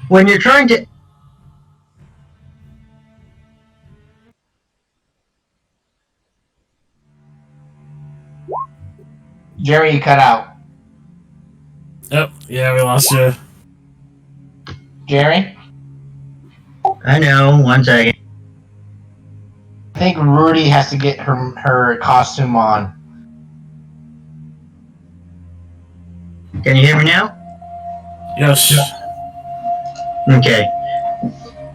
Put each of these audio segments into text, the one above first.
When you're trying to... Jerry, you cut out. Oh, yeah, we lost you. Jerry? I know, 1 second. I think Rudy has to get her costume on. Can you hear me now? Yes. Okay.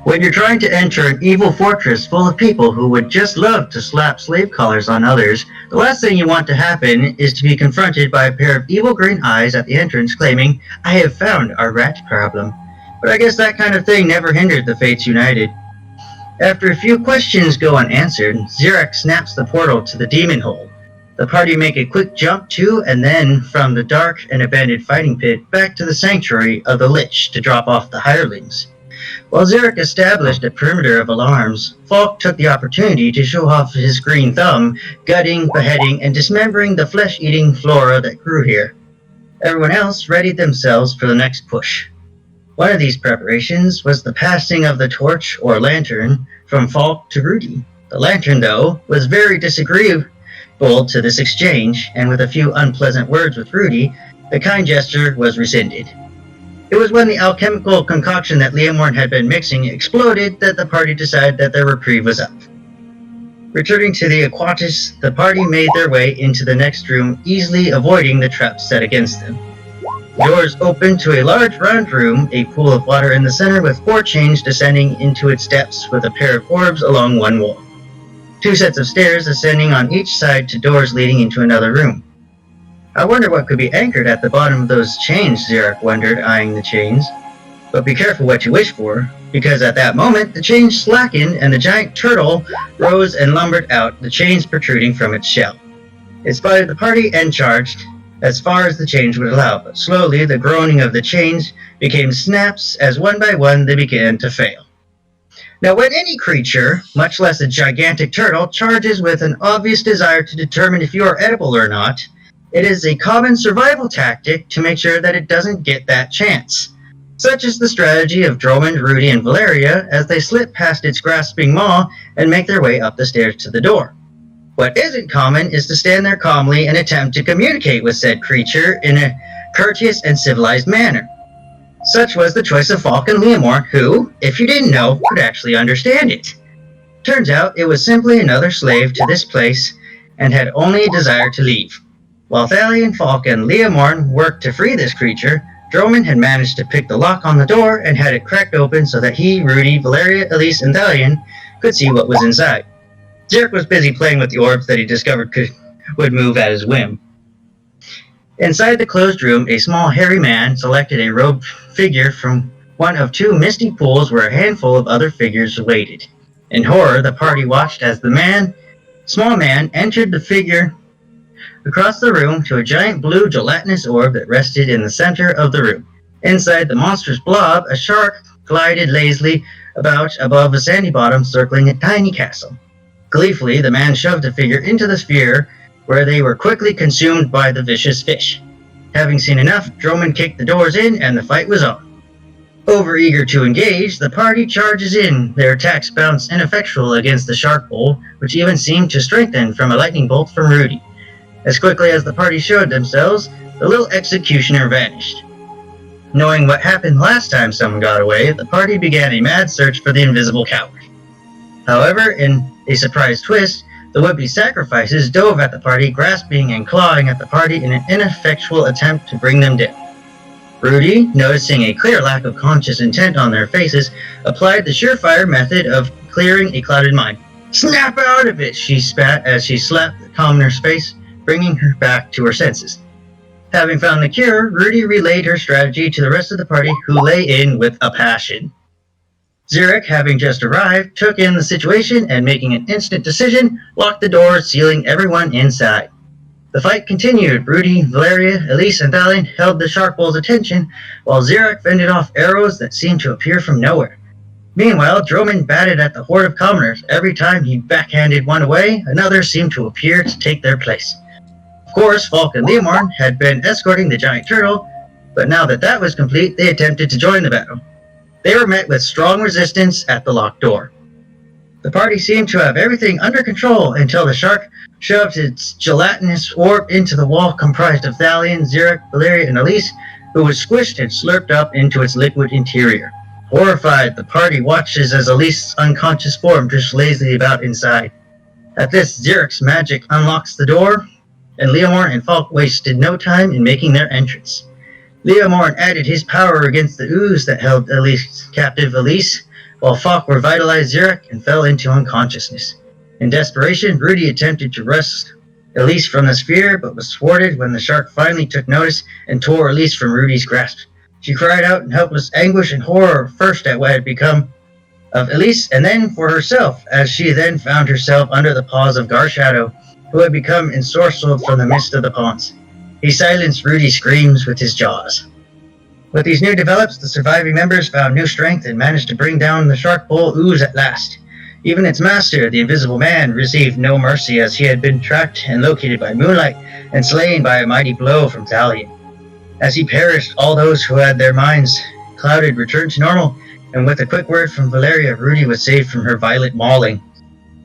When you're trying to enter an evil fortress full of people who would just love to slap slave collars on others, the last thing you want to happen is to be confronted by a pair of evil green eyes at the entrance claiming, "I have found our rat problem." But I guess that kind of thing never hindered the Fates United. After a few questions go unanswered, Xeric snaps the portal to the demon hole. The party make a quick jump to and then from the dark and abandoned fighting pit back to the sanctuary of the Lich to drop off the hirelings. While Xeric established a perimeter of alarms, Falk took the opportunity to show off his green thumb, gutting, beheading, and dismembering the flesh-eating flora that grew here. Everyone else readied themselves for the next push. One of these preparations was the passing of the torch or lantern from Falk to Rudy. The lantern, though, was very disagreeable to this exchange, and with a few unpleasant words with Rudy, the kind gesture was rescinded. It was when the alchemical concoction that Leomorn had been mixing exploded that the party decided that their reprieve was up. Returning to the Aquatis, the party made their way into the next room, easily avoiding the traps set against them. Doors opened to a large round room, a pool of water in the center with 4 chains descending into its depths with a pair of orbs along one wall. 2 sets of stairs ascending on each side to doors leading into another room. I wonder what could be anchored at the bottom of those chains, Xeric wondered, eyeing the chains. But be careful what you wish for, because at that moment the chains slackened and the giant turtle rose and lumbered out, the chains protruding from its shell. It spotted the party and charged, as far as the chains would allow, but slowly the groaning of the chains became snaps as one by one they began to fail. Now when any creature, much less a gigantic turtle, charges with an obvious desire to determine if you are edible or not, it is a common survival tactic to make sure that it doesn't get that chance. Such is the strategy of Dromund, Rudy, and Valeria as they slip past its grasping maw and make their way up the stairs to the door. What isn't common is to stand there calmly and attempt to communicate with said creature in a courteous and civilized manner. Such was the choice of Falk and Leomorn, who, if you didn't know, could actually understand it. Turns out it was simply another slave to this place and had only a desire to leave. While Thalion, Falk, and Leomorn worked to free this creature, Dromund had managed to pick the lock on the door and had it cracked open so that he, Rudy, Valeria, Elise, and Thalion could see what was inside. Xeric was busy playing with the orbs that he discovered would move at his whim. Inside the closed room, a small hairy man selected a robed figure from one of 2 misty pools where a handful of other figures waited. In horror, the party watched as the small man entered the figure across the room to a giant blue gelatinous orb that rested in the center of the room. Inside the monstrous blob, a shark glided lazily about above a sandy bottom circling a tiny castle. Gleefully, the man shoved the figure into the sphere, where they were quickly consumed by the vicious fish. Having seen enough, Dromund kicked the doors in and the fight was on. Overeager to engage, the party charges in. Their attacks bounced ineffectual against the shark bowl, which even seemed to strengthen from a lightning bolt from Rudy. As quickly as the party showed themselves, the little executioner vanished. Knowing what happened last time someone got away, the party began a mad search for the invisible coward. However, in a surprise twist, the would-be sacrifices dove at the party, grasping and clawing at the party in an ineffectual attempt to bring them down. Rudy, noticing a clear lack of conscious intent on their faces, applied the surefire method of clearing a clouded mind. "Snap out of it!" she spat as she slapped the commoner's face, bringing her back to her senses. Having found the cure, Rudy relayed her strategy to the rest of the party, who lay in with a passion. Xeric, having just arrived, took in the situation and, making an instant decision, locked the door, sealing everyone inside. The fight continued. Rudy, Valeria, Elise, and Thalion held the shark bull's attention, while Xeric fended off arrows that seemed to appear from nowhere. Meanwhile, Dromund batted at the horde of commoners. Every time he backhanded one away, another seemed to appear to take their place. Of course, Falk and Leomorn had been escorting the giant turtle, but now that that was complete, they attempted to join the battle. They were met with strong resistance at the locked door. The party seemed to have everything under control until the shark shoved its gelatinous orb into the wall comprised of Thalion, Xeric, Valeria, and Elise, who was squished and slurped up into its liquid interior. Horrified, the party watches as Elise's unconscious form drifts lazily about inside. At this, Xeric's magic unlocks the door, and Leomorn and Falk wasted no time in making their entrance. Leomorn added his power against the ooze that held captive Elise, while Falk revitalized Xeric and fell into unconsciousness. In desperation, Rudy attempted to wrest Elise from the sphere, but was thwarted when the shark finally took notice and tore Elise from Rudy's grasp. She cried out in helpless anguish and horror, first at what had become of Elise, and then for herself, as she then found herself under the paws of Garshadow, who had become ensorcelled from the mist of the ponds. He silenced Rudy's screams with his jaws. With these new develops, the surviving members found new strength and managed to bring down the Shark Bowl ooze at last. Even its master, the Invisible Man, received no mercy as he had been tracked and located by Moonlight and slain by a mighty blow from Thalion. As he perished, all those who had their minds clouded returned to normal, and with a quick word from Valeria, Rudy was saved from her violent mauling.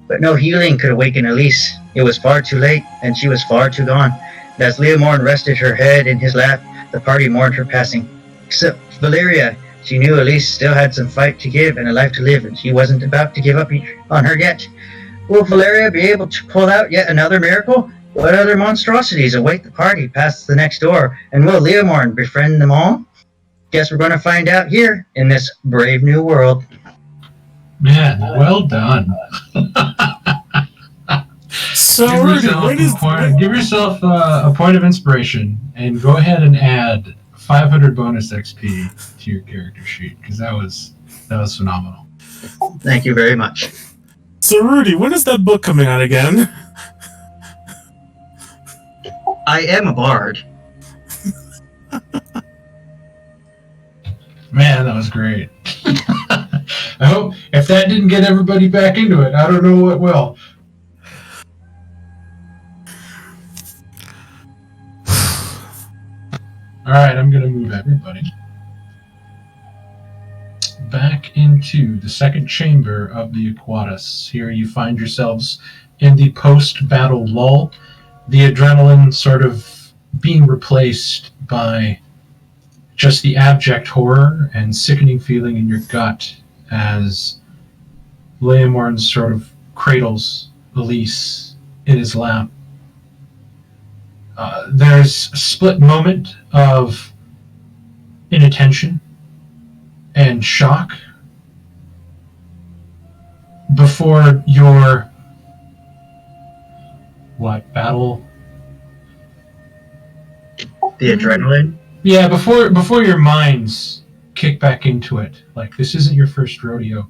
But no healing could awaken Elise. It was far too late, and she was far too gone. And as Leomorn rested her head in his lap, the party mourned her passing. Except Valeria, she knew Elise still had some fight to give and a life to live, and she wasn't about to give up on her yet. Will Valeria be able to pull out yet another miracle? What other monstrosities await the party past the next door, and will Leomorn befriend them all? Guess we're going to find out here in this brave new world. Man, well done. So, give Rudy, yourself a point of inspiration and go ahead and add 500 bonus XP to your character sheet, because that was phenomenal. Thank you very much. So, Rudy, when is that book coming out again? I am a bard. Man, that was great. I hope if that didn't get everybody back into it, I don't know what will. Alright, I'm going to move everybody back into the second chamber of the Aquatus. Here you find yourselves in the post-battle lull, the adrenaline sort of being replaced by just the abject horror and sickening feeling in your gut as Leomorn sort of cradles Elise in his lap. There's a split moment of inattention and shock before your battle? The adrenaline? Yeah, before your minds kick back into it, like this isn't your first rodeo.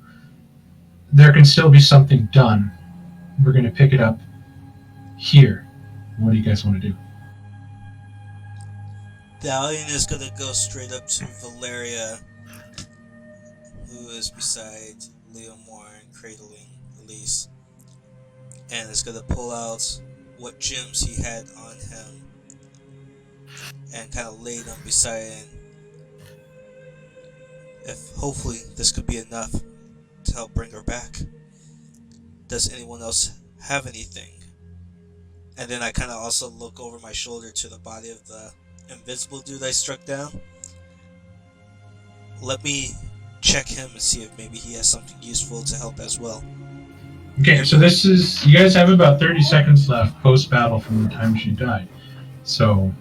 There can still be something done. We're going to pick it up here. What do you guys want to do? Thalion is going to go straight up to Valeria, who is beside Leomorn cradling Elise, and is going to pull out what gems he had on him and kind of lay them beside him. If hopefully this could be enough to help bring her back. Does anyone else have anything? And then I kind of also look over my shoulder to the body of the invisible dude I struck down. Let me check him and see if maybe he has something useful to help as well. Okay, so you guys have about 30 seconds left post-battle from the time she died. So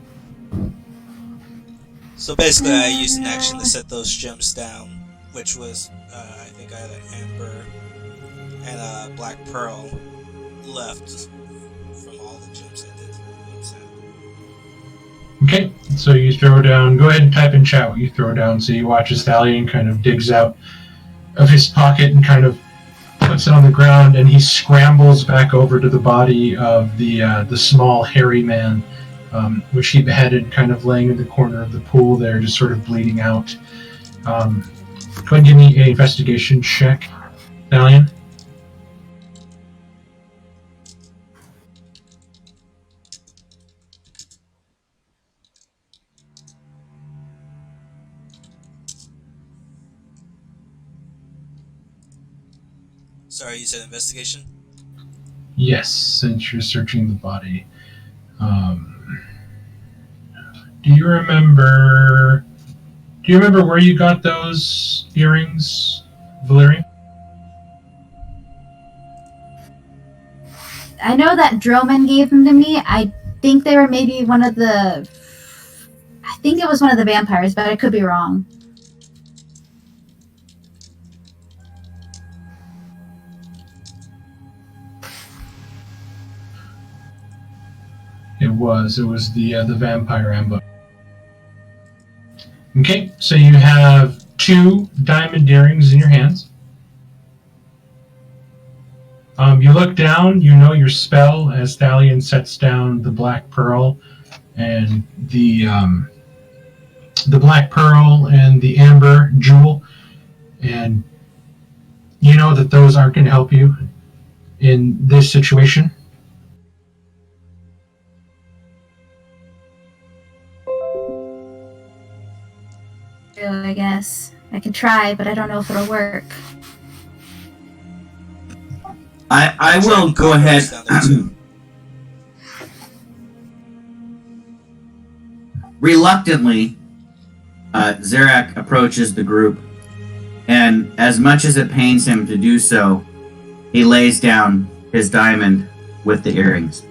basically I used an action to set those gems down, which was, I think I had an amber and a black pearl left from all the gems I did. okay, so you throw down, go ahead and type in chat what you throw down. So you watch as Thalion kind of digs out of his pocket and kind of puts it on the ground, and he scrambles back over to the body of the small hairy man, which he beheaded, kind of laying in the corner of the pool there, just sort of bleeding out. Go ahead and give me an investigation check, Thalion. Sorry, you said investigation? Yes, since you're searching the body. Do you remember where you got those earrings, Valerian? I know that Droman gave them to me. I think they were maybe one of the... I think it was one of the vampires, but I could be wrong. It was the vampire ambush. Okay, so you have 2 diamond earrings in your hands. You look down, you know your spell as Thalion sets down the black pearl and the black pearl and the amber jewel, and you know that those aren't going to help you in this situation. I guess. I can try, but I don't know if it'll work. I will go ahead. Reluctantly, Zarak approaches the group, and as much as it pains him to do so, he lays down his diamond with the earrings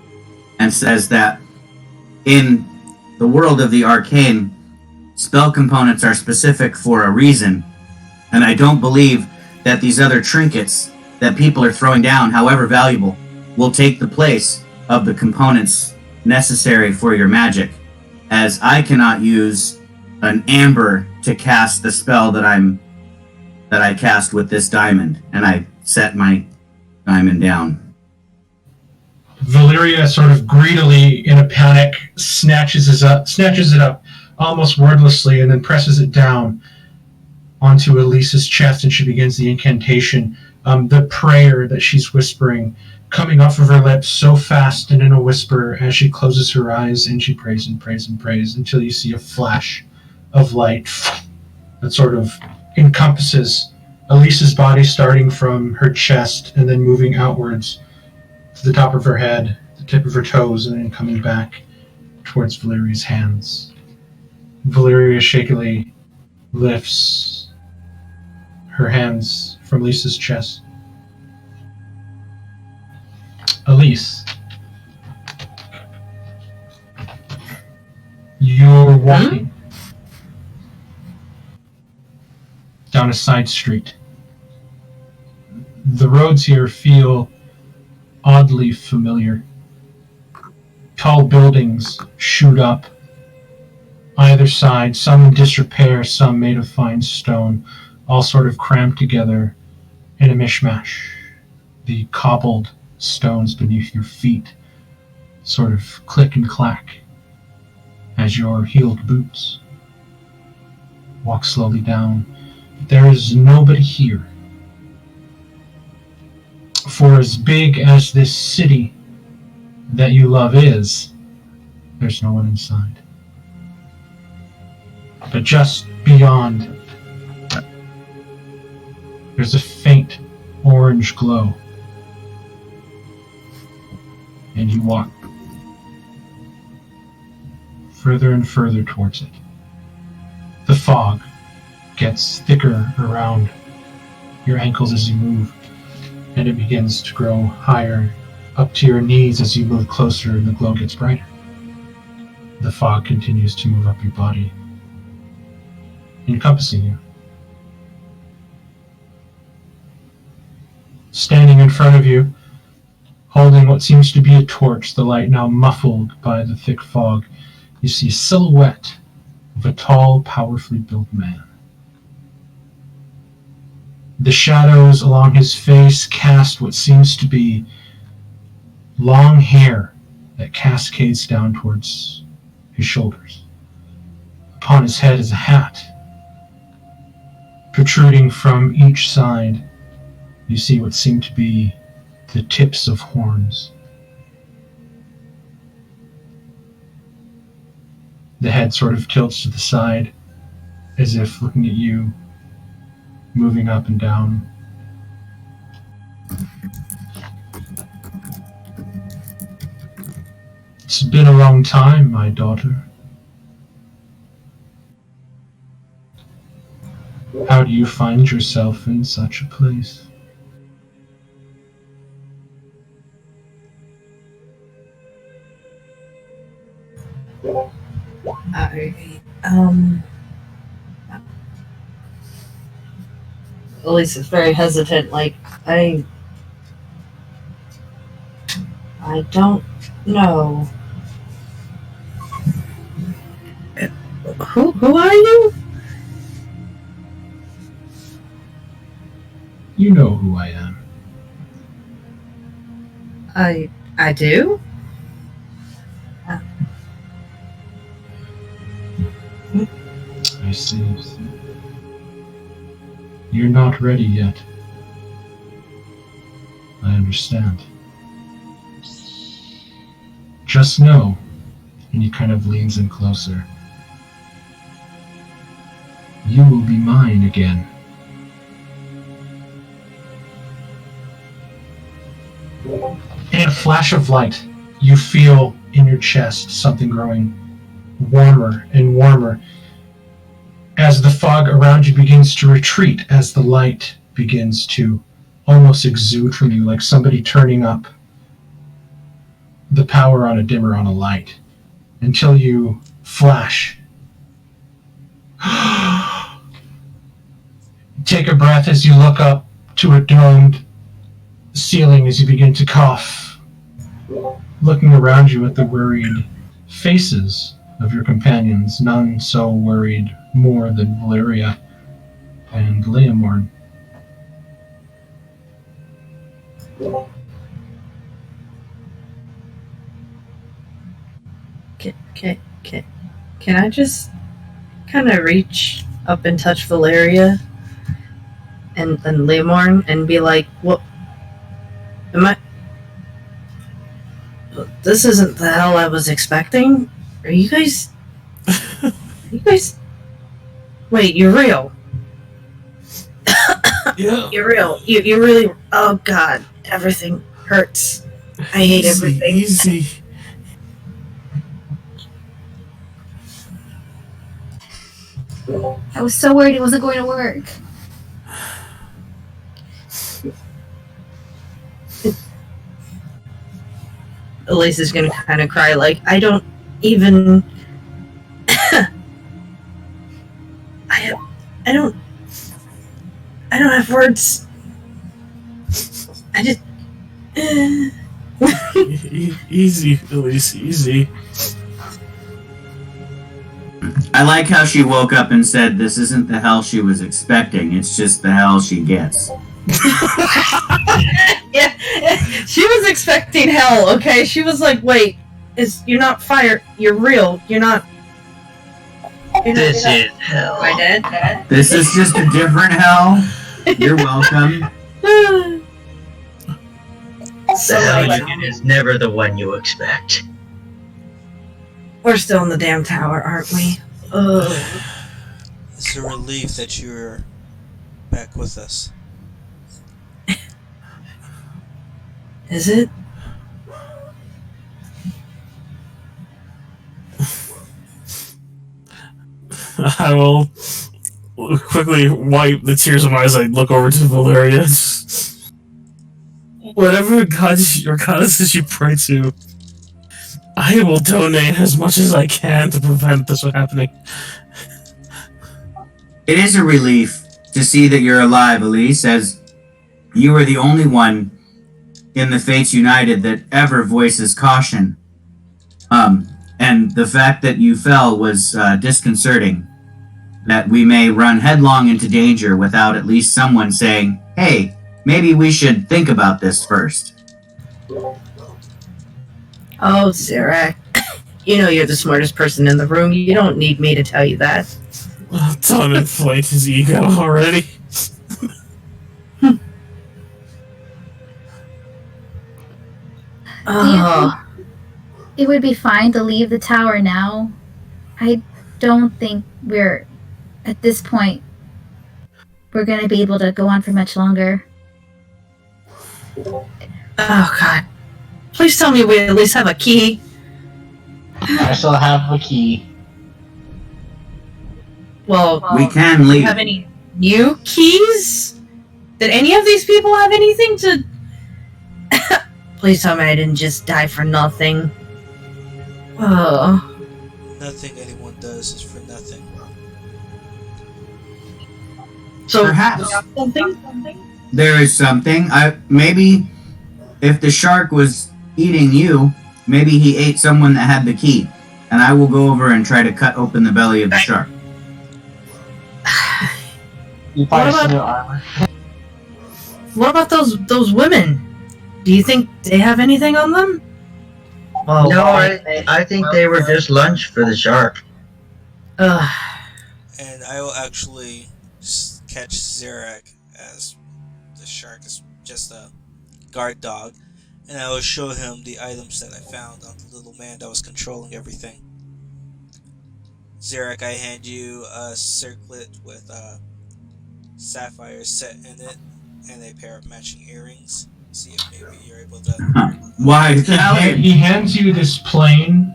and says that in the world of the arcane, spell components are specific for a reason, and I don't believe that these other trinkets that people are throwing down, however valuable, will take the place of the components necessary for your magic, as I cannot use an amber to cast the spell that I cast with this diamond, and I set my diamond down. Valeria sort of greedily, in a panic, snatches it up almost wordlessly, and then presses it down onto Elise's chest, and she begins the incantation, the prayer that she's whispering, coming off of her lips so fast and in a whisper as she closes her eyes, and she prays and prays and prays until you see a flash of light that sort of encompasses Elise's body, starting from her chest and then moving outwards to the top of her head, the tip of her toes, and then coming back towards Valeria's hands. Valeria shakily lifts her hands from Lisa's chest. Elise, you're walking down a side street. The roads here feel oddly familiar. Tall buildings shoot up either side, some in disrepair, some made of fine stone, all sort of crammed together in a mishmash. The cobbled stones beneath your feet sort of click and clack as your heeled boots walk slowly down. There is nobody here. For as big as this city that you love is, there's no one inside. But just beyond, there's a faint orange glow. And you walk further and further towards it. The fog gets thicker around your ankles as you move, and it begins to grow higher up to your knees as you move closer, and the glow gets brighter. The fog continues to move up your body, encompassing you. Standing in front of you, holding what seems to be a torch, the light now muffled by the thick fog, you see a silhouette of a tall, powerfully built man. The shadows along his face cast what seems to be long hair that cascades down towards his shoulders. Upon his head is a hat. Protruding from each side, you see what seem to be the tips of horns. The head sort of tilts to the side, as if looking at you, moving up and down. It's been a long time, my daughter. How do you find yourself in such a place? Elise is very hesitant. Like, I don't know. Who are you? You know who I am. I do? I see. You're not ready yet. I understand. Just know, and he kind of leans in closer, you will be mine again. In a flash of light, you feel in your chest something growing warmer and warmer as the fog around you begins to retreat, as the light begins to almost exude from you, like somebody turning up the power on a dimmer on a light, until you flash. Take a breath as you look up to a domed ceiling as you begin to cough, looking around you at the worried faces of your companions, none so worried more than Valeria and Leomorn. Can I just kind of reach up and touch Valeria and Leomorn and be like, what? This isn't the hell I was expecting. Are you guys? Wait, you're real. Yeah. You're real. You really. Oh God, everything hurts. I hate everything. Easy. I was so worried it wasn't going to work. Elise is gonna kind of cry. Like, I don't even. I don't have words. I just. Easy, Elise, easy. I like how she woke up and said this isn't the hell she was expecting, it's just the hell she gets. Yeah, she was expecting hell. Okay, she was like, "Wait, you're not fire? You're real. You're not." This is hell. My dad. This is just a different hell. You're welcome. The hell like, you get is never the one you expect. we're still in the damn tower, aren't we? Ugh. It's a relief that you're back with us. Is it? I will quickly wipe the tears of my eyes. I look over to Valeria. Whatever gods or goddesses you pray to, I will donate as much as I can to prevent this from happening. It is a relief to see that you're alive, Elise, as you are the only one in the Fates United that ever voices caution. And the fact that you fell was disconcerting. That we may run headlong into danger without at least someone saying, hey, maybe we should think about this first. Oh, Zarak. You know you're the smartest person in the room. You don't need me to tell you that. Don't inflate his ego already. Oh. It would be fine to leave the tower now. I don't think we're, at this point, we're going to be able to go on for much longer. Oh god. Please tell me we at least have a key. I still have the key. Well, We can do you leave. have any new keys? Did any of these people have anything to... Please tell me I didn't just die for nothing. Oh. Nothing anyone does is for nothing. So, Perhaps something? there is something. Maybe if the shark was eating you, maybe he ate someone that had the key. And I will go over and try to cut open the belly of the shark. You probably What about- see your armor. What about those women? Do you think they have anything on them? Well, No, I think they were just lunch for the shark. Ugh. And I will actually catch Zarak, as the shark is just a guard dog, and I will show him the items that I found on the little man that was controlling everything. Zarak, I hand you a circlet with sapphires set in it and a pair of matching earrings. See if maybe you're able to. Why, He Italian? hands you this plain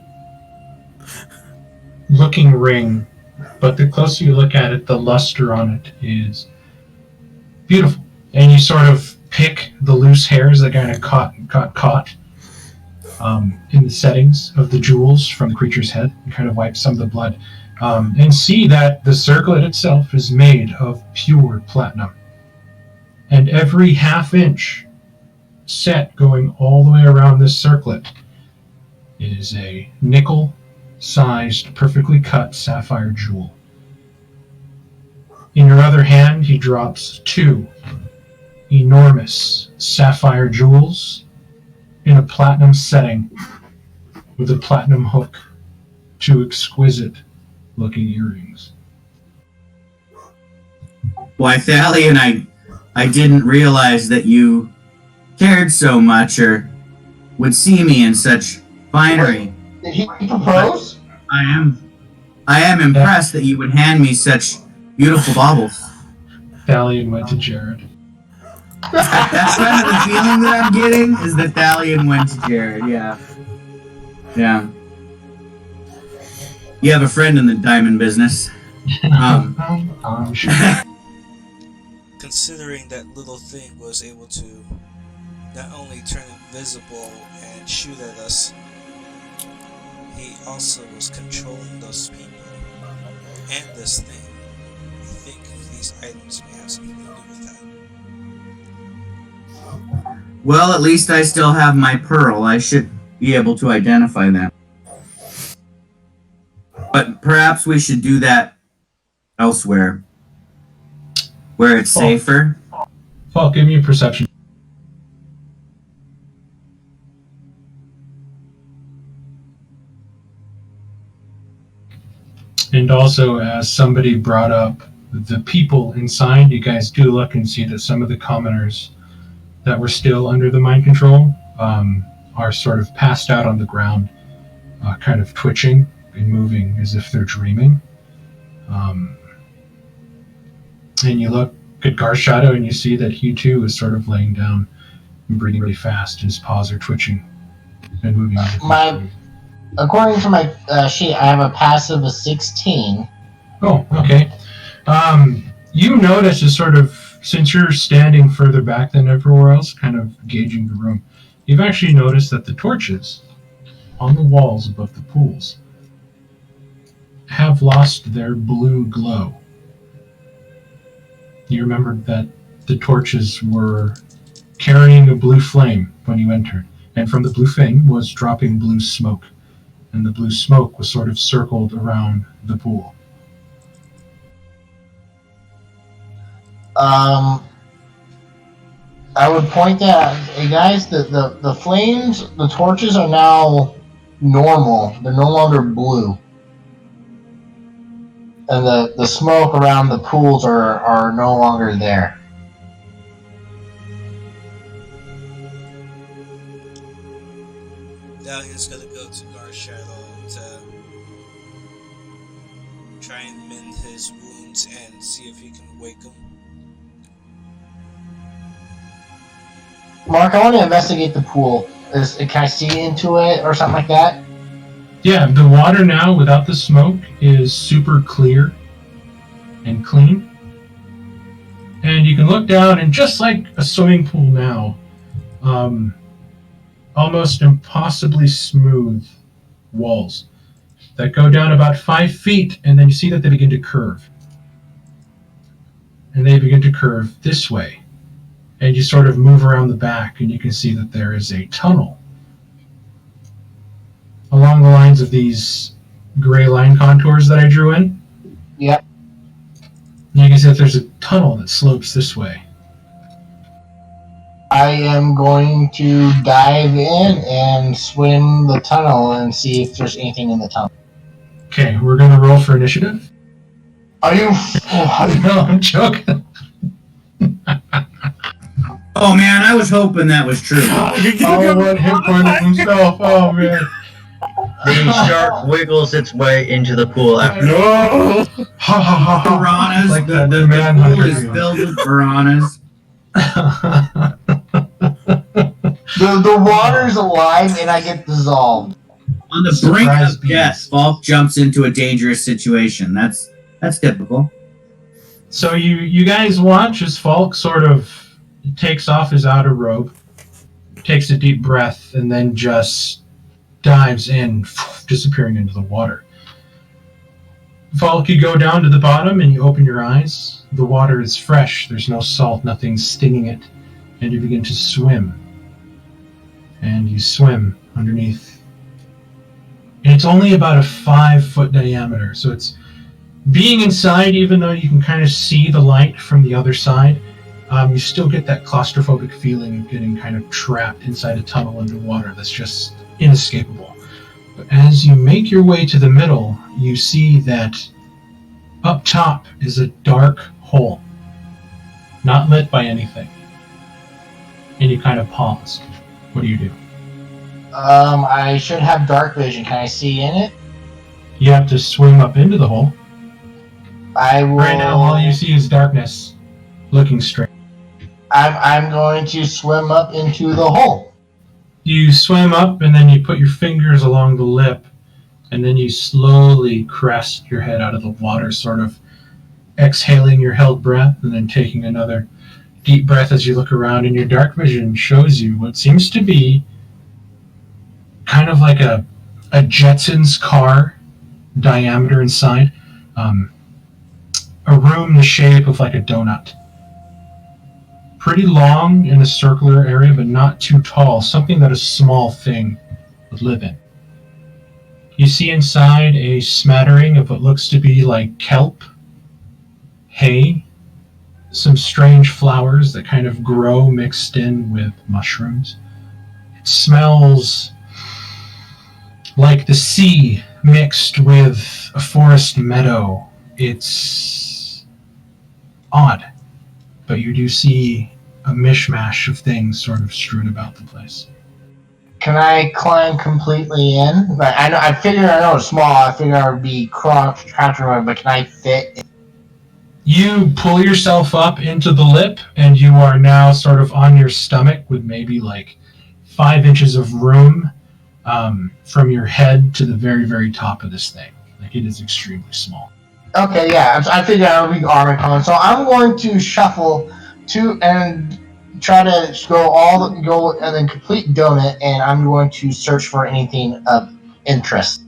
looking ring, but the closer you look at it, the luster on it is beautiful. And you sort of pick the loose hairs that kind of got caught in the settings of the jewels from the creature's head and kind of wipe some of the blood. And see that the circlet itself is made of pure platinum. And every half inch set going all the way around this circlet is a nickel-sized, perfectly cut sapphire jewel. In your other hand, he drops 2 enormous sapphire jewels in a platinum setting with a platinum hook, 2 exquisite-looking earrings. Why, Thalion, I didn't realize that you cared so much or would see me in such finery. Did he propose? I am impressed that you would hand me such beautiful baubles. Thalion went to Jared. That's kind of the feeling that I'm getting, is that Thalion went to Jared, yeah. Yeah. You have a friend in the diamond business. I'm sure. Considering that little thing was able to not only turn invisible and shoot at us, he also was controlling those people and this thing. I think these items may have something to do with that. Well, at least I still have my pearl. I should be able to identify them. But perhaps we should do that elsewhere, where it's safer. Paul, give me a perception. And also, as somebody brought up the people inside, you guys do look and see that some of the commoners that were still under the mind control are sort of passed out on the ground, kind of twitching and moving as if they're dreaming. And you look at Garshadow and you see that he too is sort of laying down and breathing really fast. His paws are twitching and moving. According to my sheet, I have a passive of 16. Oh, okay. You notice is sort of, since you're standing further back than everywhere else, kind of gauging the room, you've actually noticed that the torches on the walls above the pools have lost their blue glow. You remembered that the torches were carrying a blue flame when you entered, and from the blue flame was dropping blue smoke, and the blue smoke was sort of circled around the pool. I would point out, hey guys, the flames, the torches are now normal. They're no longer blue. And the smoke around the pools are no longer there. Now he's gonna go to Garshadow to try and mend his wounds and see if he can wake him. Mark, I want to investigate the pool. Can I see into it or something like that? Yeah, the water now, without the smoke, is super clear and clean. And you can look down, and just like a swimming pool now, almost impossibly smooth walls that go down about 5 feet, and then you see that they begin to curve. And they begin to curve this way. And you sort of move around the back, and you can see that there is a tunnel along the lines of these gray line contours that I drew in. Yep. You can see that there's a tunnel that slopes this way. I am going to dive in and swim the tunnel and see if there's anything in the tunnel. Okay, we're going to roll for initiative. Are you... No, I'm joking. Oh man, I was hoping that was true. Oh, one hit point of himself. Oh man. The shark wiggles its way into the pool after. No! Ha ha ha ha. Piranhas. Like the the man pool hunter. is filled with piranhas. The water's alive and I get dissolved. On the brink Surprise of death, Falk jumps into a dangerous situation. That's typical. So you guys watch as Falk sort of takes off his outer robe, takes a deep breath, and then just dives in, disappearing into the water. Falk, you go down to the bottom and you open your eyes. The water is fresh. There's no salt, nothing stinging it. And you begin to swim. And you swim underneath. And it's only about a 5-foot diameter, so it's being inside, even though you can kind of see the light from the other side, you still get that claustrophobic feeling of getting kind of trapped inside a tunnel underwater that's just inescapable. But as you make your way to the middle, you see that up top is a dark hole, not lit by anything. And you kind of pause. What do? I should have dark vision. Can I see in it? You have to swim up into the hole. I will... Right now, all you see is darkness, looking straight. I'm going to swim up into the hole. You swim up, and then you put your fingers along the lip, and then you slowly crest your head out of the water, sort of exhaling your held breath, and then taking another deep breath as you look around, and your dark vision shows you what seems to be kind of like a Jetsons car diameter inside. A room the shape of like a donut. Pretty long in a circular area, but not too tall. Something that a small thing would live in. You see inside a smattering of what looks to be like kelp, hay, some strange flowers that kind of grow mixed in with mushrooms. It smells like the sea mixed with a forest meadow. It's odd, but you do see a mishmash of things sort of strewn about the place. Can I climb completely in? Like, I know it's small. I figure I would be trapped around, but can I fit? You pull yourself up into the lip, and you are now sort of on your stomach with maybe like 5 inches of room from your head to the very, very top of this thing. Like, it is extremely small. Okay, yeah, I figured I would be Armicon, so I'm going to shuffle and try to go and then complete donut, and I'm going to search for anything of interest.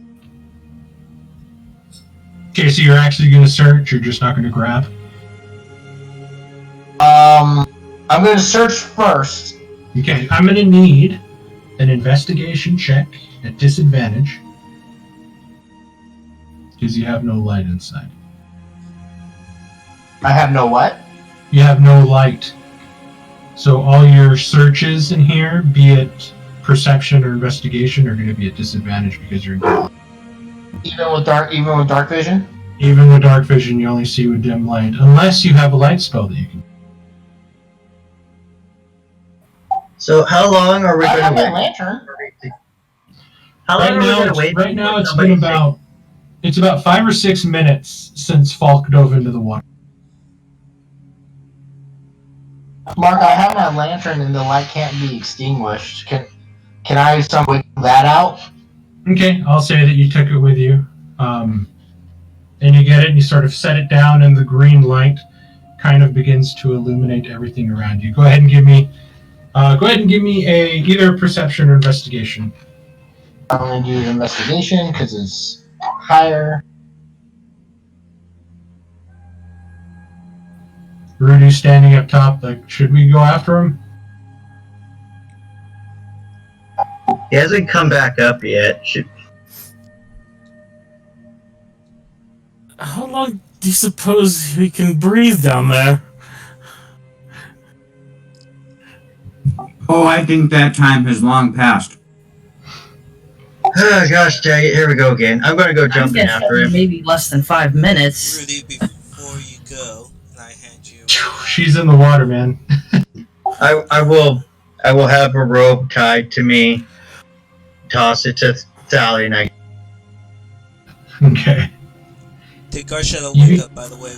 Okay, so you're actually going to search, you're just not going to grab? I'm going to search first. Okay, I'm going to need an investigation check at disadvantage, because you have no light inside. I have no what? You have no light. So all your searches in here, be it perception or investigation, are going to be at disadvantage because you're in dark. Even with dark vision? Even with dark vision, you only see with dim light, unless you have a light spell that you can. So how long are we I going have to my wait? lantern. How long are we going to wait? Right now, for it's somebody been to- about 5 or 6 minutes since Falk dove into the water. Mark, I have my lantern and the light can't be extinguished. Can I somehow that out? Okay, I'll say that you took it with you. And you get it, and you sort of set it down, and the green light kind of begins to illuminate everything around you. Go ahead and give me a either perception or investigation. I'm going to do an investigation because it's higher. Rudy's standing up top. Like, should we go after him? He hasn't come back up yet. How long do you suppose we can breathe down there? Oh, I think that time has long passed. Oh, gosh dang it, here we go again. I'm gonna go jump in after him. Maybe less than 5 minutes. Rudy, before you go, and I hand you. She's in the water, man. I will have a rope tied to me, toss it to Sally, and I... Okay. Tikarsha will wake up, by the way,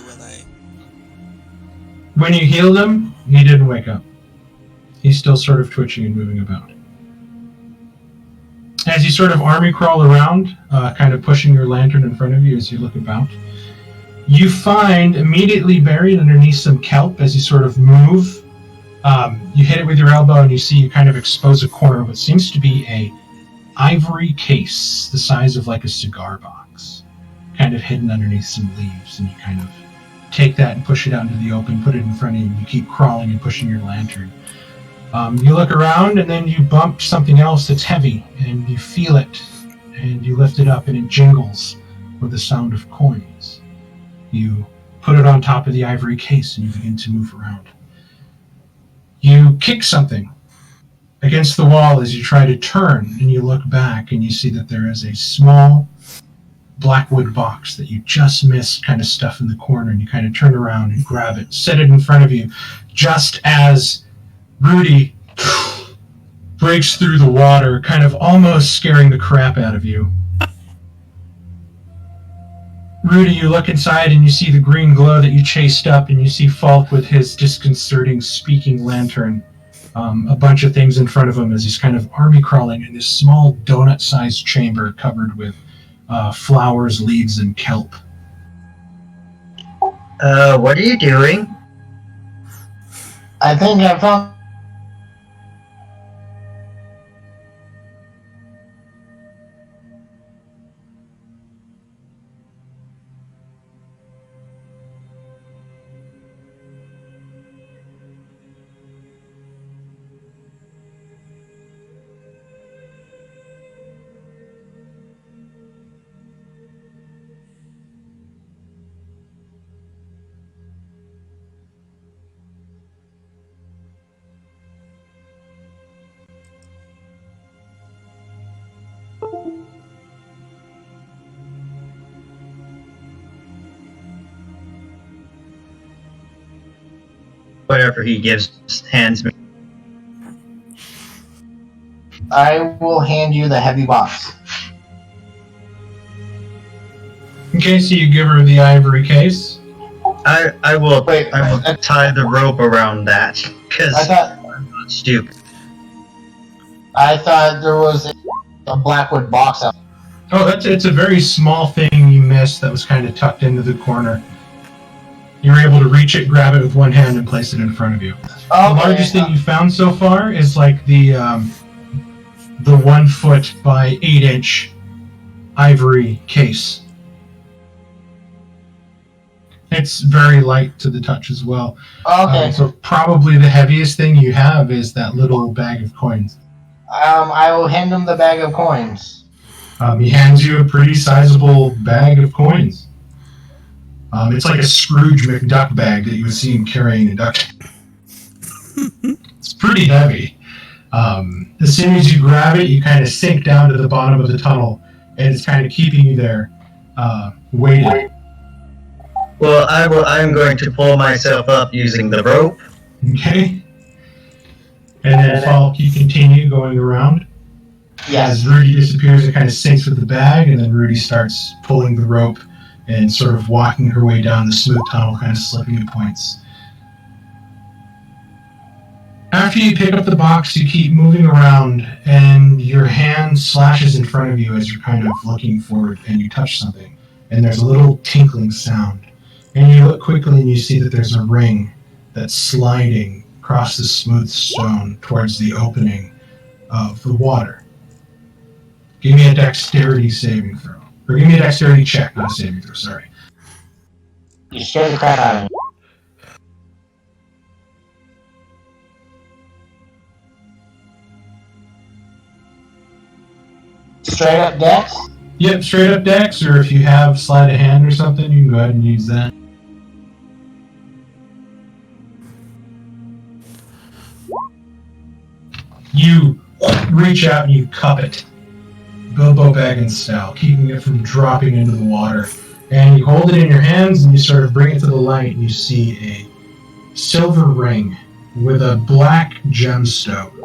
When you healed him, he didn't wake up. He's still sort of twitching and moving about. As you sort of army crawl around, kind of pushing your lantern in front of you as you look about, you find immediately buried underneath some kelp as you sort of move. You hit it with your elbow and you kind of expose a corner of what seems to be a ivory case the size of like a cigar box, kind of hidden underneath some leaves, and you kind of take that and push it out into the open, put it in front of you, and you keep crawling and pushing your lantern. You look around, and then you bump something else that's heavy, and you feel it, and you lift it up, and it jingles with the sound of coins. You put it on top of the ivory case, and you begin to move around. You kick something against the wall as you try to turn, and you look back, and you see that there is a small blackwood box that you just missed kind of stuff in the corner, and you kind of turn around and grab it, set it in front of you, just as Rudy breaks through the water, kind of almost scaring the crap out of you. Rudy, you look inside and you see the green glow that you chased up, and you see Falk with his disconcerting speaking lantern. A bunch of things in front of him as he's kind of army crawling in this small donut-sized chamber covered with flowers, leaves, and kelp. What are you doing? I think I found. Whatever he hands me. I will hand you the heavy box. Okay, so you give her the ivory case. I will Wait, I will tie the rope around that because I I'm not stupid. thought there was a blackwood box out. Oh, it's a very small thing you missed that was kind of tucked into the corner. You were able to reach it, grab it with one hand, and place it in front of you. Okay. The largest thing you found so far is like the 1 foot by 8 inch ivory case. It's very light to the touch as well. Okay. So probably the heaviest thing you have is that little bag of coins. I will hand him the bag of coins. He hands you a pretty sizable bag of coins. It's like a Scrooge McDuck bag that you would see him carrying a duck. It's pretty heavy. As soon as you grab it, you kind of sink down to the bottom of the tunnel, and it's kind of keeping you there, waiting. Well, I'm going to pull myself up using the rope. Okay? And then, Falk, you continue going around. Yes. As Rudy disappears, it kind of sinks with the bag, and then Rudy starts pulling the rope and sort of walking her way down the smooth tunnel, kind of slipping at points. after you pick up the box, you keep moving around, and your hand slashes in front of you as you're kind of looking forward, and you touch something, and there's a little tinkling sound. And you look quickly, and you see that there's a ring that's sliding across the smooth stone towards the opening of the water. Give me a dexterity saving throw. Or give me a dexterity check, not a saving throw, sorry. You scared the crap out of me. Straight up dex? Yep, straight up dex, or if you have sleight of hand or something, you can go ahead and use that. You reach out and you cup it, Bilbo Baggins style, keeping it from dropping into the water. And you hold it in your hands and you sort of bring it to the light and you see a silver ring with a black gemstone.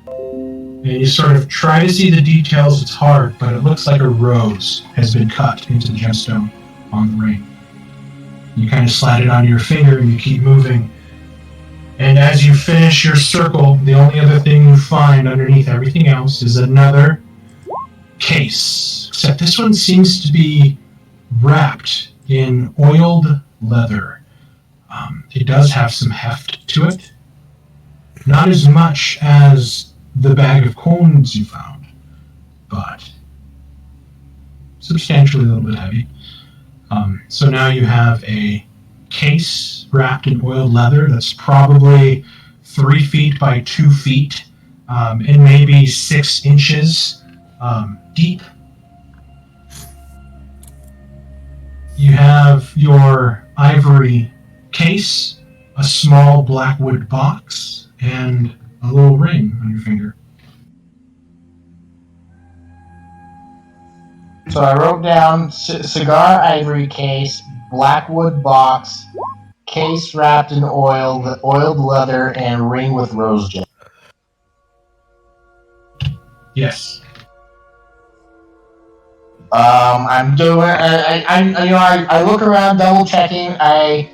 And you sort of try to see the details, it's hard, but it looks like a rose has been cut into the gemstone on the ring. You kind of slide it onto your finger and you keep moving. And as you finish your circle, the only other thing you find underneath everything else is another case. Except this one seems to be wrapped in oiled leather. It does have some heft to it. Not as much as the bag of coins you found, but substantially a little bit heavy. So now you have a case wrapped in oiled leather that's probably 3 feet by 2 feet and maybe 6 inches deep. You have your ivory case, a small blackwood box, and a little ring on your finger. So I wrote down cigar ivory case, blackwood box, case wrapped in oiled leather, and ring with rose gem. Yes. I'm doing. I look around, double checking. I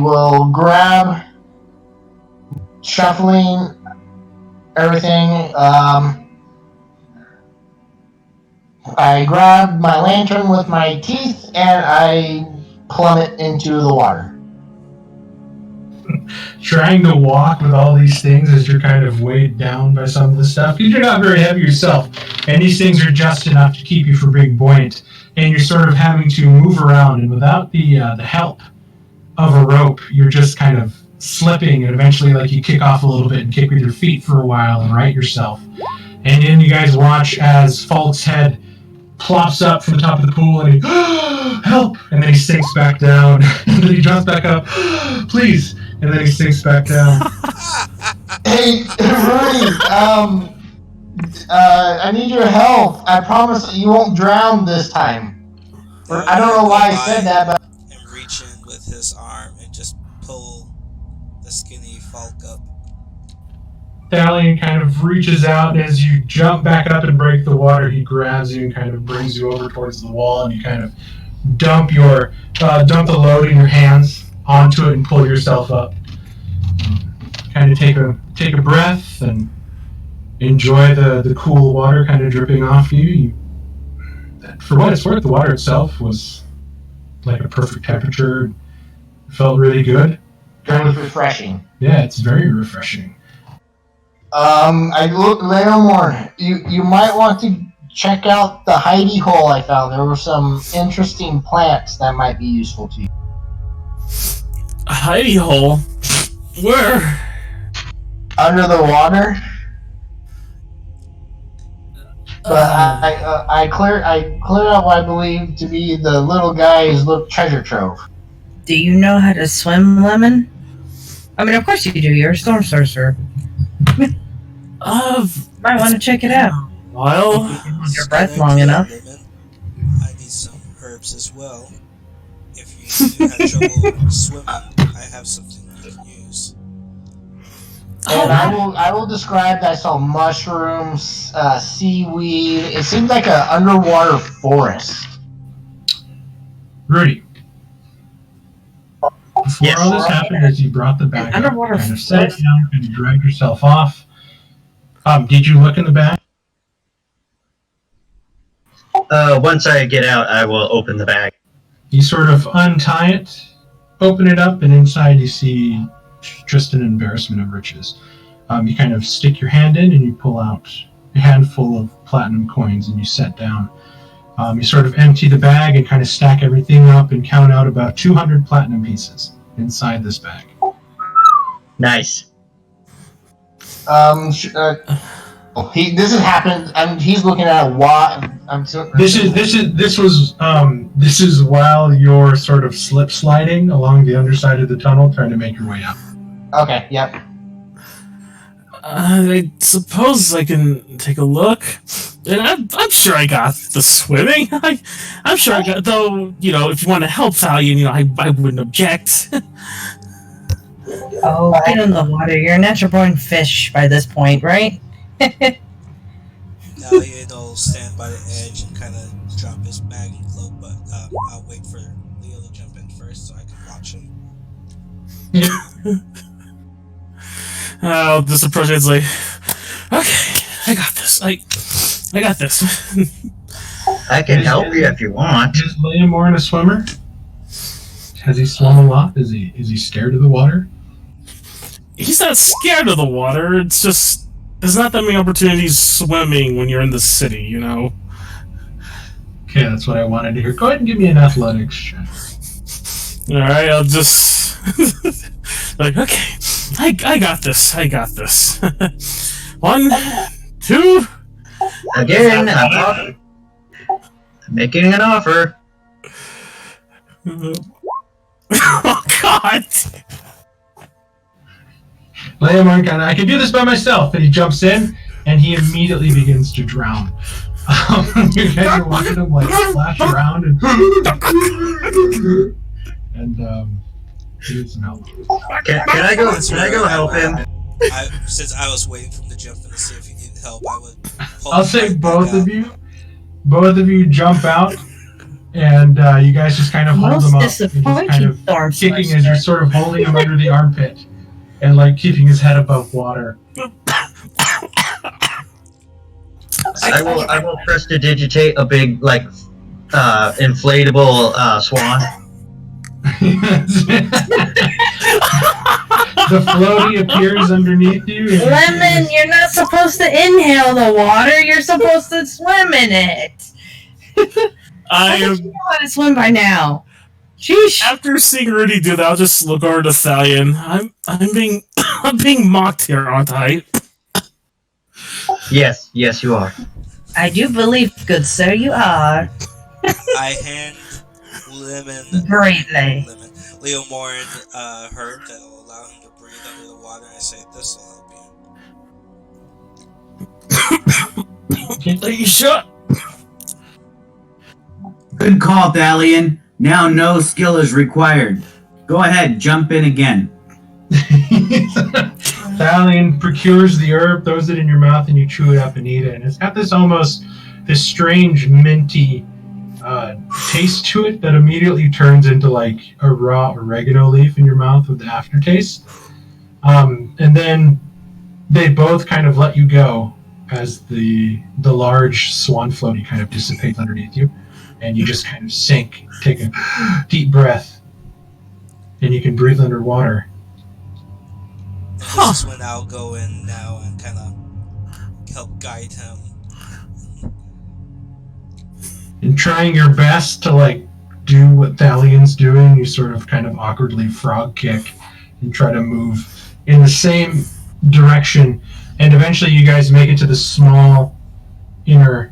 will grab, shuffling everything. I grab my lantern with my teeth and I plummet into the water. Trying to walk with all these things as you're kind of weighed down by some of the stuff, because you're not very heavy yourself, and these things are just enough to keep you from being buoyant, and you're sort of having to move around, and without the help of a rope, you're just kind of slipping, and eventually like you kick off a little bit and kick with your feet for a while and right yourself. And then you guys watch as Falk's head plops up from the top of the pool and he, help! And then he sinks back down, and then he jumps back up, please! And then he sinks back down. Hey, Rudy, I need your help. I promise you won't drown this time. I don't know why I said that, but... And reach in with his arm and just pull the skinny Falk up. Thalion kind of reaches out, and as you jump back up and break the water, he grabs you and kind of brings you over towards the wall, and you kind of dump the load in your hands onto it and pull yourself up. Kind of take a breath and enjoy the cool water kind of dripping off you. For what it's worth, the water itself was like a perfect temperature. It felt really good. It was refreshing. Yeah, it's very refreshing. I look, Leomore, you might want to check out the hidey hole I found. There were some interesting plants that might be useful to you. A hidey hole? Where? Under the water. But I cleared out what I believe to be the little guy's little treasure trove. Do you know how to swim, Lemon? I mean, of course you do. You're a storm sorcerer. Might want to check it out. Well, If you can hold your breath long enough. I need some herbs as well. If you have trouble swimming, I have something you can use. And I will describe that I saw mushrooms, seaweed. It seemed like an underwater forest. Rudy, before Yes. all this happened, as you brought the bag up, Underwater kind of set it float. down and you dragged yourself off. Did you look in the bag? Once I get out, I will open the bag. You sort of untie it, open it up, and inside you see just an embarrassment of riches. You kind of stick your hand in and you pull out a handful of platinum coins and you set down. You sort of empty the bag and kind of stack everything up and count out about 200 platinum pieces inside this bag. Nice. This has happened. He's looking at why. This is while you're sort of slip sliding along the underside of the tunnel, trying to make your way up. Okay. Yep. I suppose I can take a look. And I'm sure I got the swimming. I'm sure I got, though, if you want to help Valiant, I wouldn't object. Oh, get in the water. You're a natural born fish by this point, right? Valiant will stand by the edge and kind of drop his bag and cloak, but I'll wait for Leo to jump in first so I can watch him. I'll just approach it. It's like, okay, I got this. I got this. I can help you if you want. Is Liam Morin a swimmer? Has he swum a lot? Is he scared of the water? He's not scared of the water. It's just there's not that many opportunities swimming when you're in the city, Okay, that's what I wanted to hear. Go ahead and give me an athletics check. All right, I'll just like, okay, I got this. I got this. 1, 2. Again, I'm making an offer. Oh God! Liam, I can do this by myself. And he jumps in, and he immediately begins to drown. You guys are watching him splash around and he needs some help. Can I go? Can I go help him? Since I was waiting for him to jump in to see if he needed help, I would. I'll say both of you jump out, and you guys just kind of hold Most him up. And just disappointing kind of storm kicking as you're sort of holding him under the armpit and keeping his head above water. I will prestidigitate a big inflatable swan. The floaty appears underneath you. and Lemon, you're not supposed to inhale the water. You're supposed to swim in it. I You am. know how to swim by now. Sheesh. After seeing Rudy do that, I'll just look over to Thalion. I'm being I'm being mocked here, aren't I? Yes, you are. I do believe, good sir, you are. I hand Lemon Leo Morin herb that will allow him to breathe under the water, and I say, "This will help you." Are you sure? Good call, Thalion. Now no skill is required. Go ahead, jump in again. Thalion procures the herb, throws it in your mouth, and you chew it up and eat it. And it's got this strange minty taste to it that immediately turns into a raw oregano leaf in your mouth with the aftertaste. And then they both kind of let you go as the large swan floaty kind of dissipates underneath you, and you just kind of sink, take a deep breath, and you can breathe underwater. And this is when I'll go in now and kind of help guide him. And trying your best to do what Thalion's doing, you sort of kind of awkwardly frog kick and try to move in the same direction, and eventually you guys make it to the small inner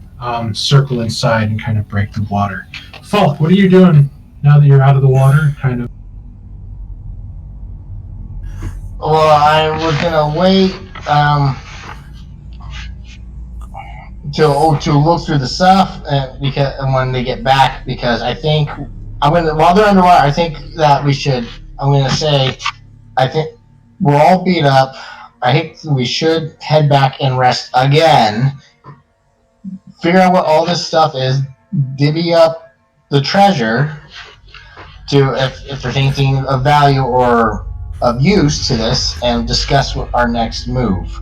circle inside and kind of break the water. Falk, what are you doing now that you're out of the water? Kind of. Well, I was gonna wait to look through the stuff and when they get back, because I think while they're underwater, I think that we should. I'm gonna say, I think we're all beat up. I think we should head back and rest again. Figure out what all this stuff is. Divvy up the treasure to if there's anything of value or of use to this, and discuss our next move.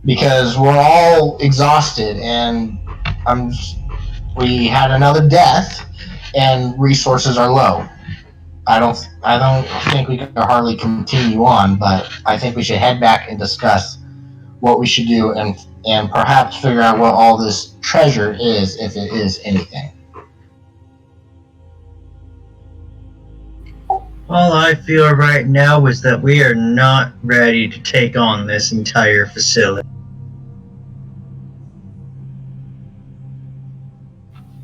Because we're all exhausted, and we had another death, and resources are low. I don't think we can hardly continue on, but I think we should head back and discuss what we should do, and perhaps figure out what all this treasure is, if it is anything. All I feel right now is that we are not ready to take on this entire facility.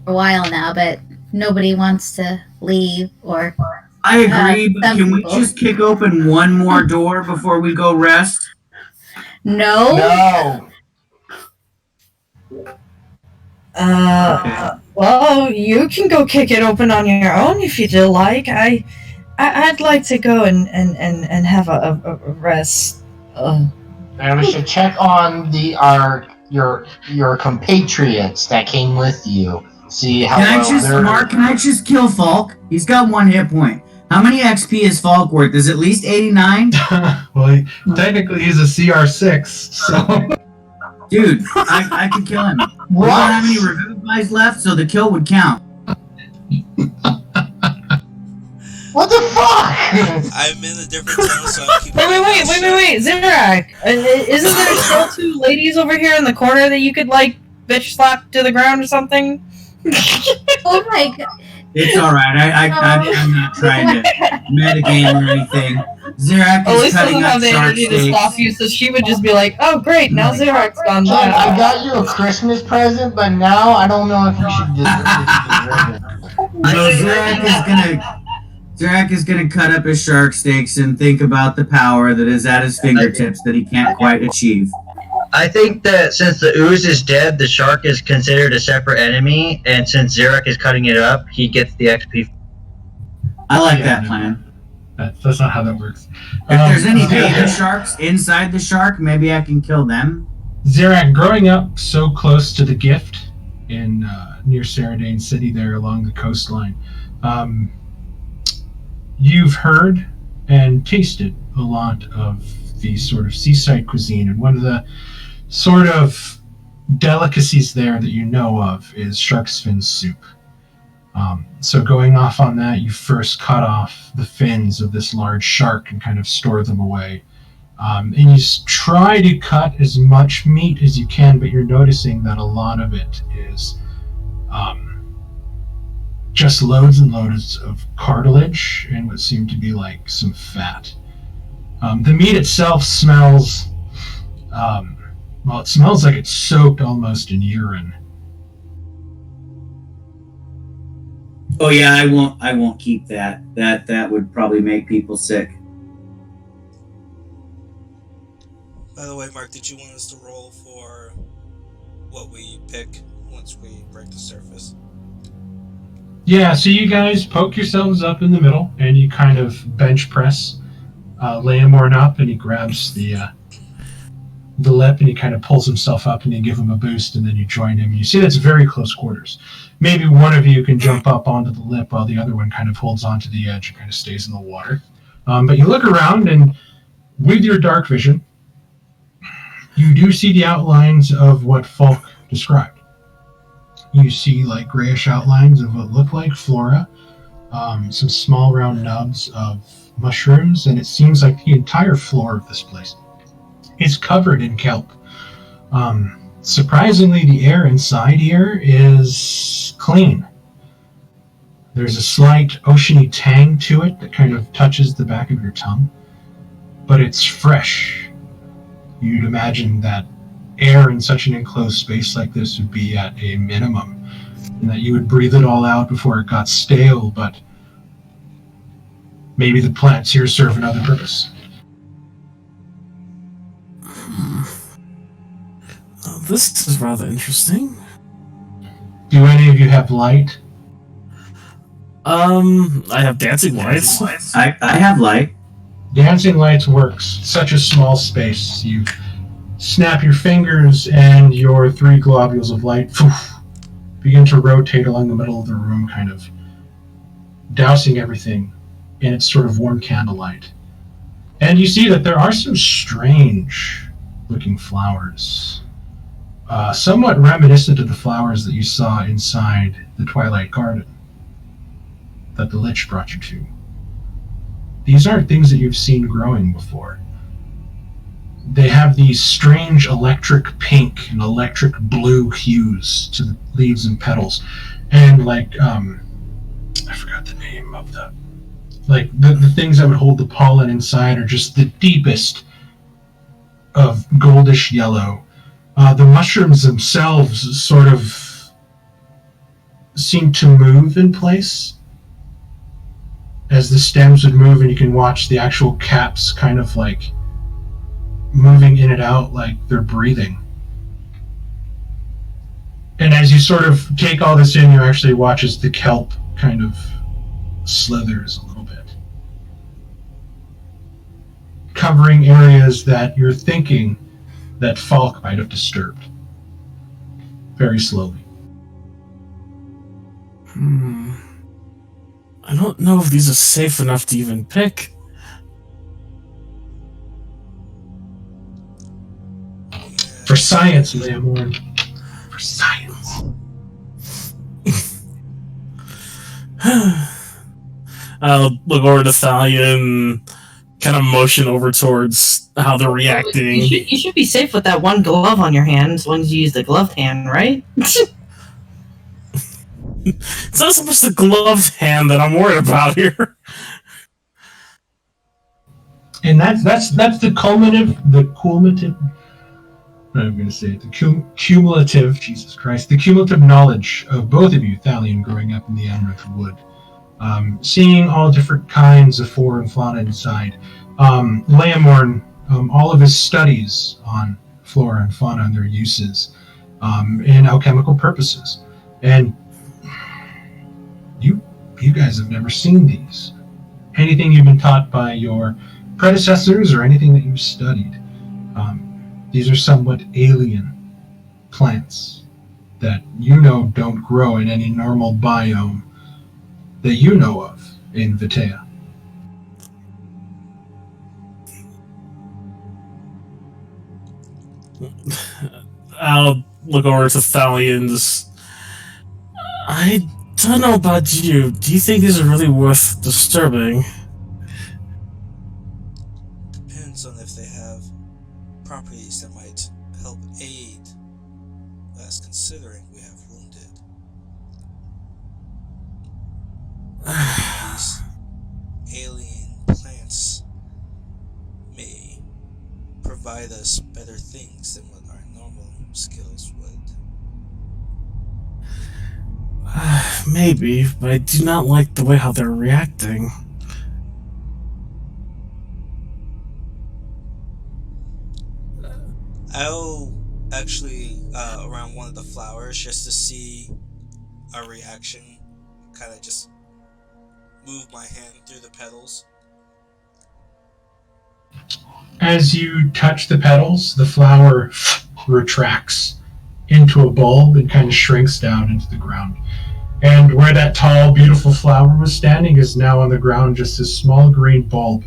For a while now, but nobody wants to leave or. I agree, but some can we people. just kick open one more door before we go rest? No. No. Well, you can go kick it open on your own if you do like. I'd like to go and have a rest. And we should check on your compatriots that came with you. See how Can I just kill Falk? He's got 1 hit point. How many XP is Falk worth? Is at least 89? Well, technically he's a CR6, so... Dude, I could kill him. We don't have any revivifies left, so the kill would count. What the fuck? I'm in a different town, so I'm keeping Wait, Zirak! Isn't there still 2 ladies over here in the corner that you could, like, bitch slap to the ground or something? Oh my god. It's alright, I'm not trying to metagame or anything. Zirak is Elise cutting doesn't up have the shark energy to steaks. stop you, so she would just be like, oh great, now Zirak's gone John, I by. got you a Christmas present, but now I don't know if you should deserve it. So Zirak is gonna cut up his shark steaks and think about the power that is at his fingertips that he can't quite achieve. I think that since the ooze is dead, the shark is considered a separate enemy, and since Xerac is cutting it up, he gets the XP. I like that plan. That's not how that works. If there's any beta sharks inside the shark, maybe I can kill them. Xerac, growing up so close to the Gift in near Saradane City there along the coastline, you've heard and tasted a lot of the sort of seaside cuisine, and one of the sort of delicacies there that you know of is shark's fin soup. So going off on that, you first cut off the fins of this large shark and kind of store them away. And you try to cut as much meat as you can, but you're noticing that a lot of it is just loads and loads of cartilage and what seem to be like some fat. The meat itself smells, it smells like it's soaked almost in urine. Oh yeah, I won't keep that. That would probably make people sick. By the way, Mark, did you want us to roll for what we pick once we break the surface? Yeah, so you guys poke yourselves up in the middle, and you kind of bench press Leomorn up, and he grabs the lip, and he kind of pulls himself up, and you give him a boost, and then you join him. You see that's very close quarters. Maybe one of you can jump up onto the lip while the other one kind of holds onto the edge and kind of stays in the water. But you look around, and with your dark vision, you do see the outlines of what Falk described. You see like grayish outlines of what look like flora, some small round nubs of mushrooms, and it seems like the entire floor of this place is covered in kelp. Surprisingly, the air inside here is clean. There's a slight oceany tang to it that kind of touches the back of your tongue, but it's fresh. You'd imagine that air in such an enclosed space like this would be at a minimum, and that you would breathe it all out before it got stale, but maybe the plants here serve another purpose. This is rather interesting. Do any of you have light? I have dancing lights. I have light. Dancing lights works. Such a small space. You snap your fingers and your 3 globules of light begin to rotate along the middle of the room, kind of dousing everything in its sort of warm candlelight. And you see that there are some strange looking flowers, somewhat reminiscent of the flowers that you saw inside the Twilight Garden that the Lich brought you to. These aren't things that you've seen growing before. They have these strange electric pink and electric blue hues to the leaves and petals. And I forgot the name of the things that would hold the pollen inside are just the deepest of goldish yellow. The mushrooms themselves sort of seem to move in place as the stems would move, and you can watch the actual caps kind of like moving in and out like they're breathing. And as you sort of take all this in, you actually watch as the kelp kind of slithers a little bit, covering areas that you're thinking that Falk might have disturbed. Very slowly. I don't know if these are safe enough to even pick. For science, Leomorn. For science. I'll look over to Thalia and kind of motion over towards how they're reacting. You should be safe with that one glove on your hand as long as you use the gloved hand, right? It's not so much the gloved hand that I'm worried about here. And that's the cumulative. I'm going to say it. The cumulative. Jesus Christ! The cumulative knowledge of both of you, Thalion, growing up in the Amrith Wood, seeing all different kinds of flora and fauna inside. Leomorn, all of his studies on flora and fauna and their uses, in alchemical purposes, and you guys have never seen these. Anything you've been taught by your predecessors or anything that you've studied. These are somewhat alien plants that don't grow in any normal biome that you know of in Vitea. I'll look over to Thalion's. I don't know about you. Do you think these are really worth disturbing? Depends on if they have properties that might help aid us, considering we have wounded. These alien plants may provide us better things than what our normal skills would. Maybe, but I do not like the way how they're reacting. I'll actually around one of the flowers just to see a reaction. Kind of just move my hand through the petals. As you touch the petals, the flower retracts into a bulb and kind of shrinks down into the ground. And where that tall, beautiful flower was standing is now on the ground just a small green bulb.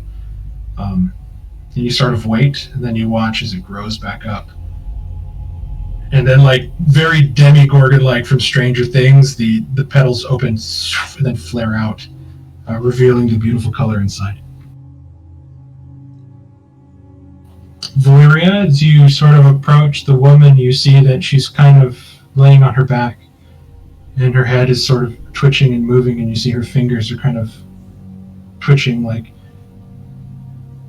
And you sort of wait, and then you watch as it grows back up. And then, like very Demogorgon-like from Stranger Things, the petals open and then flare out, revealing the beautiful color inside. Valeria, as you sort of approach the woman, you see that she's kind of laying on her back, and her head is sort of twitching and moving, and you see her fingers are kind of twitching, like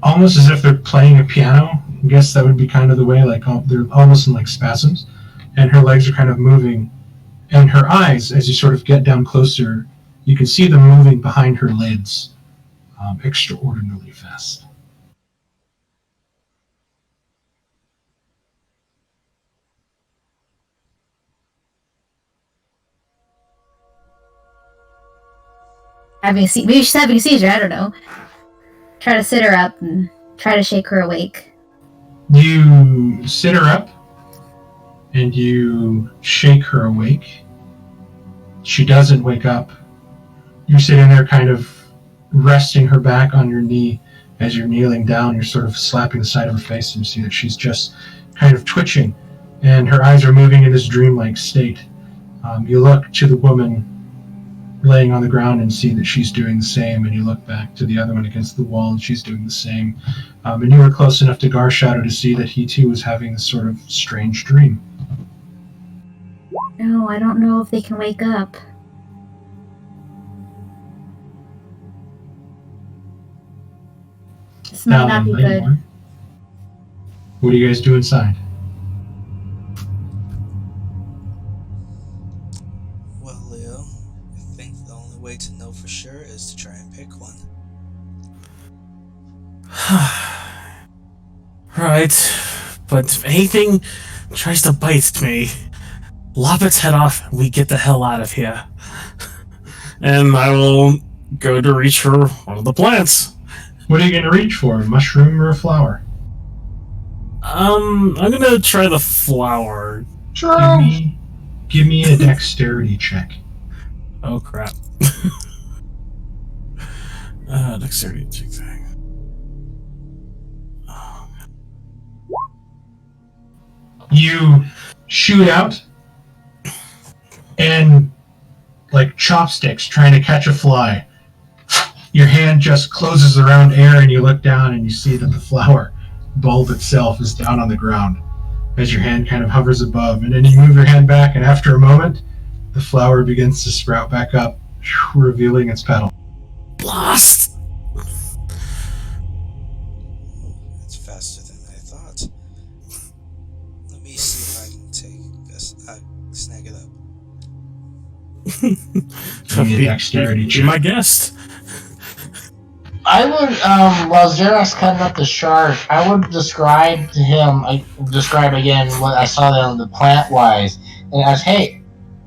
almost as if they're playing a piano. I guess that would be kind of the way, like they're almost in like spasms, and her legs are kind of moving, and her eyes, as you sort of get down closer, you can see them moving behind her lids, extraordinarily fast. Maybe she's having a seizure, I don't know. Try to sit her up and try to shake her awake. You sit her up and you shake her awake, She doesn't wake up. You're sitting there kind of resting her back on your knee. As you're kneeling down, you're sort of slapping the side of her face, and you see that she's just kind of twitching, and her eyes are moving in this dreamlike state. You look to the woman laying on the ground and see that she's doing the same, and you look back to the other one against the wall, and she's doing the same. And you were close enough to Garshadow to see that he too was having this sort of strange dream. No, I don't know if they can wake up. This might not be good. What do you guys do inside? Well, Leo, I think the only way to know for sure is to try and pick one. Right, but if anything tries to bite me, lop its head off and we get the hell out of here. And I will go to reach for one of the plants. What are you going to reach for? A mushroom or a flower? I'm gonna try the flower. Give me a dexterity check. Oh crap. Dexterity check thing. Oh. You shoot out and like chopsticks trying to catch a fly. Your hand just closes around air and you look down and you see that the flower bulb itself is down on the ground as your hand kind of hovers above, and then you move your hand back, and after a moment the flower begins to sprout back up, revealing its petal. Blast! It's faster than I thought. Let me see if I can take this, snag it up. Give me a dexterity Be check. my guest. I would, while Xerox cutting up the shark, I would describe to him, describe again what I saw them the plant-wise, and ask, hey,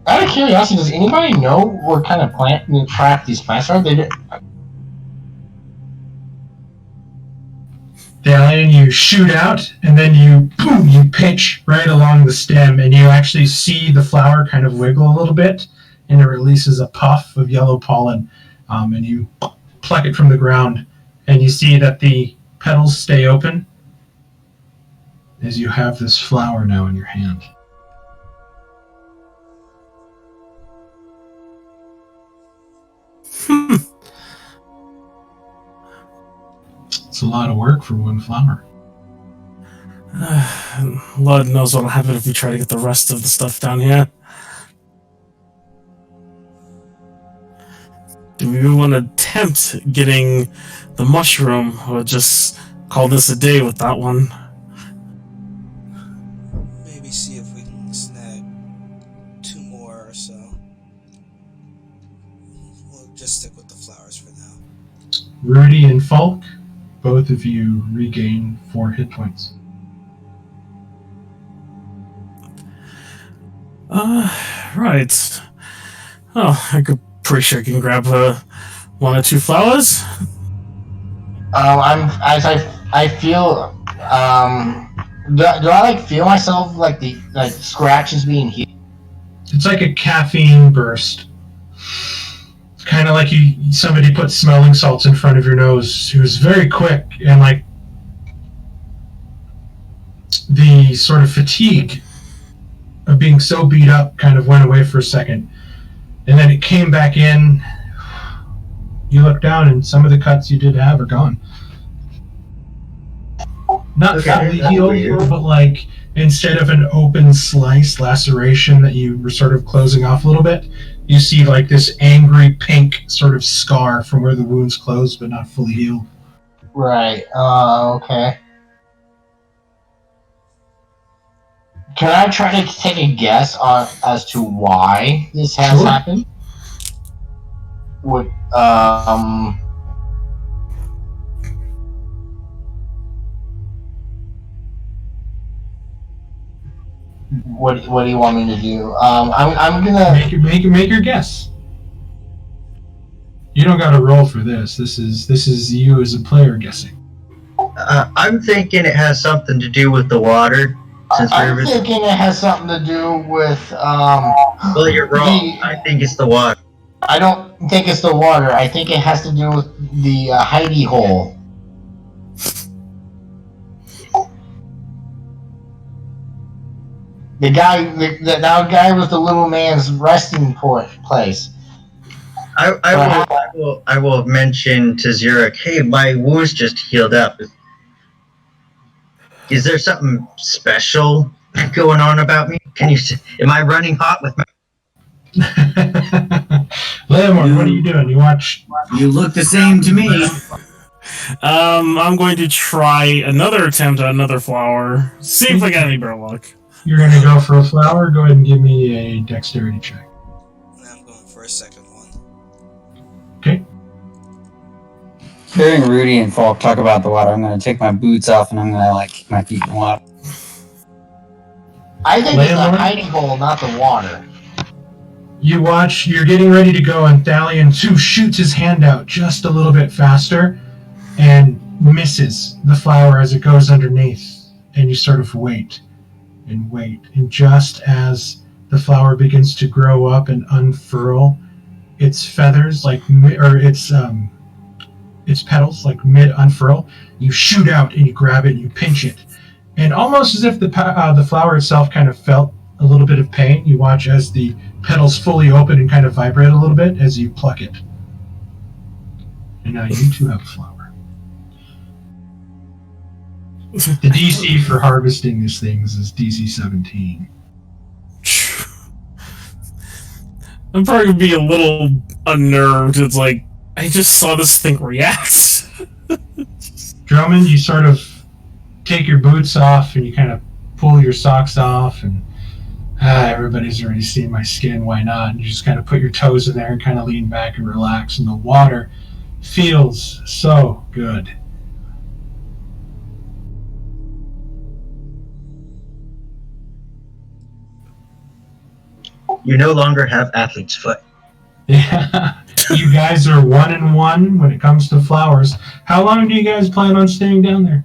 out of curiosity, does anybody know what kind of crap these plants are? Dalian, you shoot out, and then you pitch right along the stem, and you actually see the flower kind of wiggle a little bit, and it releases a puff of yellow pollen, and you pluck it from the ground, and you see that the petals stay open as you have this flower now in your hand. It's a lot of work for one flower. Lord knows what'll happen if we try to get the rest of the stuff down here. Do we even want to attempt getting the mushroom, or just call this a day with that one? Maybe see if we can snag 2 more or so. We'll just stick with the flowers for now. Rudy and Falk, both of you regain 4 hit points. Right. Oh, I could pretty sure I can grab 1 or 2 flowers. I feel, do I like feel myself like the scratches being healed? It's like a caffeine burst. It's kind of like somebody put smelling salts in front of your nose. It was very quick, and like the sort of fatigue of being so beat up kind of went away for a second, and then it came back in. You look down, and some of the cuts you did have are gone. Not fully healed, but like instead of an open slice laceration that you were sort of closing off a little bit, you see like this angry pink sort of scar from where the wounds closed but not fully healed. Right. Okay. Can I try to take a guess as to why this has happened? What do you want me to do? I'm gonna make your guess. You don't got to roll for this. This is you as a player guessing. I'm thinking it has something to do with the water. since I'm rivers. thinking it has something to do with. Well, you're wrong. I think it's the water. I don't think it's the water. I think it has to do with the hidey hole. The guy with the little man's resting place. I will mention to Zurich, hey, my wounds just healed up. Is there something special going on about me? Am I running hot with my... Lamorn, what are you doing? You look the same to me. I'm going to try another attempt at another flower. See if I got any better luck. You're going to go for a flower? Go ahead and give me a dexterity check. I'm going for a second one. Okay. Hearing Rudy and Falk talk about the water, I'm going to take my boots off and I'm going to kick my feet in the water. I think it's the Lamorn? hidey hole, not the water. You watch, you're getting ready to go, and Thalion too shoots his hand out just a little bit faster and misses the flower as it goes underneath. And you sort of wait and wait. And just as the flower begins to grow up and unfurl its feathers, its petals, mid unfurl, you shoot out and you grab it and you pinch it. And almost as if the flower itself kind of felt a little bit of pain, you watch as the petals fully open and kind of vibrate a little bit as you pluck it. And now you too have a flower. The DC for harvesting these things is DC 17. I'm probably going to be a little unnerved. It's like, I just saw this thing react. Drummond, you sort of take your boots off and you kind of pull your socks off and everybody's already seen my skin, why not? And you just kind of put your toes in there and kind of lean back and relax, and the water feels so good. You no longer have athlete's foot. Yeah, you guys are 1-1 when it comes to flowers. How long do you guys plan on staying down there?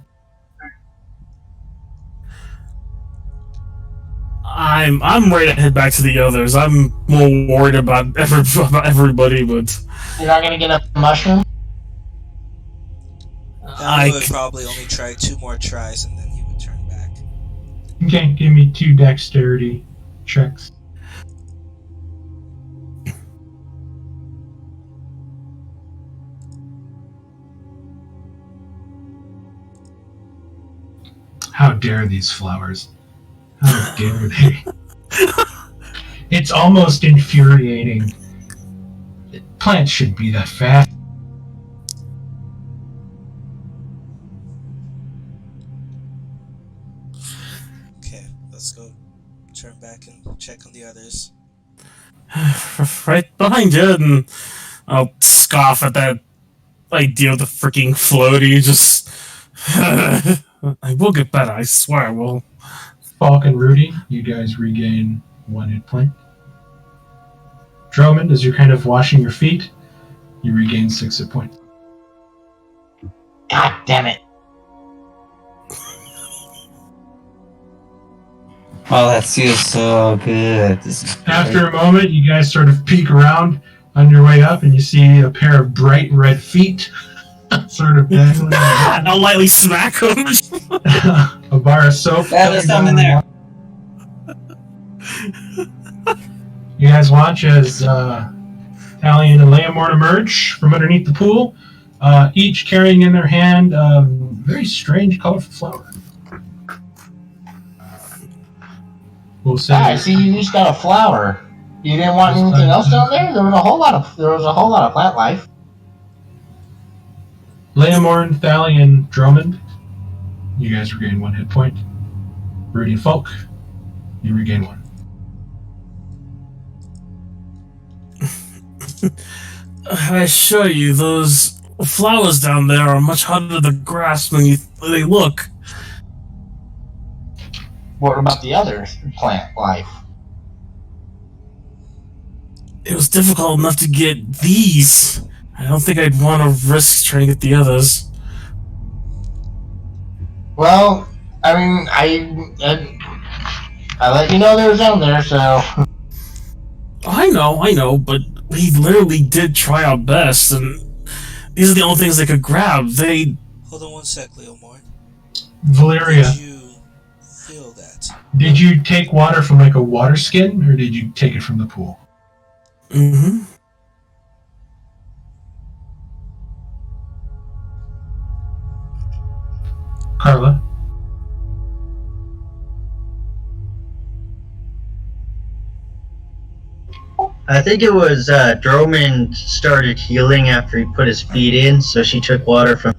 I'm ready to head back to the others. I'm more worried about everybody, but You're not gonna get a mushroom? I would probably only try 2 more tries and then he would turn back. Okay, give me 2 dexterity checks. How dare these flowers? How dare they? It's almost infuriating. Plants shouldn't be that fast. Okay, let's go turn back and check on the others. right behind you, and I'll scoff at that idea of the freaking floaty. Just, I will get better. I swear I will. Falk and Rudy, you guys regain 1 hit point. Drummond, as you're kind of washing your feet, you regain 6 hit points. God damn it. Oh, that feels so good. After a moment, you guys sort of peek around on your way up, and you see a pair of bright red feet sort of dangling. I'll lightly smack him. A bar of soap. There's something there. You guys watch as Thalion and Lamorn emerge from underneath the pool, each carrying in their hand a very strange, colorful flower. We'll say. I see you just got a flower. You didn't want anything else down there? There was a whole lot of plant life. Lamorn, Thalion, Drummond, you guys regain 1 hit point. Rudy and Falk, you regain 1. I assure you, those flowers down there are much harder to grasp than they look. What about the other plant life? It was difficult enough to get these. I don't think I'd want to risk trying to get the others. Well, I mean, I let you know they was down there, so. I know, but we literally did try our best, and these are the only things they could grab. They... Hold on one sec, Leomorn. Valeria, Did you feel that? did you take water from like a water skin, or did you take it from the pool? Mm-hmm. Carla? I think it was Droman started healing after he put his feet in, so she took water from.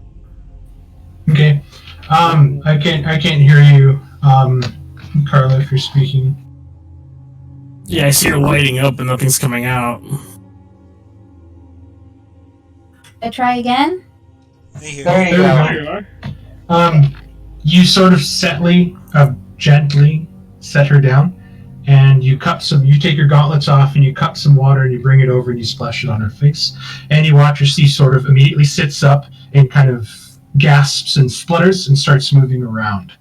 Okay. I can't hear you, Carla, if you're speaking. Yeah, I see her lighting up and nothing's coming out. I try again. I hear There you There go. You sort of gently set her down, and you take your gauntlets off and you cup some water and you bring it over and you splash it on her face, and you watch her. She sort of immediately sits up and kind of gasps and splutters and starts moving around.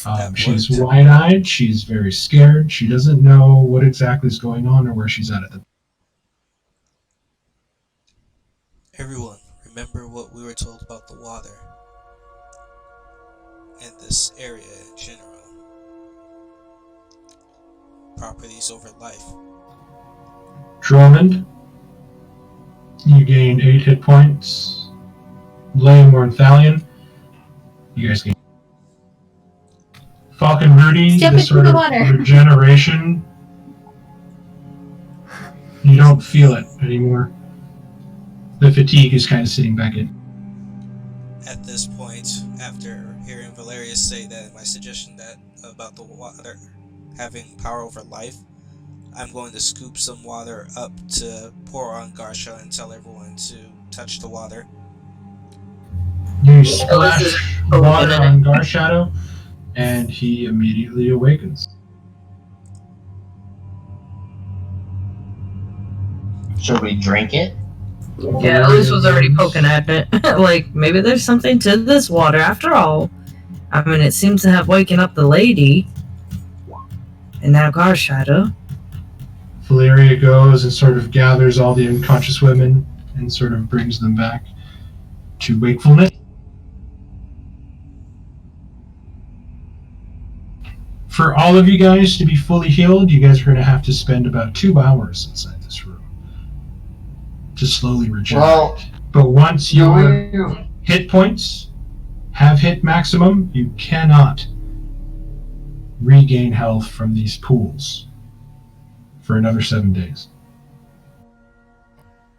That She's worked. wide-eyed. She's very scared. She doesn't know what exactly is going on or where she's at the. Everyone, remember what we were told about the water and this area in general. Properties over life. Drummond, you gain 8 hit points. Leomorn Thalion, you guys gain. Falcon Rudy, Jump this into sort the of water. regeneration, you don't feel it anymore. The fatigue is kind of sitting back in. At this point, after hearing Valeria say that my suggestion that about the water having power over life, I'm going to scoop some water up to pour on Garsha and tell everyone to touch the water. You splash water on Garshadow, and he immediately awakens. Should we drink it? Yeah, Elise was already poking at it. Like, maybe there's something to this water after all. I mean, it seems to have waken up the lady. And now Garshadow. Valeria goes and sort of gathers all the unconscious women and sort of brings them back to wakefulness. For all of you guys to be fully healed, you guys are going to have to spend about 2 hours inside this room to slowly regenerate. Well, But once do your we? hit points have hit maximum, you cannot regain health from these pools for another 7 days.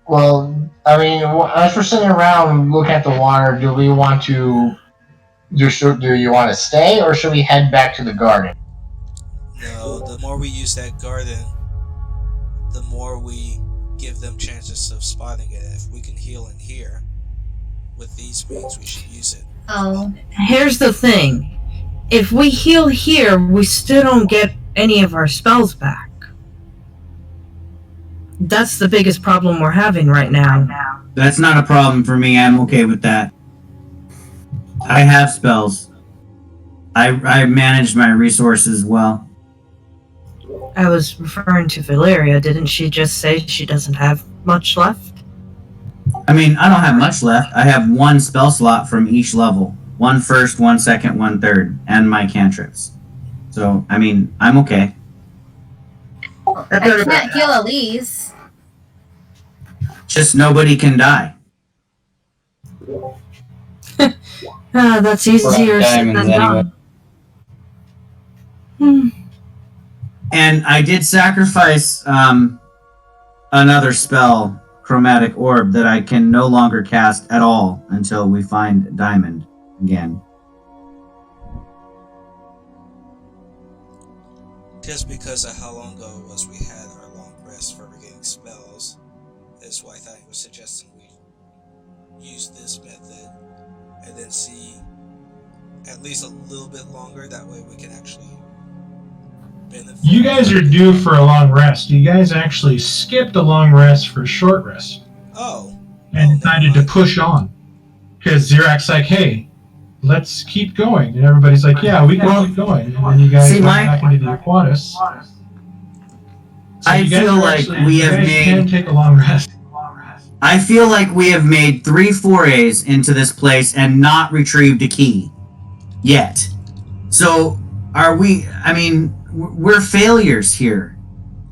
Well, I mean, as we're sitting around looking at the water, do we want to? Do you want to stay, or should we head back to the garden? No, the more we use that garden, the more we give them chances of spotting it. If we can heal in here, with these means, we should use it. Oh. Here's the thing. If we heal here, we still don't get any of our spells back. That's the biggest problem we're having right now. That's not a problem for me. I'm okay with that. I have spells. I manage my resources well. I was referring to Valeria. Didn't she just say she doesn't have much left? I mean, I don't have much left. I have 1 spell slot from each level. 1 first, 1 second, 1 third, and my cantrips. So, I mean, I'm okay. I can't heal Elise. Just nobody can die. That's easier said diamonds than done. And I did sacrifice another spell, Chromatic Orb, that I can no longer cast at all until we find Diamond again. Just because of how long ago it was we had our long rest for regaining spells, is why I thought he was suggesting we use this method and then see at least a little bit longer. That way we can actually benefit. You guys are due for a long rest. You guys actually skipped a long rest for a short rest Oh. and Oh, decided never to mind. push on. Because Xerak's like, hey, let's keep going. And everybody's like, yeah, we can keep going. And then you guys See, went back into the Aquatus. So I you guys feel are like actually- we you have guys can made. take a long rest. I feel like we have made 3 forays into this place and not retrieved a key yet. So are we? I mean, we're failures here.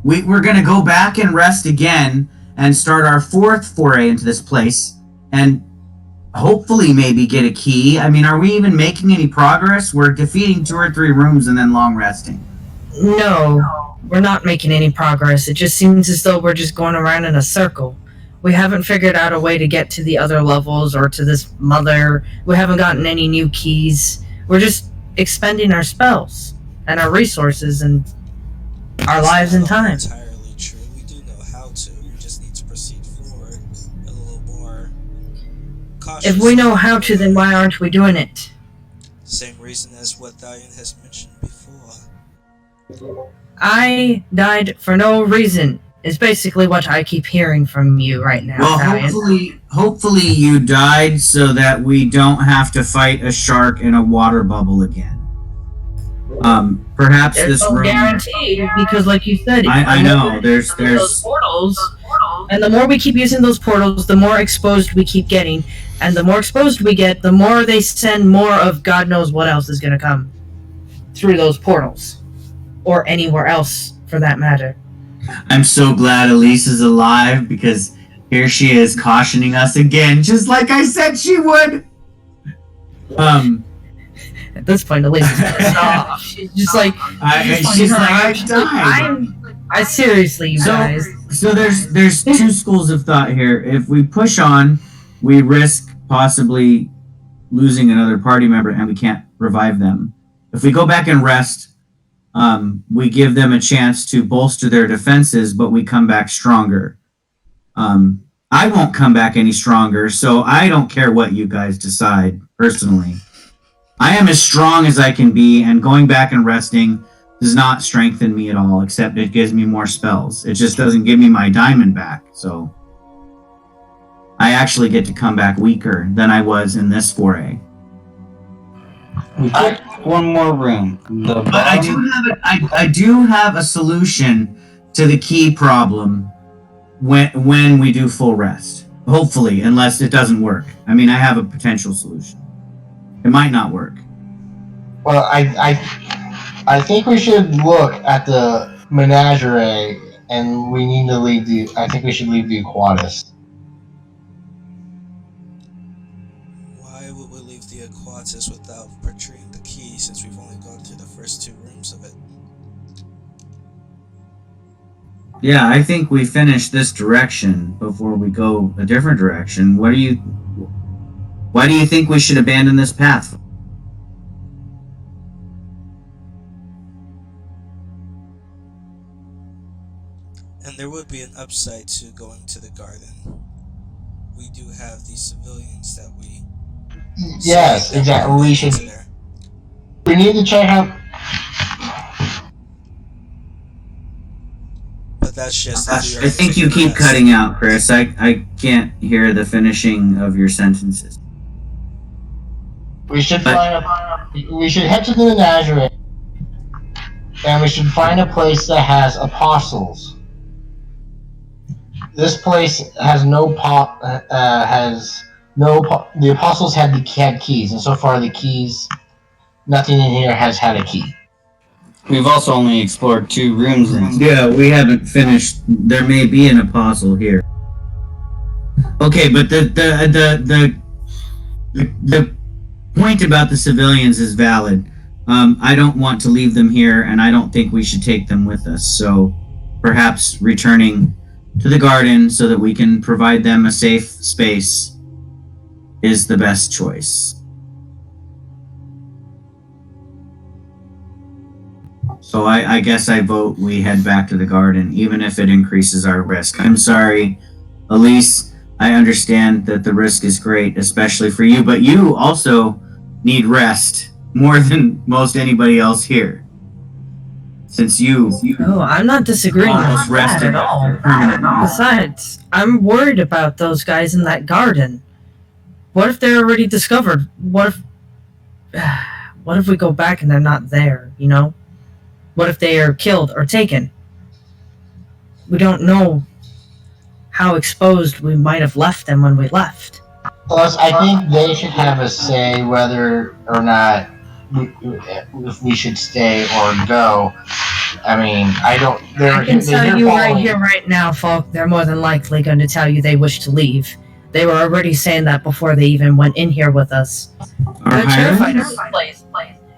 We're gonna go back and rest again and start our 4th foray into this place and hopefully maybe get a key. I mean, are we even making any progress? We're defeating 2 or 3 rooms and then long resting. No, we're not making any progress. It just seems as though we're just going around in a circle. We haven't figured out a way to get to the other levels or to this mother. We haven't gotten any new keys. We're just expending our spells and our resources and our lives and time. Entirely true. We do know how to. We just need to proceed forward a little more cautious. If we know how to, then why aren't we doing it? Same reason as what Diane has mentioned before. I died for no reason, is basically what I keep hearing from you right now, Well, Ryan. hopefully you died so that we don't have to fight a shark in a water bubble again. Perhaps There's this no room. guarantee, because like you said, I know. There's those portals, and the more we keep using those portals, the more exposed we keep getting, and the more exposed we get, the more they send more of God knows what else is going to come through those portals, or anywhere else for that matter. I'm so glad Elise is alive because here she is cautioning us again, just like I said she would. At this point, Elise is pissed off. She's just like, She's like, I died. I seriously, you guys. So there's 2 schools of thought here. If we push on, we risk possibly losing another party member and we can't revive them. If we go back and rest, we give them a chance to bolster their defenses, but we come back stronger. I won't come back any stronger, so I don't care what you guys decide, personally. I am as strong as I can be, and going back and resting does not strengthen me at all, except it gives me more spells. It just doesn't give me my diamond back, so I actually get to come back weaker than I was in this foray. We took one more room. But I do have a solution to the key problem when we do full rest. Hopefully, unless it doesn't work. I mean, I have a potential solution. It might not work. Well, I think we should look at the menagerie, and we need to leave the. I think we should leave the Aquatus. Why would we leave the Aquatus without retrieving the key since we've only gone through the first 2 rooms of it? Yeah, I think we finish this direction before we go a different direction. Why do you think we should abandon this path? And there would be an upside to going to the garden. We do have these civilians that we... Yes, exactly. We should. There. We need to check out. But that's just... I think you keep cutting out, Chris. I can't hear the finishing of your sentences. We should find a. We should head to the menagerie, and we should find a place that has apostles. This place has no the apostles had keys, and so far the keys, nothing in here has had a key. We've also only explored 2 rooms. Yeah, we haven't finished. There may be an apostle here. Okay, but the point about the civilians is valid. I don't want to leave them here, and I don't think we should take them with us. So perhaps returning to the garden so that we can provide them a safe space is the best choice. So I guess I vote we head back to the garden, even if it increases our risk. I'm sorry, Elise. I understand that the risk is great, especially for you, but you also need rest more than most anybody else here. Since you Oh, I'm not disagreeing almost with that rested at all. permanently. Besides, I'm worried about those guys in that garden. What if they're already discovered? What if what if we go back and they're not there, you know? What if they are killed or taken? We don't know how exposed we might have left them when we left. Plus, I think they should have a say whether or not if we should stay or go. I mean, I don't. I can tell you right here, right now, Falk, they're more than likely going to tell you they wish to leave. They were already saying that before they even went in here with us. They're terrified of this place.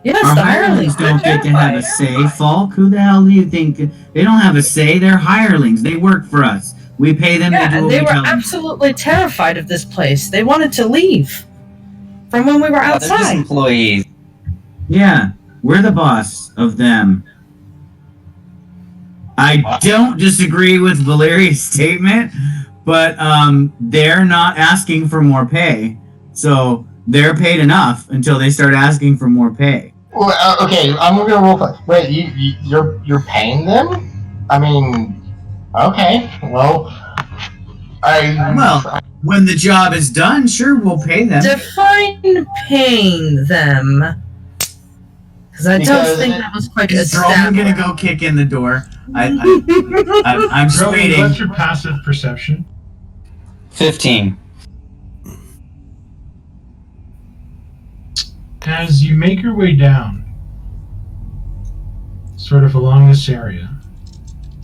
Yes, Our the hirelings hirelings. They're don't get to have a terrified. say, Falk. Who the hell do you think? They don't have a say. They're hirelings. They work for us. We pay them. Yeah, they do and what they we were tell them. absolutely terrified of this place. They wanted to leave from when we were They're just outside. employees. Yeah, we're the boss of them. I don't disagree with Valeria's statement, but they're not asking for more pay, so they're paid enough until they start asking for more pay. Well, okay, I'm gonna roll play. Wait, you're paying them? I mean, okay, well, Well, when the job is done, sure, we'll pay them. Define paying them. Because I Because don't think that was quite Is Roman gonna established. go kick in the door? I'm just Rowan, waiting. what's your passive perception? 15. As you make your way down, sort of along this area,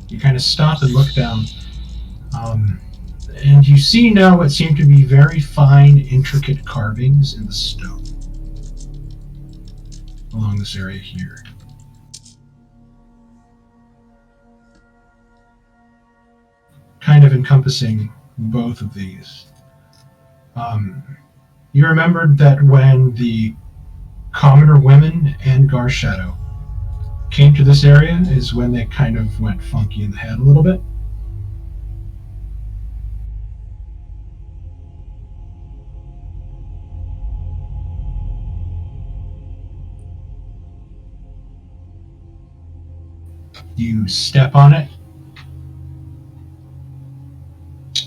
you kind of stop and look down, and you see now what seem to be very fine, intricate carvings in the stone along this area here. Kind of encompassing both of these. You remembered that when the Commoner Women and Garshadow came to this area is when they kind of went funky in the head a little bit. You step on it,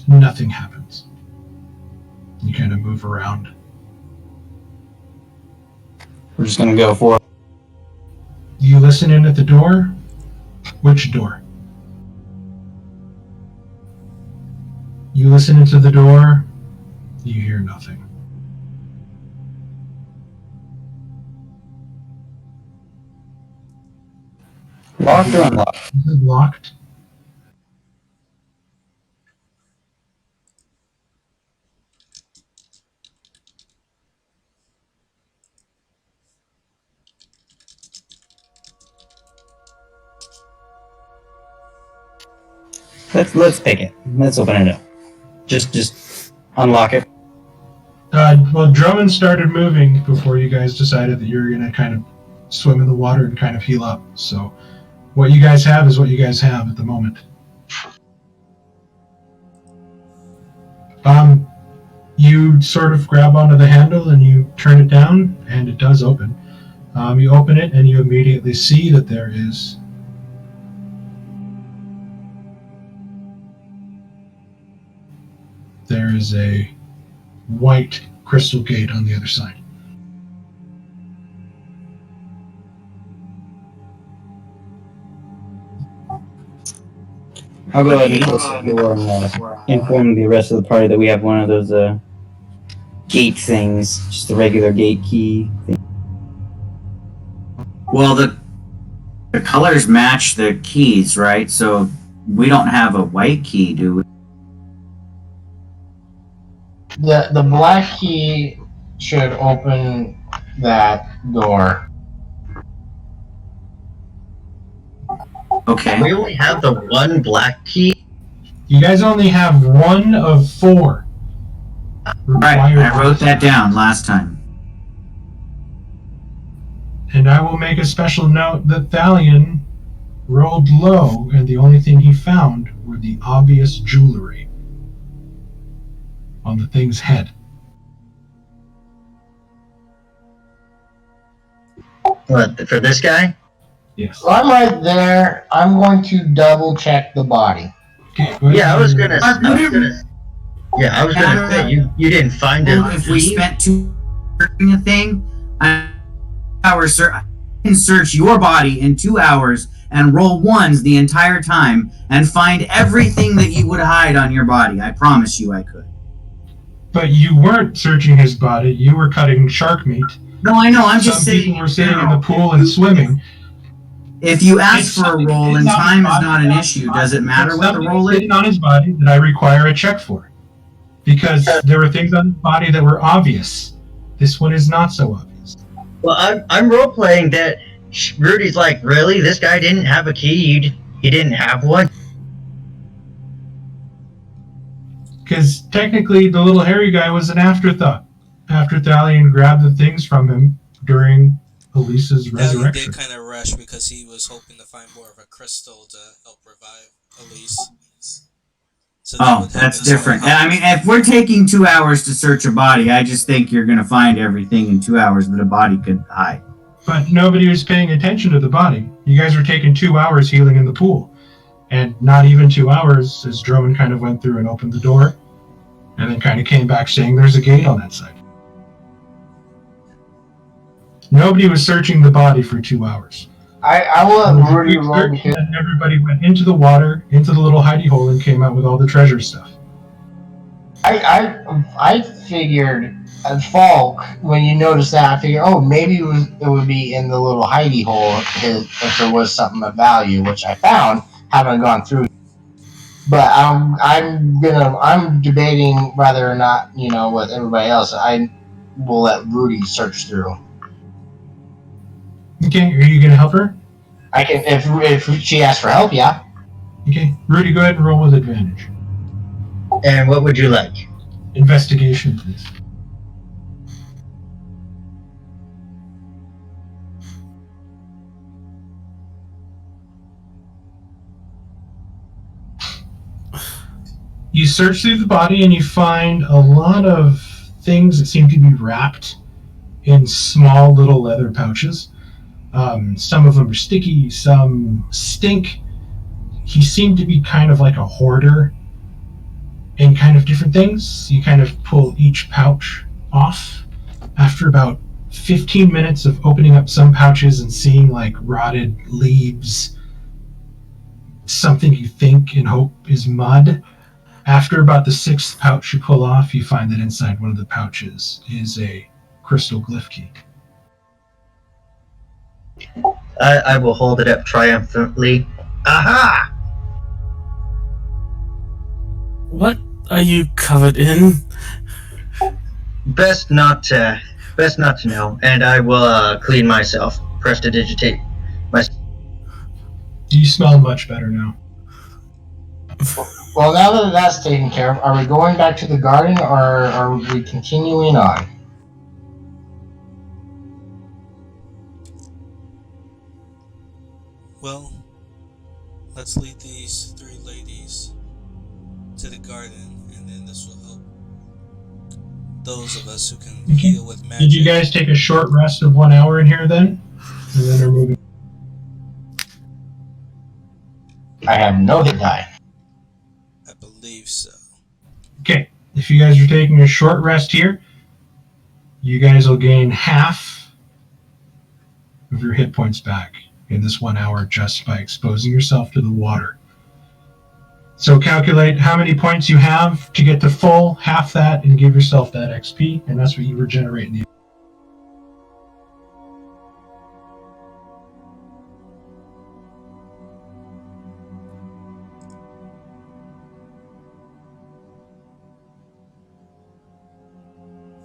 nothing happens. You kind of move around. We're just gonna go for it. You listen in at the door. Which door? You listen into the door. You hear nothing. Locked or unlocked? Is it locked? Let's pick it. Let's open it up. Just unlock it. Well, Drummond started moving before you guys decided that you were going to kind of swim in the water and kind of heal up. So what you guys have is what you guys have at the moment. You sort of grab onto the handle and you turn it down, and it does open. You open it and you immediately see that there is a white crystal gate on the other side. I'll go ahead and close the door and inform the rest of the party that we have one of those gate things, just a regular gate key thing. Well, the colors match the keys, right? So we don't have a white key, do we? the black key should open that door. Okay. We only have the one black key. You guys only have one of 4. Right, I wrote that down last time. And I will make a special note that Thalion rolled low, and the only thing he found were the obvious jewelry on the thing's head. What, for this guy? Yes. So I'm right there. I'm going to double check the body. Okay, go ahead. Yeah, I was gonna say you didn't find it. Well, if we spent 2 a thing, hours, sir. I can search your body in 2 hours and roll ones the entire time and find everything that you would hide on your body. I promise you I could. But you weren't searching his body. You were cutting shark meat. No, I know. I'm Some just saying. people were sitting in the pool and swimming. If you ask for a roll and time is not an issue, does it matter what the roll is? Something on his body that I require a check for. Because there were things on his body that were obvious. This one is not so obvious. Well, I'm role playing that Rudy's like, really? This guy didn't have a key? He didn't have one? Because technically the little hairy guy was an afterthought. After Thalion grabbed the things from him during Elisa's Thalion resurrection. did kind of rush because he was hoping to find more of a crystal to help revive Elise. So Oh, that's different. I mean, if we're taking 2 hours to search a body, I just think you're going to find everything in 2 hours that a body could hide. But nobody was paying attention to the body. You guys were taking 2 hours healing in the pool. And not even 2 hours as Drummond kind of went through and opened the door. And then kind of came back saying there's a gate on that side. Nobody was searching the body for 2 hours. I will have Rudy roll And because everybody went into the water, into the little hidey hole, and came out with all the treasure stuff. I figured at Falk, when you noticed that, I figured, oh, maybe it would be in the little hidey hole if there was something of value, which I found. Haven't gone through, but I'm debating whether or not, with everybody else, I will let Rudy search through. Okay, are you going to help her? I can if she asks for help, yeah. Okay, Rudy, go ahead and roll with advantage. And what would you like? Investigation, please. You search through the body and you find a lot of things that seem to be wrapped in small little leather pouches. Some of them are sticky, some stink. He seemed to be kind of like a hoarder in kind of different things. You kind of pull each pouch off. After about 15 minutes of opening up some pouches and seeing like rotted leaves, something you think and hope is mud. After about the 6th pouch you pull off, you find that inside one of the pouches is a crystal glyph key. I will hold it up triumphantly. Aha! What are you covered in? Best not to know. And I will clean myself. Prestidigitate myself. You smell much better now. Well, now that that's taken care of, are we going back to the garden or are we continuing on? Well, let's lead these 3 ladies to the garden, and then this will help those of us who can Okay. heal with magic. Did you guys take a short rest of 1 hour in here then? And then are moving. I have no hit die. I believe so. Okay, if you guys are taking a short rest here, you guys will gain half of your hit points back in this 1 hour just by exposing yourself to the water. So calculate how many points you have to get to full, half that, and give yourself that XP, and that's what you regenerate in the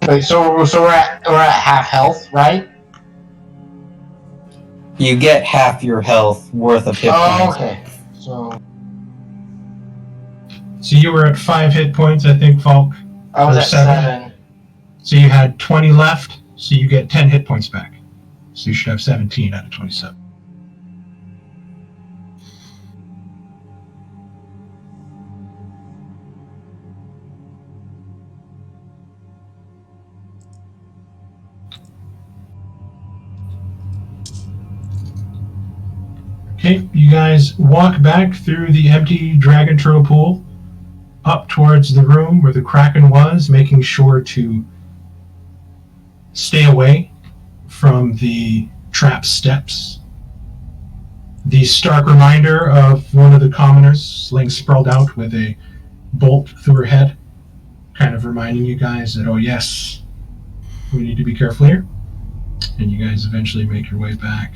Wait, so we're at half health, right? You get half your health worth of hit Oh, points. okay. So So you were at 5 hit points, I think, Falk. I was Or at 7. 7. So you had 20 left, so you get 10 hit points back. So you should have 17 out of 27. Okay, you guys walk back through the empty Dragon Turtle pool up towards the room where the Kraken was, making sure to stay away from the trap steps. The stark reminder of one of the commoners laying sprawled out with a bolt through her head, kind of reminding you guys that, oh yes, we need to be careful here. And you guys eventually make your way back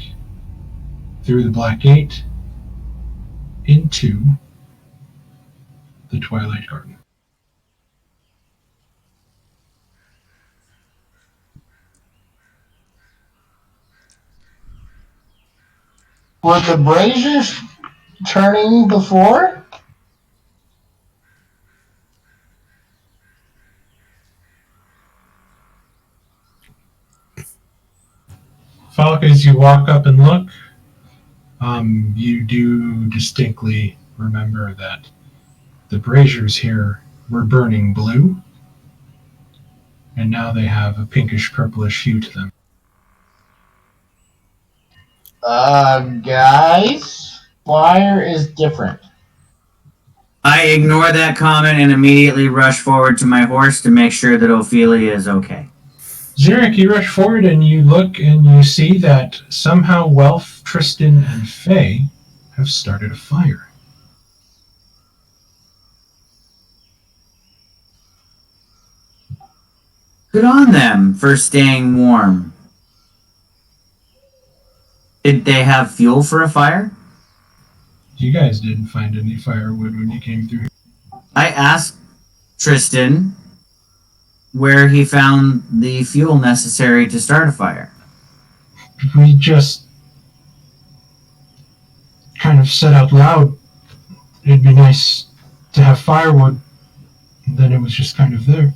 through the Black Gate into the Twilight Garden. Were the braziers turning before? Falk, as you walk up and look, you do distinctly remember that the braziers here were burning blue, and now they have a pinkish purplish hue to them. Guys, fire is different. I ignore that comment and immediately rush forward to my horse to make sure that Ophelia is okay. Xeric, you rush forward and you look and you see that somehow Welf, Tristan, and Faye have started a fire. Good on them for staying warm. Did they have fuel for a fire? You guys didn't find any firewood when you came through. I asked Tristan where he found the fuel necessary to start a fire. We just kind of said out loud, it'd be nice to have firewood. And then it was just kind of there.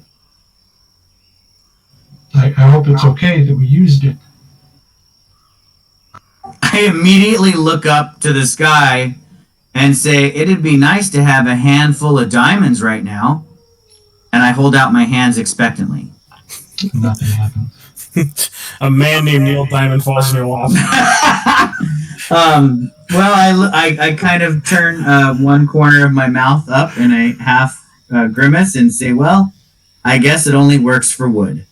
I hope it's okay that we used it. I immediately look up to the sky and say, it'd be nice to have a handful of diamonds right now. And I hold out my hands expectantly. Nothing happened. A man named Neil Diamond falls in your lap. Well, I kind of turn one corner of my mouth up in a half grimace and say, well, I guess it only works for wood.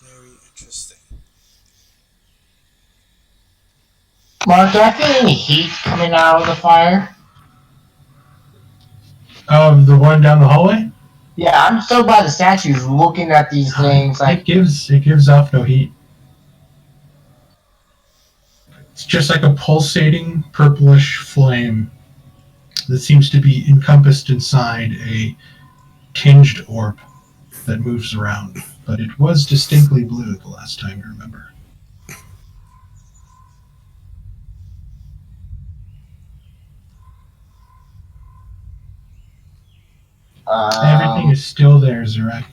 Very interesting. Mark, do I feel any heat coming out of the fire? The one down the hallway? Yeah, I'm still by the statues looking at these things like It gives off no heat. It's just like a pulsating purplish flame that seems to be encompassed inside a tinged orb that moves around. But it was distinctly blue the last time you remember. Everything is still there, Zarek.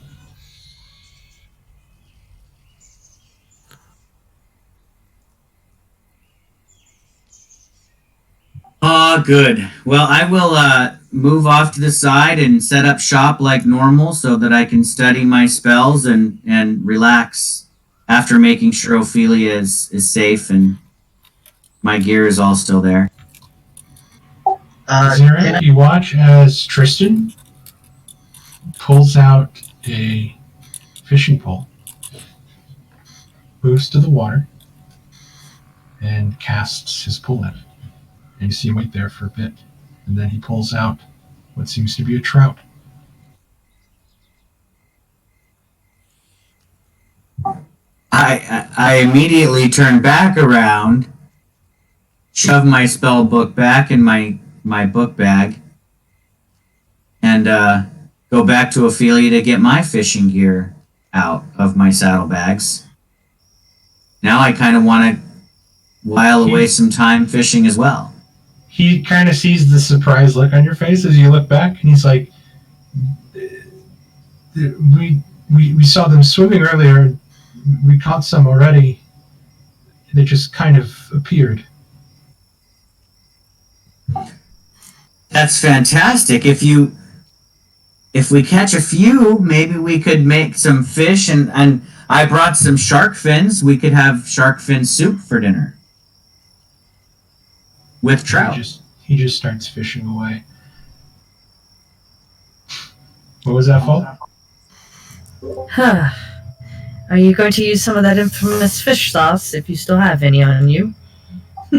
Oh, good. Well, I will move off to the side and set up shop like normal so that I can study my spells and relax after making sure Ophelia is safe and my gear is all still there. Zarek, you watch as Tristan pulls out a fishing pole, moves to the water, and casts his pull net. And you see him wait there for a bit, and then he pulls out what seems to be a trout. I immediately turn back around, shove my spell book back in my book bag, and go back to Ophelia to get my fishing gear out of my saddlebags. Now I kind of want to while away some time fishing as well. He kind of sees the surprised look on your face as you look back, and he's like, we saw them swimming earlier. We caught some already. They just kind of appeared. That's fantastic. If we catch a few, maybe we could make some fish, and I brought some shark fins. We could have shark fin soup for dinner with trout. He just starts fishing away. What was that, Fall? Huh. Are you going to use some of that infamous fish sauce if you still have any on you?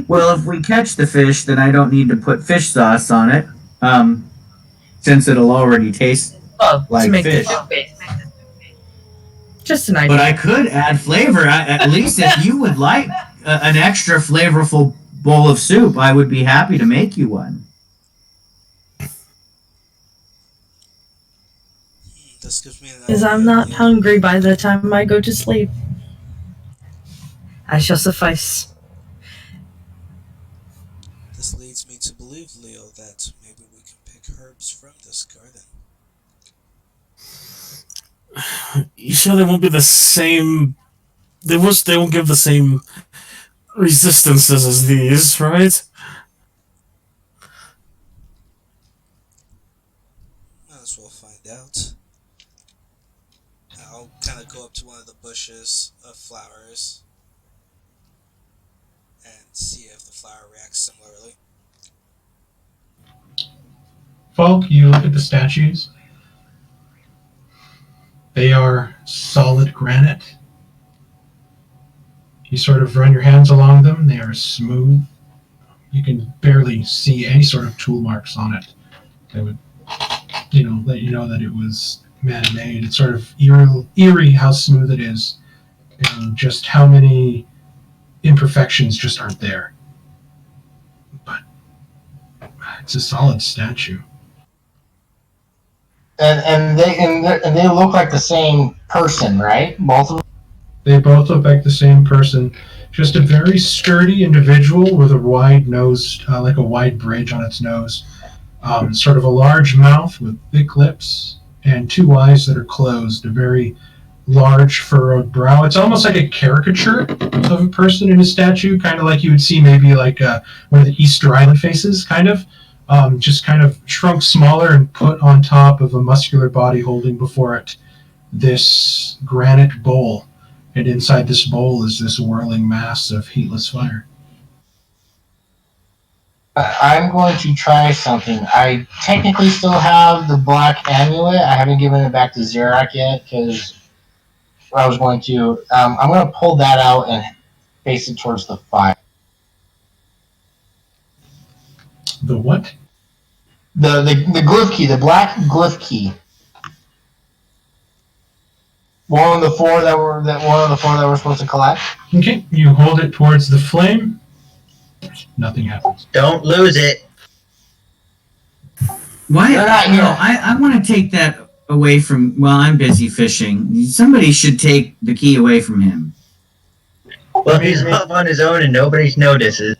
Well, if we catch the fish, then I don't need to put fish sauce on it, since it'll already taste Oh, like to make fish. it just an idea. But I could add flavor. At least if you would like an extra flavorful bowl of soup, I would be happy to make you one. This gives me an Because idea, I'm not yeah. hungry by the time I go to sleep. I shall suffice. This leads me to believe, Leo, that maybe we can pick herbs from this garden. You sure they won't be the same? They won't give the same resistances as these, right? Might as well find out. I'll kind of go up to one of the bushes of flowers and see if the flower reacts similarly. Falk, you look at the statues. They are solid granite. You sort of run your hands along them. They are smooth. You can barely see any sort of tool marks on it. They would, let you know that it was man-made. It's sort of eerie how smooth it is, and just how many imperfections just aren't there. But it's a solid statue. And they look like the same person, right? Both of them. They both look like the same person. Just a very sturdy individual with a wide nose, like a wide bridge on its nose. Sort of a large mouth with thick lips and two eyes that are closed. A very large furrowed brow. It's almost like a caricature of a person in a statue, kind of like you would see maybe like one of the Easter Island faces, kind of. Just kind of shrunk smaller and put on top of a muscular body holding before it this granite bowl. And inside this bowl is this whirling mass of heatless fire. I'm going to try something. I technically still have the black amulet. I haven't given it back to Zerak yet because I was going to. I'm going to pull that out and face it towards the fire. The what? The glyph key, the black glyph key. One of the four that we're supposed to collect. Okay, you hold it towards the flame. Nothing happens. Don't lose it. Why? They're not No, here. I want to take that away from. Well, I'm busy fishing. Somebody should take the key away from him. Well, he's off on his own and nobody's notices.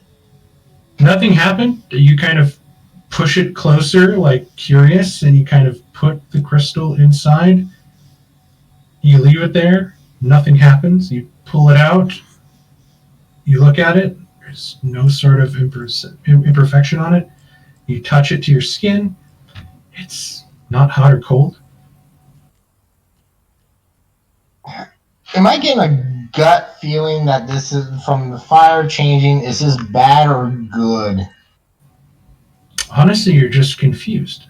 Nothing happened. You kind of push it closer, like curious, and you kind of put the crystal inside. You leave it there. Nothing happens. You pull it out. You look at it. There's no sort of imperfection on it. You touch it to your skin. It's not hot or cold. Am I getting a gut feeling that this is from the fire changing? Is this bad or good? Honestly, you're just confused.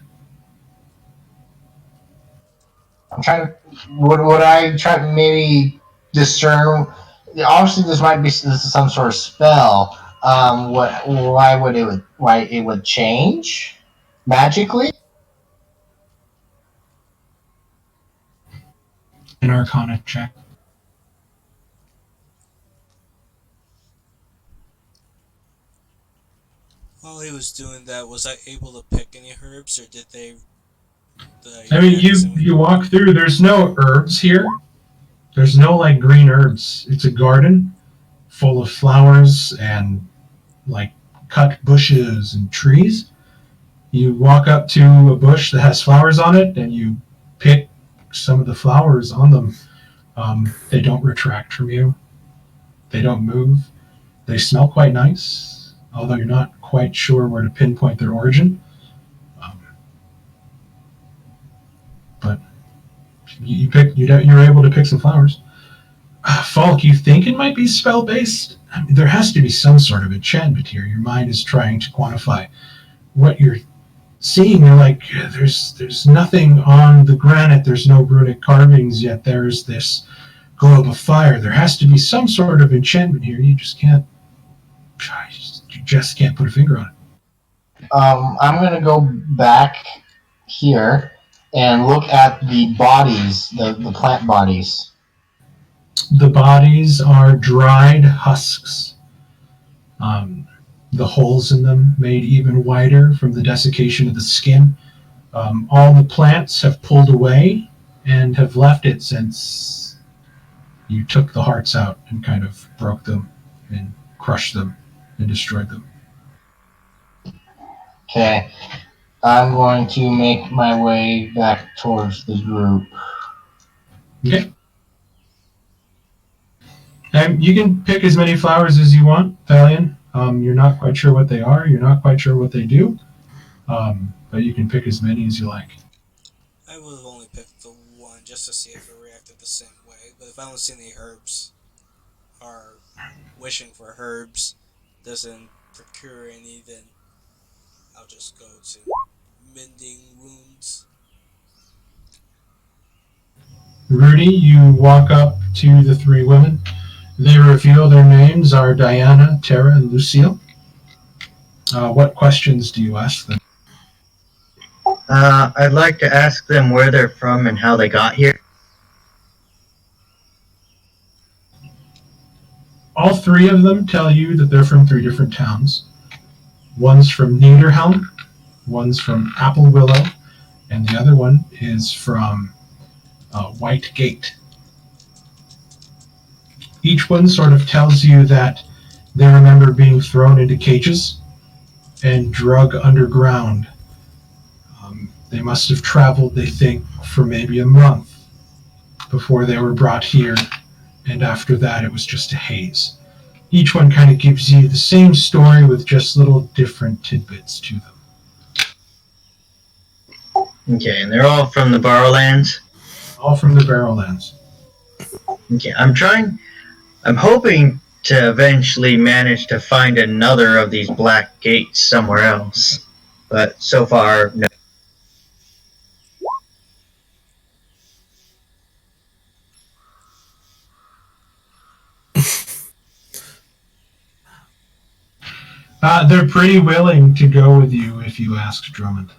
I'm trying to. Would I try to maybe discern? Obviously, this is some sort of spell. Why it would change magically? An Arcana check. While he was doing that, was I able to pick any herbs, or did they? I mean, you walk through. There's no herbs here. There's no like green herbs. It's a garden full of flowers and like cut bushes and trees. You walk up to a bush that has flowers on it, and you pick some of the flowers on them. They don't retract from you. They don't move. They smell quite nice, although you're not quite sure where to pinpoint their origin. But you're able to pick some flowers. Falk, you think it might be spell-based? I mean, there has to be some sort of enchantment here. Your mind is trying to quantify what you're seeing, you're like, there's nothing on the granite. There's no runic carvings yet. There's this globe of fire. There has to be some sort of enchantment here. You just can't put a finger on it. I'm gonna go back here and look at the bodies, the plant bodies. The bodies are dried husks. The holes in them made even wider from the desiccation of the skin. All the plants have pulled away and have left it since you took the hearts out and kind of broke them and crushed them and destroyed them. Okay. I'm going to make my way back towards the group. Okay. And you can pick as many flowers as you want, Thalion. You're not quite sure what they are. You're not quite sure what they do. But you can pick as many as you like. I would have only picked the one just to see if it reacted the same way. But if I don't see any herbs, or wishing for herbs doesn't procure any, then I'll just go to mending wounds. Rudy, you walk up to the three women. They reveal their names are Diana, Tara, and Lucille. What questions do you ask them? I'd like to ask them where they're from and how they got here. All three of them tell you that they're from 3 different towns. One's from Niederhelm, one's from Apple Willow, and the other one is from White Gate. Each one sort of tells you that they remember being thrown into cages and drug underground. They must have traveled, they think, for maybe a month before they were brought here, and after that it was just a haze. Each one kind of gives you the same story with just little different tidbits to them. Okay, and they're all from the Barrowlands? All from the Barrowlands. Okay, I'm hoping to eventually manage to find another of these black gates somewhere else. But so far, no. They're pretty willing to go with you if you ask Drummond.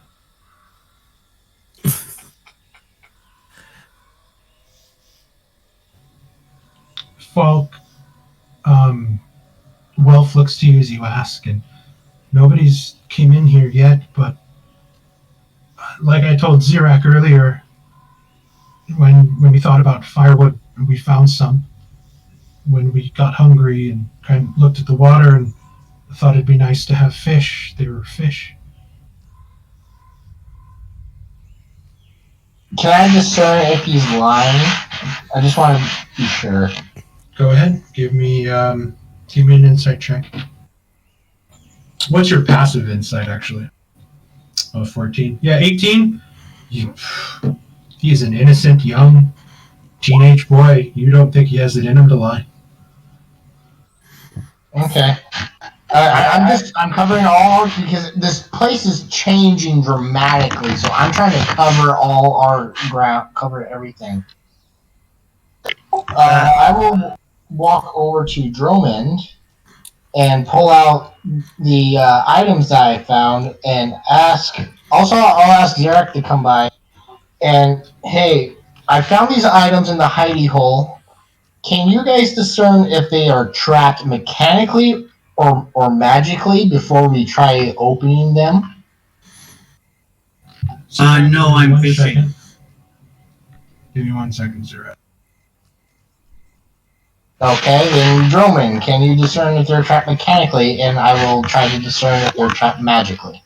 Falk, Welf looks to you as you ask, and nobody's came in here yet, but like I told Zirak earlier, when we thought about firewood, we found some. When we got hungry and kind of looked at the water and thought it'd be nice to have fish, they were fish. Can I discern if he's lying? I just want to be sure. Go ahead, give me an insight check. What's your passive insight, actually? Oh, 14. Yeah, 18. He's an innocent, young, teenage boy. You don't think he has it in him to lie? Okay. I'm covering all because this place is changing dramatically, so I'm trying to cover all our ground, cover everything. I will walk over to Drummond and pull out the items that I found and ask. Also, I'll ask Zarek to come by. And hey, I found these items in the hidey hole. Can you guys discern if they are trapped mechanically or magically before we try opening them? No, I'm One fishing. second. Give me 1 second, Zira. Okay, then Drummond, can you discern if they're trapped mechanically, and I will try to discern if they're trapped magically.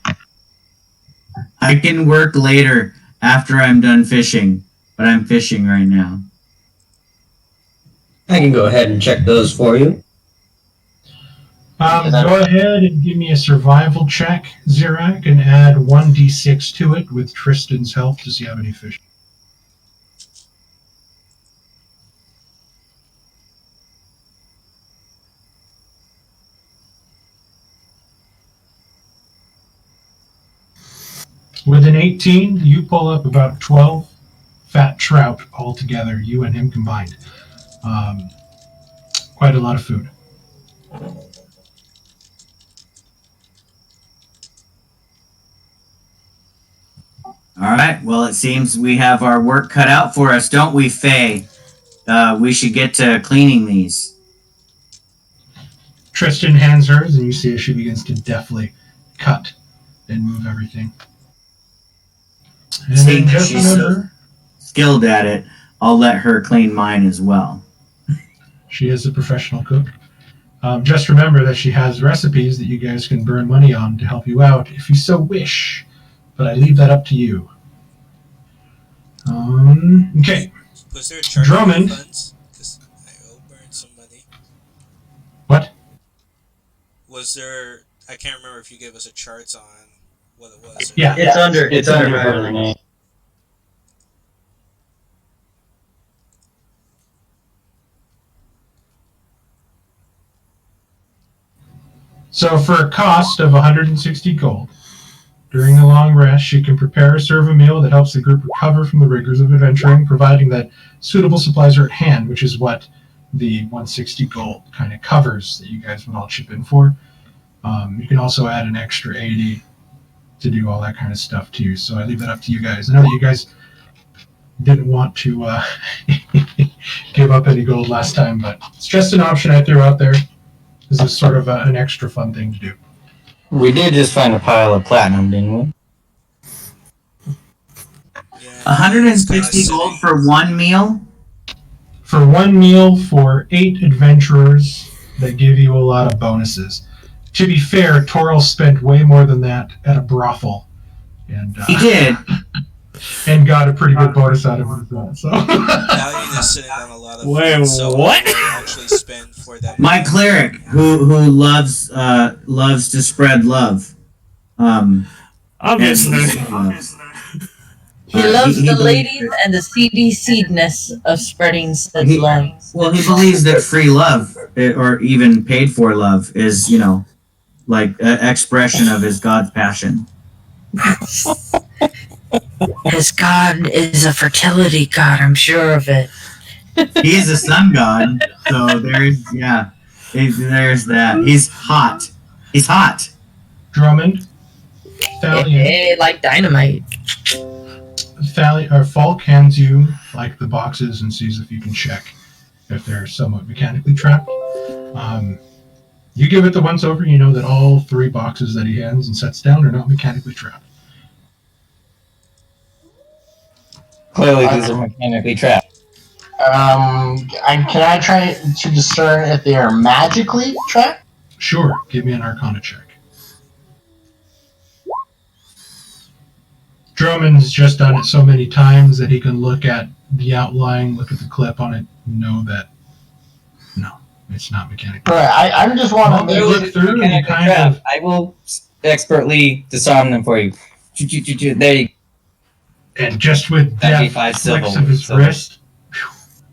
I can work later after I'm done fishing, but I'm fishing right now. I can go ahead and check those for you. Go ahead and give me a survival check, Zirak, and add 1d6 to it with Tristan's help to see how many fish. With an 18, you pull up about 12 fat trout altogether, you and him combined. Quite a lot of food. All right. Well, it seems we have our work cut out for us, don't we, Faye? We should get to cleaning these. Tristan hands hers, and you see as she begins to deftly cut and move everything. And Seeing then that just she's so remember, skilled at it, I'll let her clean mine as well. she is a professional cook. Just remember that she has recipes that you guys can burn money on to help you out if you so wish. But I leave that up to you. Okay. Was there a chart Drummond. on funds? Because I owe burned some money. What? Was there? I can't remember if you gave us a chart on what it was. Yeah. It's under under her her name. So for a cost of 160 gold, during a long rest, she can prepare or serve a meal that helps the group recover from the rigors of adventuring, providing that suitable supplies are at hand, which is what the 160 gold kind of covers that you guys would all chip in for. You can also add an extra 80 to do all that kind of stuff too. So I leave that up to you guys. I know that you guys didn't want to give up any gold last time, but it's just an option I threw out there. This is sort of an extra fun thing to do. We did just find a pile of platinum, didn't we? Yeah, 160 gold for one meal? For one meal for 8 adventurers that give you a lot of bonuses. To be fair, Toril spent way more than that at a brothel. And, He did. and got a pretty good bonus out of it as well. So. Valiant is sitting on a lot of Wait, funds, so what? I actually spend for that. My cleric, who loves to spread love. Obviously. He loves he the believes ladies and the seedy seedness of spreading such He- love. Well, he believes that free love, or even paid for love, is, like an expression of his God's passion. His god is a fertility god, I'm sure of it. He is a sun god, so there's that. He's hot. He's hot. Drummond, Thalion, Hey, like dynamite. Falk hands you like the boxes and sees if you can check if they're somewhat mechanically trapped. You give it the once over, you know that all 3 boxes that he hands and sets down are not mechanically trapped. Clearly, these are mechanically trapped. Can I try to discern if they are magically trapped? Sure, give me an Arcana check. Drummond's just done it so many times that he can look at the outline, look at the clip on it, and know that no, it's not mechanical. Right. I just want to You make look through and you Mechanically kind trapped. of, I will expertly disarm them for you. There you go. and just with That'd be deft 5 flicks silver. of his Silver. wrist,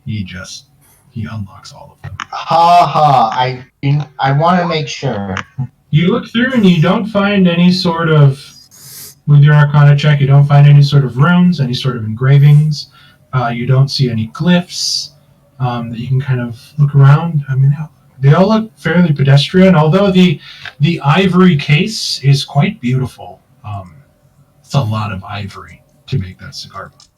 he unlocks all of them. I want to make sure. You look through and you don't find any sort of, with your Arcana check, you don't find any sort of runes, any sort of engravings. You don't see any glyphs that you can kind of look around. I mean, they all look fairly pedestrian, although the ivory case is quite beautiful. It's a lot of ivory to make that cigar box.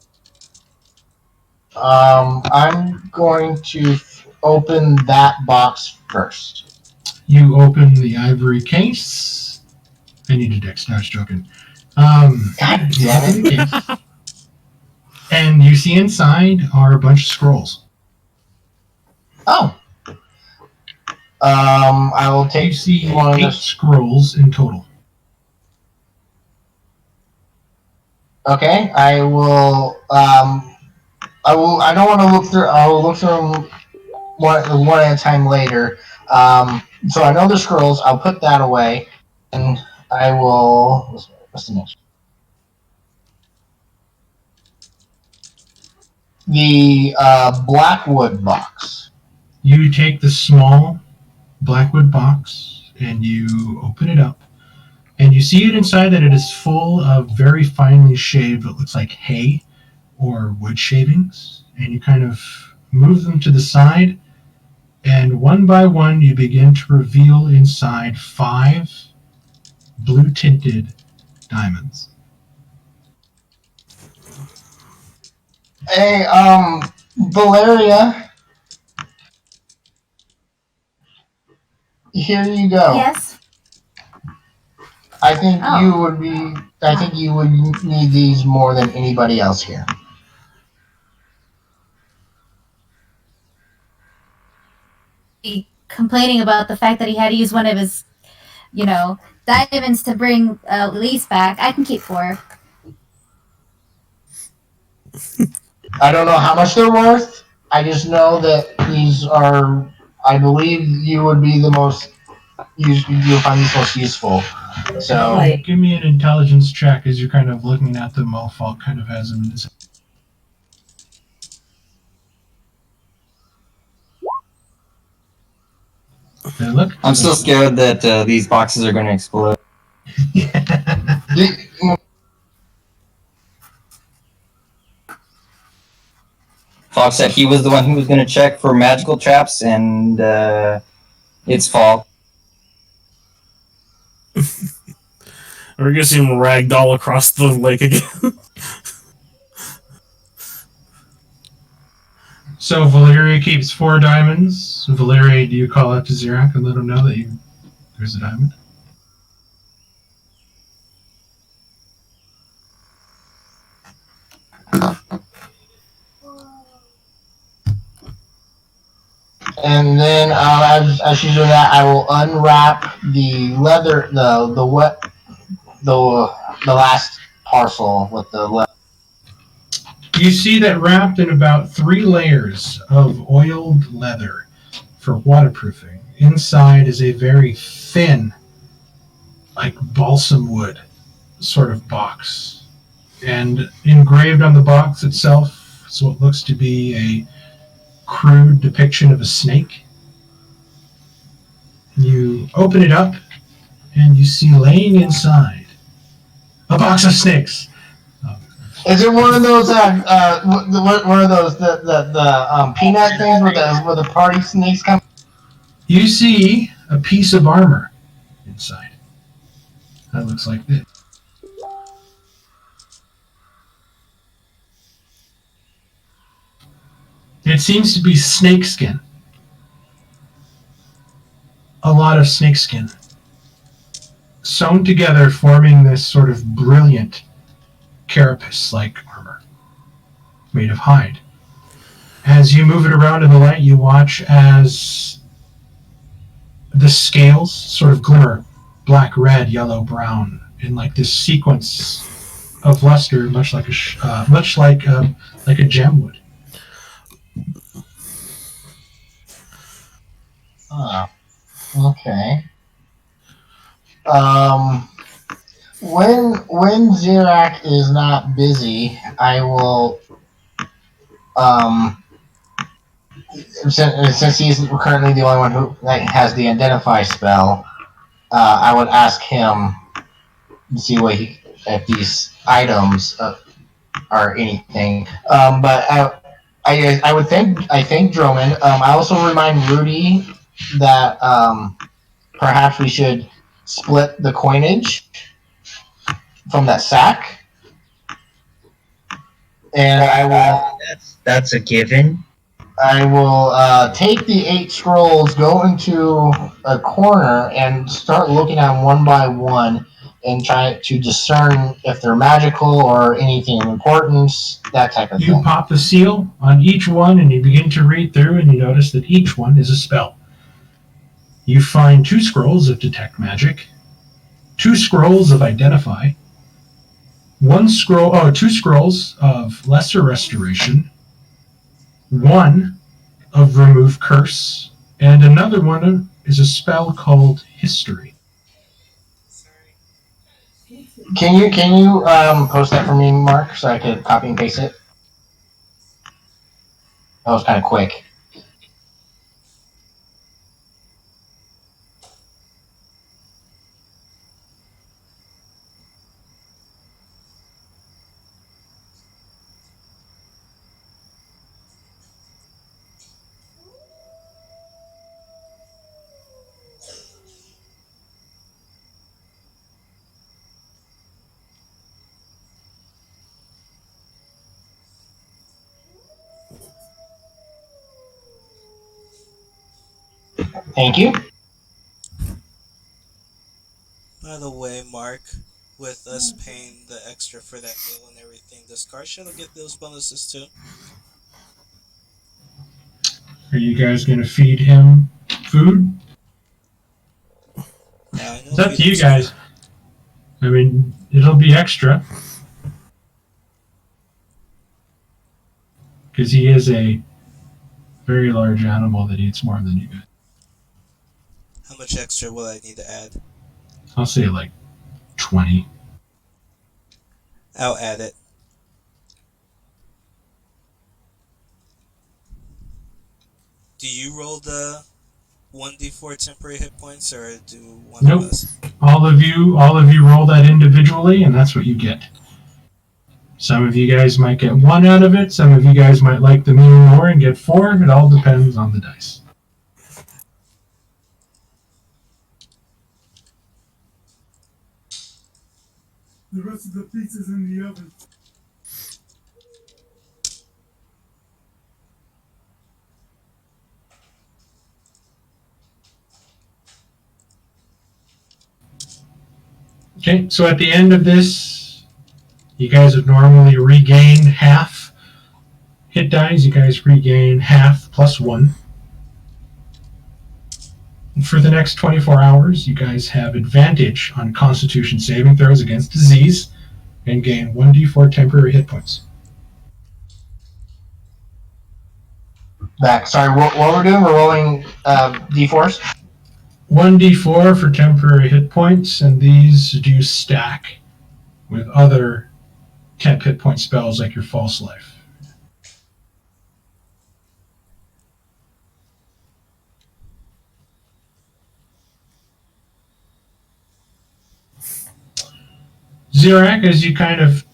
I'm going to open that box first. You open the ivory case. I need a dex, no, I was joking. God damn it. And you see inside are a bunch of scrolls. Oh. I will You take see one of 8 the. scrolls in total. Okay, I will. I don't want to look through. I will look through them one at a time later. So I know the scrolls. I'll put that away, and I will. What's the next? The Blackwood box. You take the small Blackwood box and you open it up, And you see it inside that it is full of very finely shaved, what looks like hay or wood shavings. And you kind of move them to the side, and one by one you begin to reveal inside 5 blue tinted diamonds. Hey, Valeria, here you go. Yes. I think Oh. I think you would need these more than anybody else here. Complaining about the fact that he had to use one of his, diamonds to bring Elise back. I can keep 4. I don't know how much they're worth. I just know that these are. I believe you would be the most. You'll find these most useful. So Right. Give me an intelligence check as you're kind of looking at them. Malfalk kind of has them in his. They look. I'm still scared that these boxes are going to explode. Fox said he was the one who was going to check for magical traps, and it's fault. We're gonna see him ragdoll across the lake again. So Valeria keeps 4 diamonds. Valeria, do you call out to Xerac and let him know that there's a diamond? And then as she's doing that, I will unwrap the leather, the last parcel with the leather. You see that wrapped in about 3 layers of oiled leather for waterproofing. Inside is a very thin, like balsam wood sort of box. And engraved on the box itself is what looks to be a crude depiction of a snake. You open it up, and you see laying inside a box of snakes. Is it one of those one of those the peanut things where the party snakes come? You see a piece of armor inside. That looks like this. It seems to be snakeskin. A lot of snakeskin. Sewn together, forming this sort of brilliant carapace-like armor made of hide. As you move it around in the light, you watch as the scales sort of glimmer black, red, yellow, brown in like this sequence of luster, much like a gem would. Oh, okay. When Xerac is not busy, I will since he's currently the only one who has the identify spell, I would ask him to see if these items are anything. But I think Droman. I also remind Rudy that perhaps we should split the coinage from that sack. And I will. That's a given. I will take the 8 scrolls, go into a corner, and start looking at them one by one, and try to discern if they're magical or anything of importance, that type of You thing. pop the seal on each one, and you begin to read through, and you notice that each one is a spell. You find 2 scrolls of Detect Magic, 2 scrolls of Identify, 2 scrolls of Lesser Restoration, 1 of Remove Curse, and another one is a spell called History. Can you post that for me, Mark, so I could copy and paste it? That was kind of quick. Thank you. By the way, Mark, with us paying the extra for that meal and everything, does Car Shadow get those bonuses too? Are you guys going to feed him food? I know It's up to you Phoenix- guys. I mean, it'll be extra. Because he is a very large animal that eats more than you guys. How much extra will I need to add? I'll say like 20. I'll add it. Do you roll the 1d4 temporary hit points, or do one Nope. of us? All of you roll that individually, and that's what you get. Some of you guys might get 1 out of it. Some of you guys might like the meal more and get 4. It all depends on the dice. The rest of the pizza's in the oven. Okay, so at the end of this, you guys would normally regain half hit dice. You guys regain half plus 1. And for the next 24 hours, you guys have advantage on Constitution saving throws against disease and gain 1d4 temporary hit points. Back. Sorry, what we're doing? We're rolling d4s. 1d4 for temporary hit points, and these do stack with other temp hit point spells like your false life. Zirak, as you kind of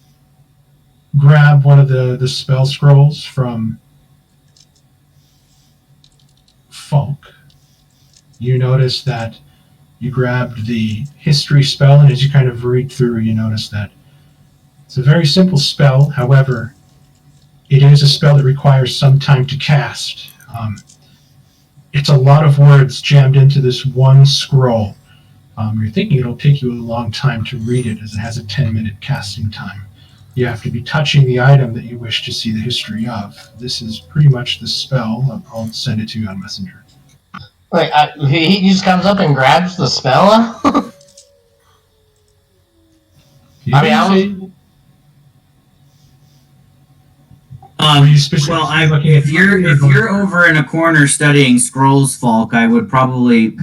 grab one of the spell scrolls from Falk, you notice that you grabbed the history spell, and as you kind of read through, you notice that it's a very simple spell. However, it is a spell that requires some time to cast. It's a lot of words jammed into this one scroll. You're thinking it'll take you a long time to read it, as it has a 10-minute casting time. You have to be touching the item that you wish to see the history of. This is pretty much the spell. I'll send it to you on Messenger. Wait, he just comes up and grabs the spell? You I mean, I didn't say- Um, you specifically well, looking at if you're over in a corner studying scrolls, Falk, I would probably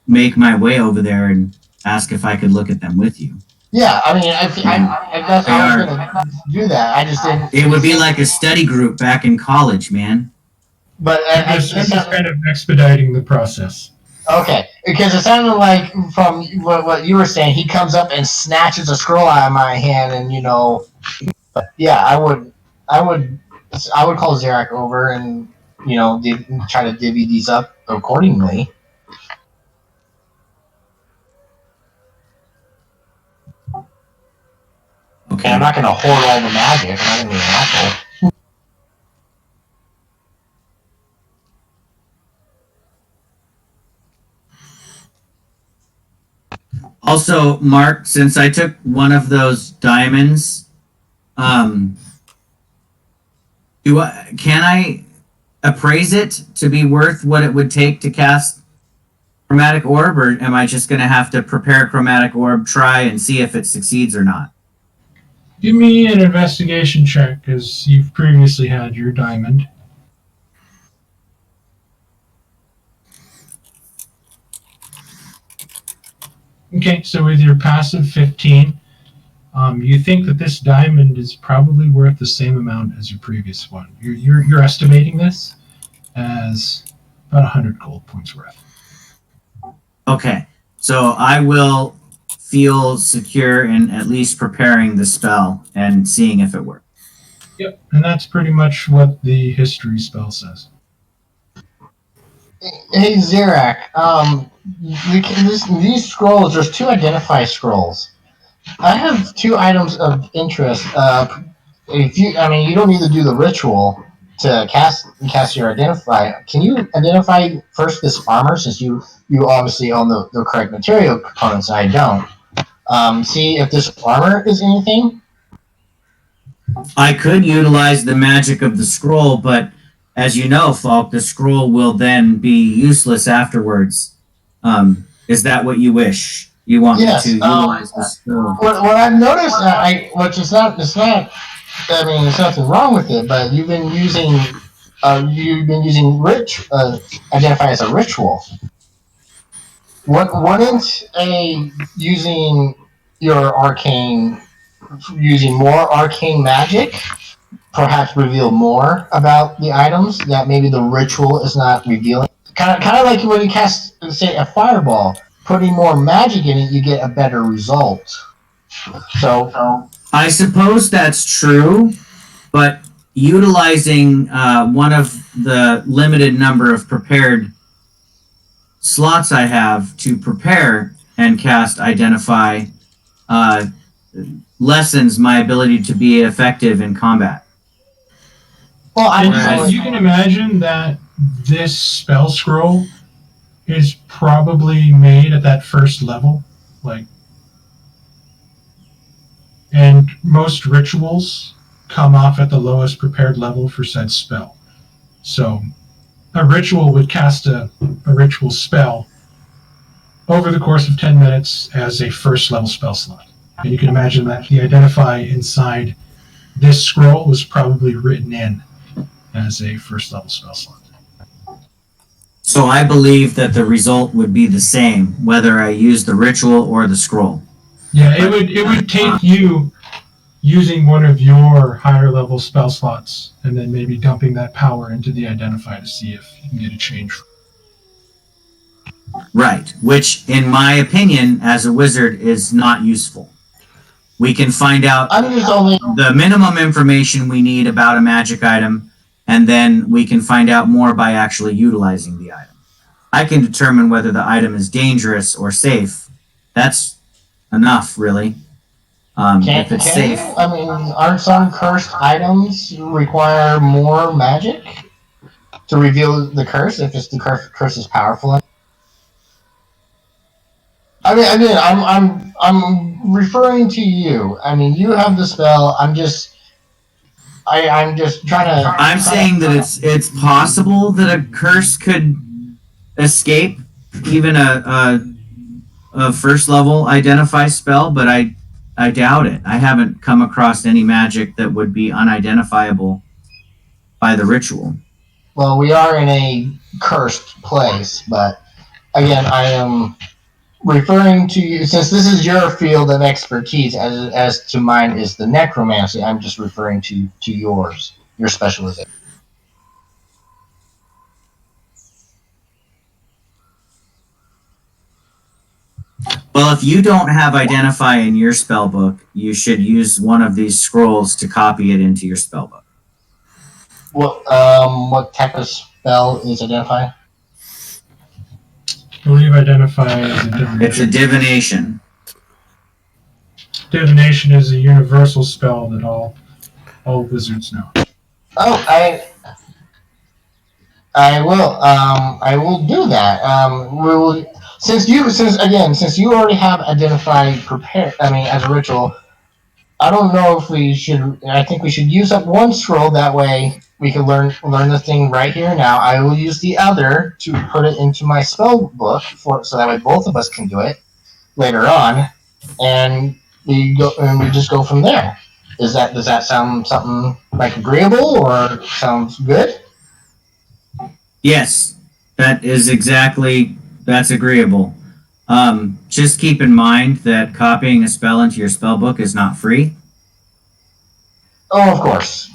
make my way over there and ask if I could look at them with you. Yeah, I mean, I guess I was gonna do that. I just didn't. It would be like a study group back in college, man. But I'm just kind of expediting the process. okay, because it sounded like from what you were saying, he comes up and snatches a scroll out of my hand, and But yeah, I would call Zarak over and try to divvy these up accordingly. Okay. And I'm not going to hoard all the magic. I'm not going to be an asshole. Also, Mark, since I took one of those diamonds, can I appraise it to be worth what it would take to cast Chromatic Orb, or am I just going to have to prepare Chromatic Orb, try and see if it succeeds or not? Give me an investigation check, because you've previously had your diamond. Okay, so with your passive 15, you think that this diamond is probably worth the same amount as your previous one. You're estimating this as about 100 gold points worth. Okay, so I will feel secure in at least preparing the spell and seeing if it works. Yep, and that's pretty much what the history spell says. Hey, Zarak, these scrolls, there's 2 identify scrolls. I have 2 items of interest. You don't need to do the ritual, to cast your identify, can you identify first this armor, since you obviously own the correct material components, and I don't. See if this armor is anything. I could utilize the magic of the scroll, but as you know, Falk, the scroll will then be useless afterwards. Is that what you wish? You want Yes, me to utilize the scroll? What I've noticed, which is not, it's not. I mean, there's nothing wrong with it, but you've been using identify as a ritual. Wouldn't using more arcane magic perhaps reveal more about the items that maybe the ritual is not revealing? Kind of like when you cast, say, a fireball. Putting more magic in it, you get a better result. So I suppose that's true, but utilizing one of the limited number of prepared slots I have to prepare and cast Identify lessens my ability to be effective in combat. well, And you can imagine that this spell scroll is probably made at that first level, and most rituals come off at the lowest prepared level for said spell. So a ritual would cast a ritual spell over the course of 10 minutes as a first level spell slot. And you can imagine that the Identify inside this scroll was probably written in as a first level spell slot. So I believe that the result would be the same, whether I use the ritual or the scroll. Yeah, it would take you using one of your higher level spell slots and then maybe dumping that power into the Identify to see if you can get a change. Right, which, in my opinion, as a wizard, is not useful. We can find out the minimum information we need about a magic item, and then we can find out more by actually utilizing the item. I can determine whether the item is dangerous or safe. That's enough, really. If it's safe. I mean, aren't some cursed items require more magic to reveal the curse if the curse is powerful? I mean, again, I'm referring to you. I mean, you have the spell. I'm just trying to. I'm saying that it's possible that a curse could escape even a first level Identify spell, but I doubt it. I haven't come across any magic that would be unidentifiable by the ritual. Well, we are in a cursed place, but again, I am referring to you, since this is your field of expertise, as to mine is the necromancy. I'm just referring to yours, your specialization. Well, if you don't have Identify in your spellbook, you should use one of these scrolls to copy it into your spellbook. What type of spell is Identify? I believe Identify is a divination. It's a divination. Divination is a universal spell that all wizards know. Oh, I will do that. We will, since you already have Identify prepared. I mean, as a ritual, I don't know if we should. I think we should use up one scroll. That way, we can learn the thing right here now. I will use the other to put it into my spell book so that way both of us can do it later on, and we just go from there. Does that sound something like agreeable or sounds good? Yes, that's agreeable. Just keep in mind that copying a spell into your spellbook is not free. Oh, of course.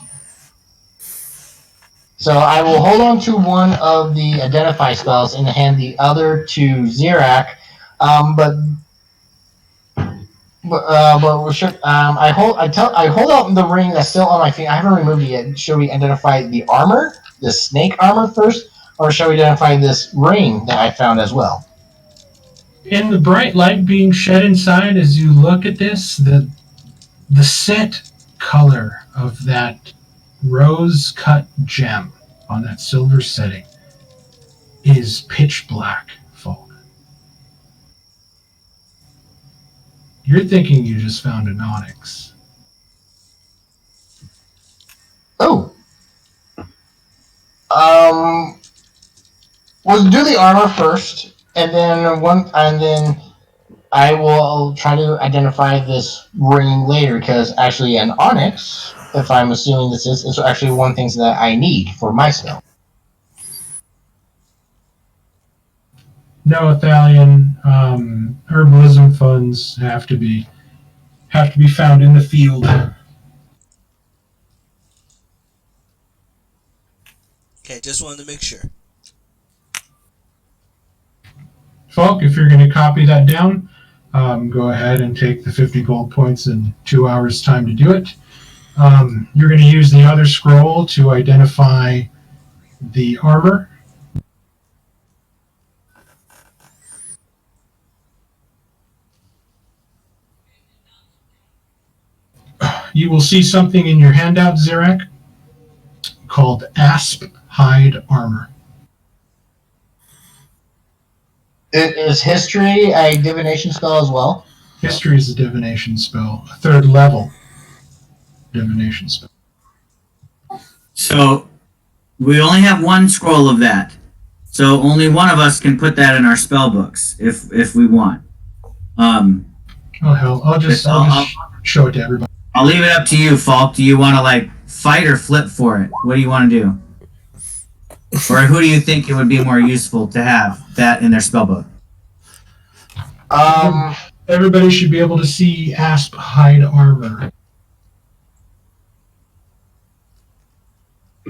So I will hold on to one of the Identify spells and hand the other to Xerac. But we should. I hold out the ring that's still on my finger. I haven't removed it yet. Should we identify the armor, the snake armor first, or shall we identify this ring that I found as well? In the bright light being shed inside as you look at this, the set color of that rose cut gem on that silver setting is pitch black, Falk. You're thinking you just found an onyx. Oh. We'll do the armor first, and then I will try to identify this ring later, because actually an onyx, if I'm assuming this is actually one of the things that I need for my spell. No, Thalion, herbalism funds have to be found in the field. Okay, just wanted to make sure. Falk, if you're going to copy that down, go ahead and take the 50 gold points in 2 hours time to do it. You're going to use the other scroll to identify the armor. You will see something in your handout, Zirak, called Asp Hide Armor. Is history a divination spell as well? History is a divination spell, a 3rd level divination spell. So we only have one scroll of that. So only one of us can put that in our spell books if we want. Oh hell, I'll just show it to everybody. I'll leave it up to you, Falk. Do you want to fight or flip for it? What do you want to do? Or who do you think it would be more useful to have that in their spellbook? Everybody should be able to see Asp Hide Armor.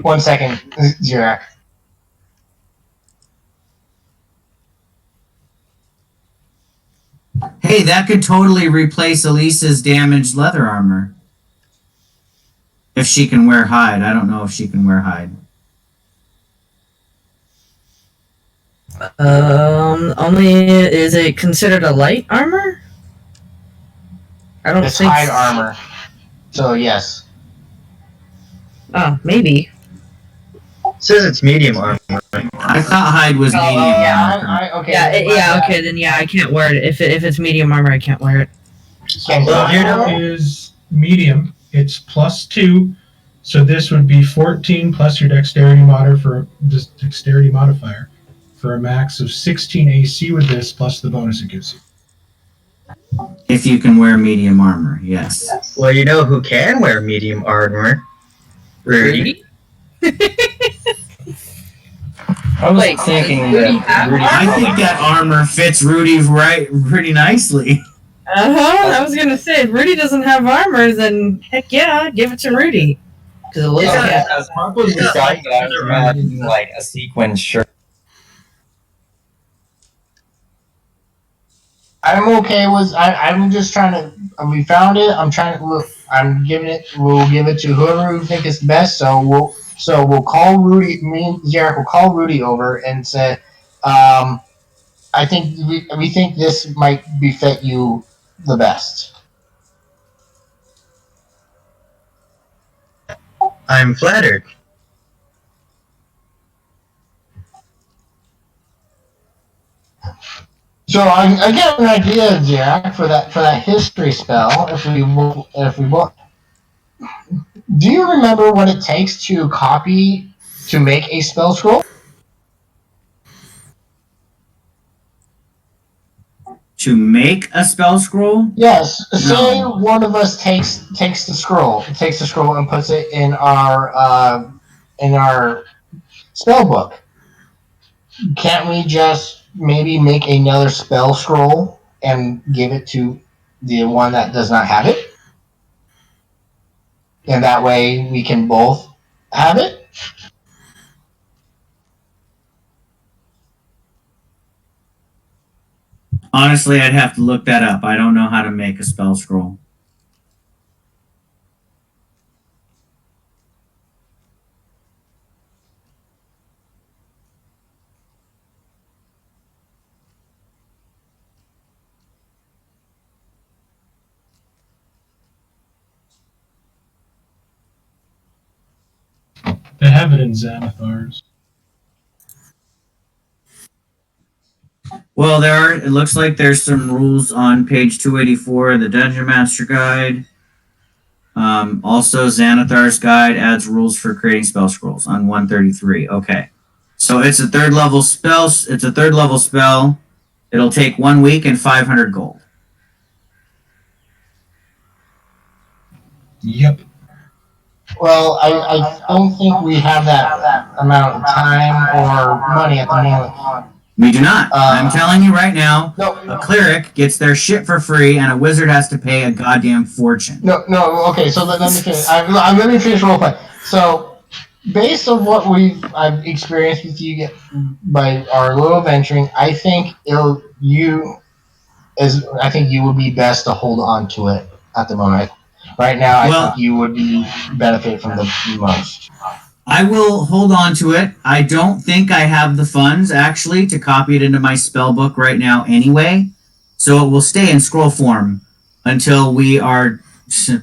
1 second, Zirak. Hey, that could totally replace Elisa's damaged leather armor. If she can wear hide. I don't know if she can wear hide. Only is it considered a light armor? I don't It's think hide armor. So yes. Oh, maybe. says it's medium armor. I thought hide was medium armor. Okay. Yeah, okay, then yeah, I can't wear it. If it's medium armor, I can't wear it. So hide is medium. It's +2. So this would be 14 plus your dexterity modifier for a max of 16 AC with this plus the bonus it gives you. If you can wear medium armor, yes. Well, you know who can wear medium armor? Rudy. I was Wait, thinking does Rudy have Rudy. I think that armor fits Rudy pretty nicely. I was gonna say, if Rudy doesn't have armor, then heck yeah, give it to Rudy. Because Alyssa Yeah, can't. as Mark was describing that, I was imagining like a sequin shirt. I'm okay with. I'm just trying to. We found it. I'm giving it. We'll give it to whoever we think is best. So we'll call Rudy. Me and Jarek will call Rudy over and say, I think we think this might befit you the best. I'm flattered. So I get an idea, Jack, for that history spell. If we will, do you remember what it takes to make a spell scroll? To make a spell scroll? Yes. Say No. one of us takes the scroll, and puts it in our spell book. Can't we just maybe make another spell scroll and give it to the one that does not have it? And that way we can both have it? Honestly, I'd have to look that up. I don't know how to make a spell scroll. They have it in Xanathar's. Well, it looks like there's some rules on page 284 of the Dungeon Master Guide. Also, Xanathar's Guide adds rules for creating spell scrolls on 133. Okay. So it's a third level spell. It's a third level spell. It'll take 1 week and 500 gold. Yep. Well, I don't think we have that amount of time or money at the moment. We do not. I'm telling you right now, No, a cleric gets their shit for free and a wizard has to pay a goddamn fortune. no. Okay, so let me finish. Let me finish role play. So, based on what I've experienced with you by our little adventuring, I think you would be best to hold on to it at the moment. Right now, I think you would benefit from the most. I will hold on to it. I don't think I have the funds, actually, to copy it into my spell book right now anyway. So it will stay in scroll form until we are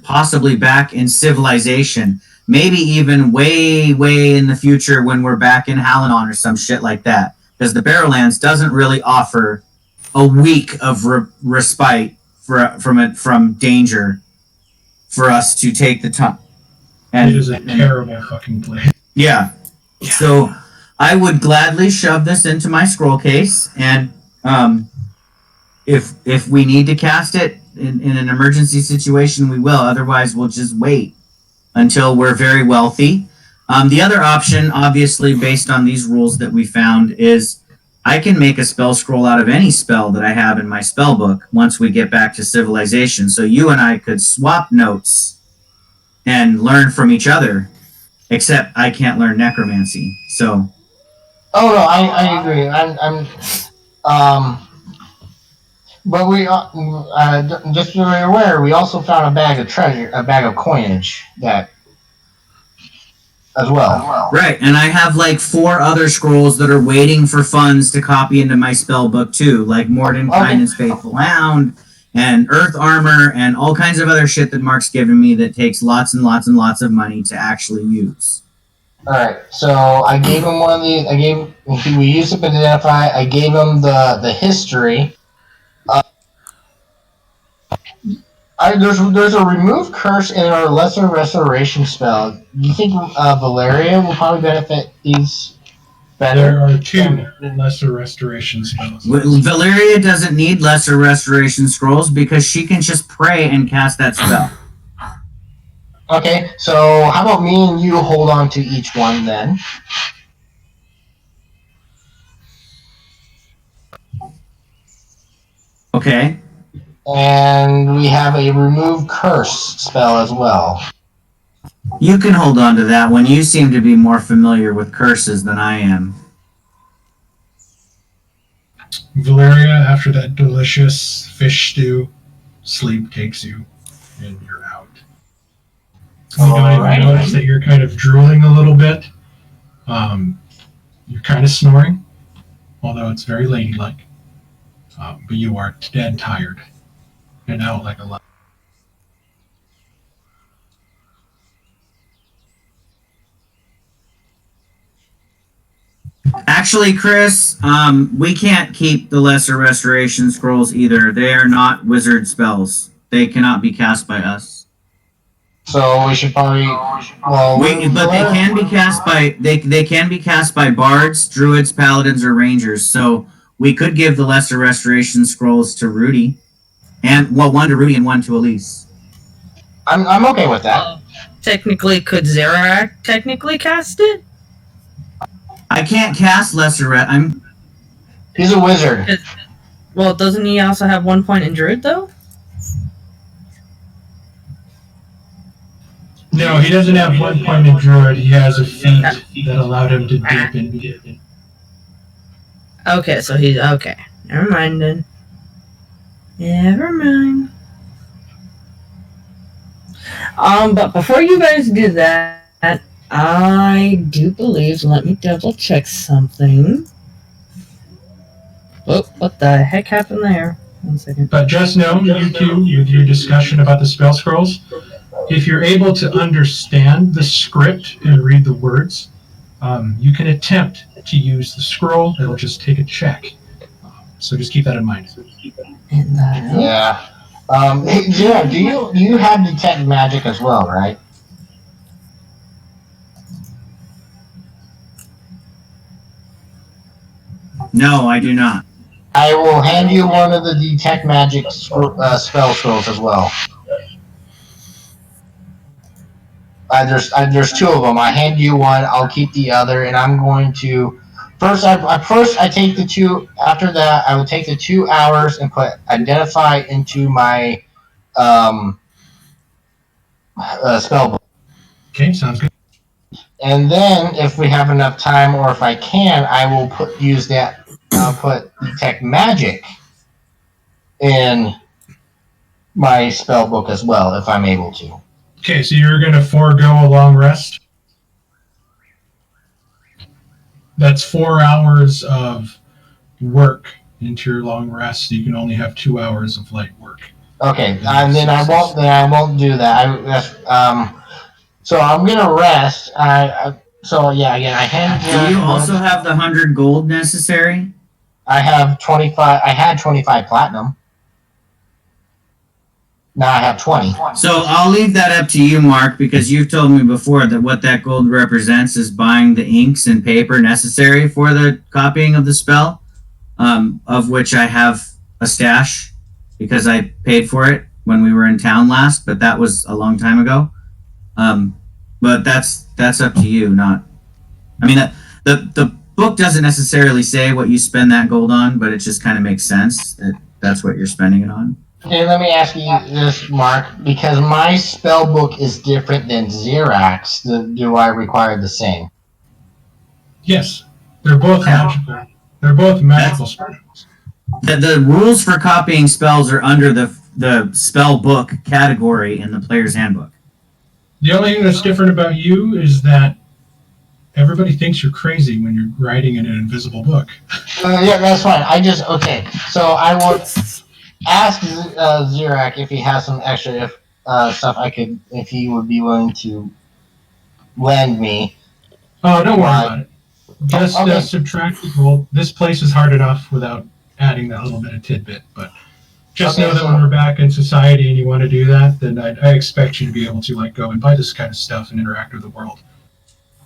possibly back in civilization. Maybe even way, way in the future when we're back in Halanon or some shit like that. Because the Barrowlands doesn't really offer a week of respite from danger for us to take the time. It is a terrible fucking place. Yeah. So I would gladly shove this into my scroll case, and if we need to cast it in an emergency situation, we will. Otherwise, we'll just wait until we're very wealthy. The other option, obviously, based on these rules that we found, is I can make a spell scroll out of any spell that I have in my spell book once we get back to civilization. So you and I could swap notes and learn from each other, except I can't learn necromancy. So. Oh no, I agree. But we just so you're aware, we also found a bag of coinage that as well. Right, and I have like 4 other scrolls that are waiting for funds to copy into my spell book too, like Mordenkainen's Faithful Hound, and Earth Armor, and all kinds of other shit that Mark's given me that takes lots and lots and lots of money to actually use. Alright, so I gave him one of these. We used it to identify. I gave him the history. There's a remove curse in our lesser restoration spell. Do you think Valeria will probably benefit these better? There are 2 lesser restoration spells. Valeria doesn't need lesser restoration scrolls because she can just pray and cast that spell. Okay, so how about me and you hold on to each one then? Okay. And we have a remove curse spell as well. You can hold on to that one. You seem to be more familiar with curses than I am. Valeria, after that delicious fish stew, sleep takes you, and you're out. You don't even notice that you're kind of drooling a little bit. You're kind of snoring, although it's very ladylike. But you are dead tired and out like a light. Actually, Chris, we can't keep the lesser restoration scrolls either. They are not wizard spells. They cannot be cast by us. So we should probably but they can be cast by they can be cast by bards, druids, paladins, or rangers. So we could give the lesser restoration scrolls to Rudy, and one to Rudy and one to Elise. I'm okay with that. Technically, could Zerak technically cast it? I can't cast lesser. He's a wizard. Well, doesn't he also have 1 point in druid though? No, he doesn't have 1 point in druid. He has a feat that allowed him to dip in. Okay, so he's okay. Never mind then. Never mind. But before you guys do that, I do believe. Let me double check something. Oh, what the heck happened there? 1 second. But just know, you two, with your discussion about the spell scrolls, if you're able to understand the script and read the words, you can attempt to use the scroll. It'll just take a check. So just keep that in mind. Yeah. Hey, yeah. Do you have detect magic as well, right? No, I do not. I will hand you one of the detect magic spell scrolls as well. There's two of them. I hand you one. I'll keep the other, and I'm going to first. I take the two. After that, I will take the 2 hours and put identify into my spell book. Okay, sounds good. And then, if we have enough time, or if I can, I will use that. I'll put detect magic in my spell book as well, if I'm able to. Okay, so you're going to forego a long rest. That's 4 hours of work into your long rest. You can only have 2 hours of light work. Okay, then I won't. Then I won't do that. So I'm gonna rest. So yeah, again, I hand. Do you also have the 100 gold necessary? I have 25. I had 25 platinum. Now I have 20. So I'll leave that up to you, Mark, because you've told me before that what that gold represents is buying the inks and paper necessary for the copying of the spell, of which I have a stash because I paid for it when we were in town last, but that was a long time ago. But that's up to you. Not, I mean, the book doesn't necessarily say what you spend that gold on, but it just kind of makes sense that that's what you're spending it on. Okay, let me ask you this, Mark, because my spell book is different than Xerax. Do I require the same? Yes, they're both magical. They're both magical spells. The rules for copying spells are under the spell book category in the player's handbook. The only thing that's different about you is that everybody thinks you're crazy when you're writing in an invisible book. Yeah, that's fine. Okay. So I will ask Xerac if he has some extra stuff if he would be willing to lend me. Oh, don't worry about it. Just subtract the gold. This place is hard enough without adding that little bit of tidbit, but just know that when we're back in society and you want to do that, then I expect you to be able to go and buy this kind of stuff and interact with the world.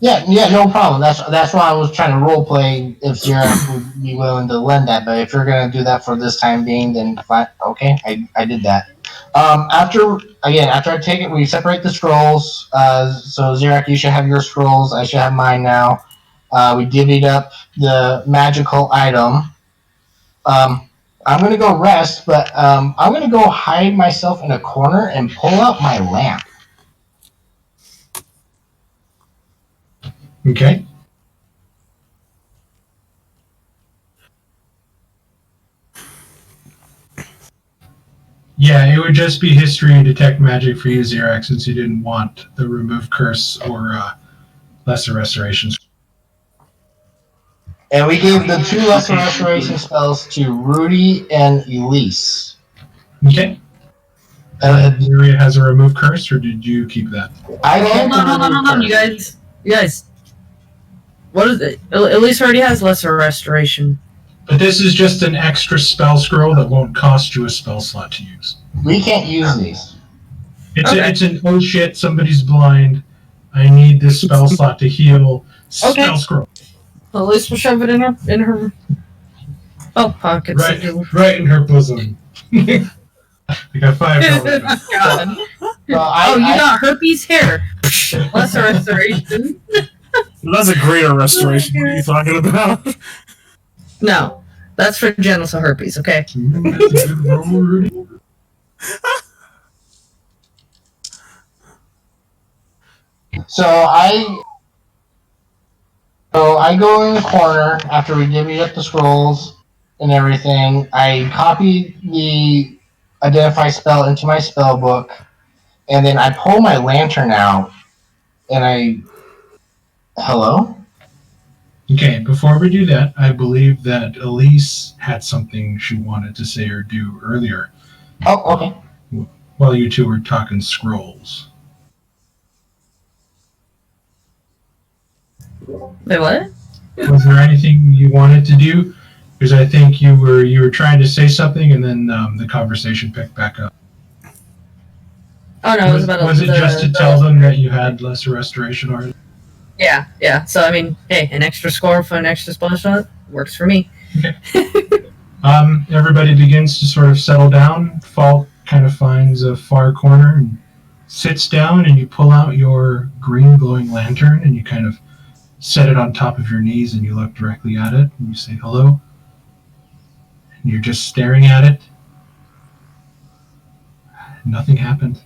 Yeah, no problem. That's why I was trying to role play if Xerac would be willing to lend that. But if you're gonna do that for this time being, then fine. Okay, I did that. After I take it, we separate the scrolls. So Xerac, you should have your scrolls. I should have mine now. We divvied up the magical item. I'm gonna go rest, but I'm gonna go hide myself in a corner and pull out my lamp. Okay. Yeah, it would just be history and detect magic for you, Xerac, since you didn't want the remove curse or lesser restorations. And we gave the 2 lesser restoration spells to Rudy and Elise. Okay. Area has a remove curse, or did you keep that? Hold on, you guys. What is it? Elise already has lesser restoration. But this is just an extra spell scroll that won't cost you a spell slot to use. We can't use these. It's an oh shit, somebody's blind. I need this spell slot to heal. Spell scroll. Elise will shove it in her pocket. Right in her bosom. I got $5. God. You got herpes hair. Lesser restoration. That's a greater restoration. What are you talking about? No, that's for genital herpes. Okay. So I go in the corner after we divvy up the scrolls and everything. I copy the identify spell into my spell book, and then I pull my lantern out, and hello? Okay, before we do that, I believe that Elise had something she wanted to say or do earlier. Oh, okay. While you two were talking scrolls. Wait, what? Was there anything you wanted to do? Because I think you were trying to say something, and then the conversation picked back up. Oh no, it was about Was it just to tell them that you had lesser restoration already? Yeah. So I mean, hey, an extra score for an extra spell shot works for me. Okay. Everybody begins to sort of settle down. Falk kind of finds a far corner and sits down, and you pull out your green glowing lantern, and you kind of set it on top of your knees, and you look directly at it, and you say hello. And you're just staring at it. Nothing happened.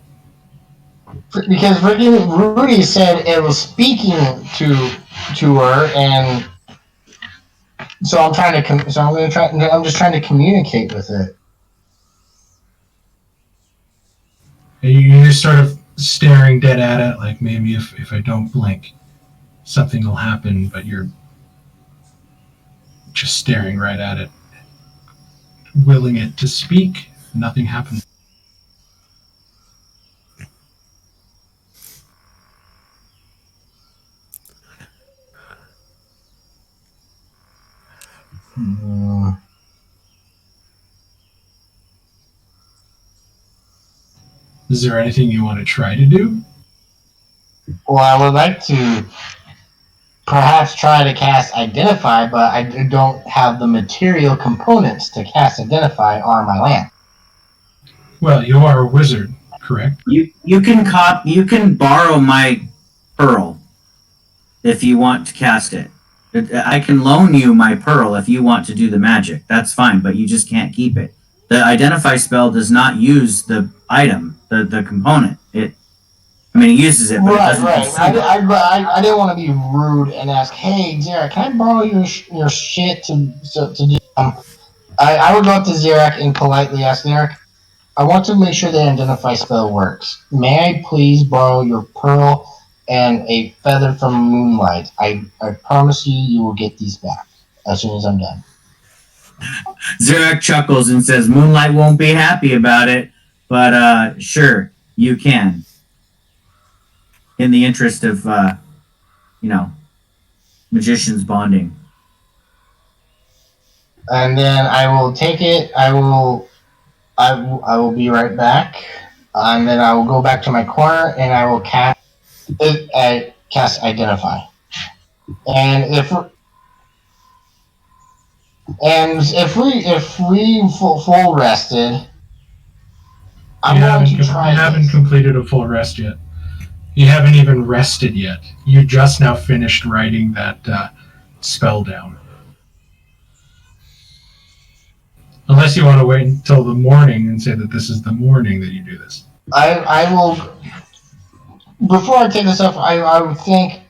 Because freaking Rudy said it was speaking to her, and so I'm trying to. I'm just trying to communicate with it. And you're just sort of staring dead at it, like maybe if I don't blink, something will happen, but you're just staring right at it, willing it to speak. Nothing happens. Is there anything you want to try to do? Well, I would like to perhaps try to cast Identify, but I don't have the material components to cast Identify on my lamp. Well, you are a wizard, correct? You can borrow my pearl if you want to cast it. I can loan you my pearl if you want to do the magic. That's fine, but you just can't keep it. The Identify spell does not use the item, the component. It uses it, but it doesn't. Right. I didn't want to be rude and ask, "Hey, Xerac, can I borrow your shit to do?" I would go up to Xerac and politely ask Xerac, "I want to make sure the Identify spell works. May I please borrow your pearl and a feather from Moonlight? I promise you will get these back as soon as I'm done." Xerac chuckles and says, "Moonlight won't be happy about it, but sure, you can. In the interest of, magicians bonding." And then I will take it. I will be right back, and then I will go back to my corner and I will cast Identify. And if we full rested, I'm going to try. You haven't completed a full rest yet. You haven't even rested yet. You just now finished writing that spell down. Unless you want to wait until the morning and say that this is the morning that you do this. I will. Before I take this off, I would think.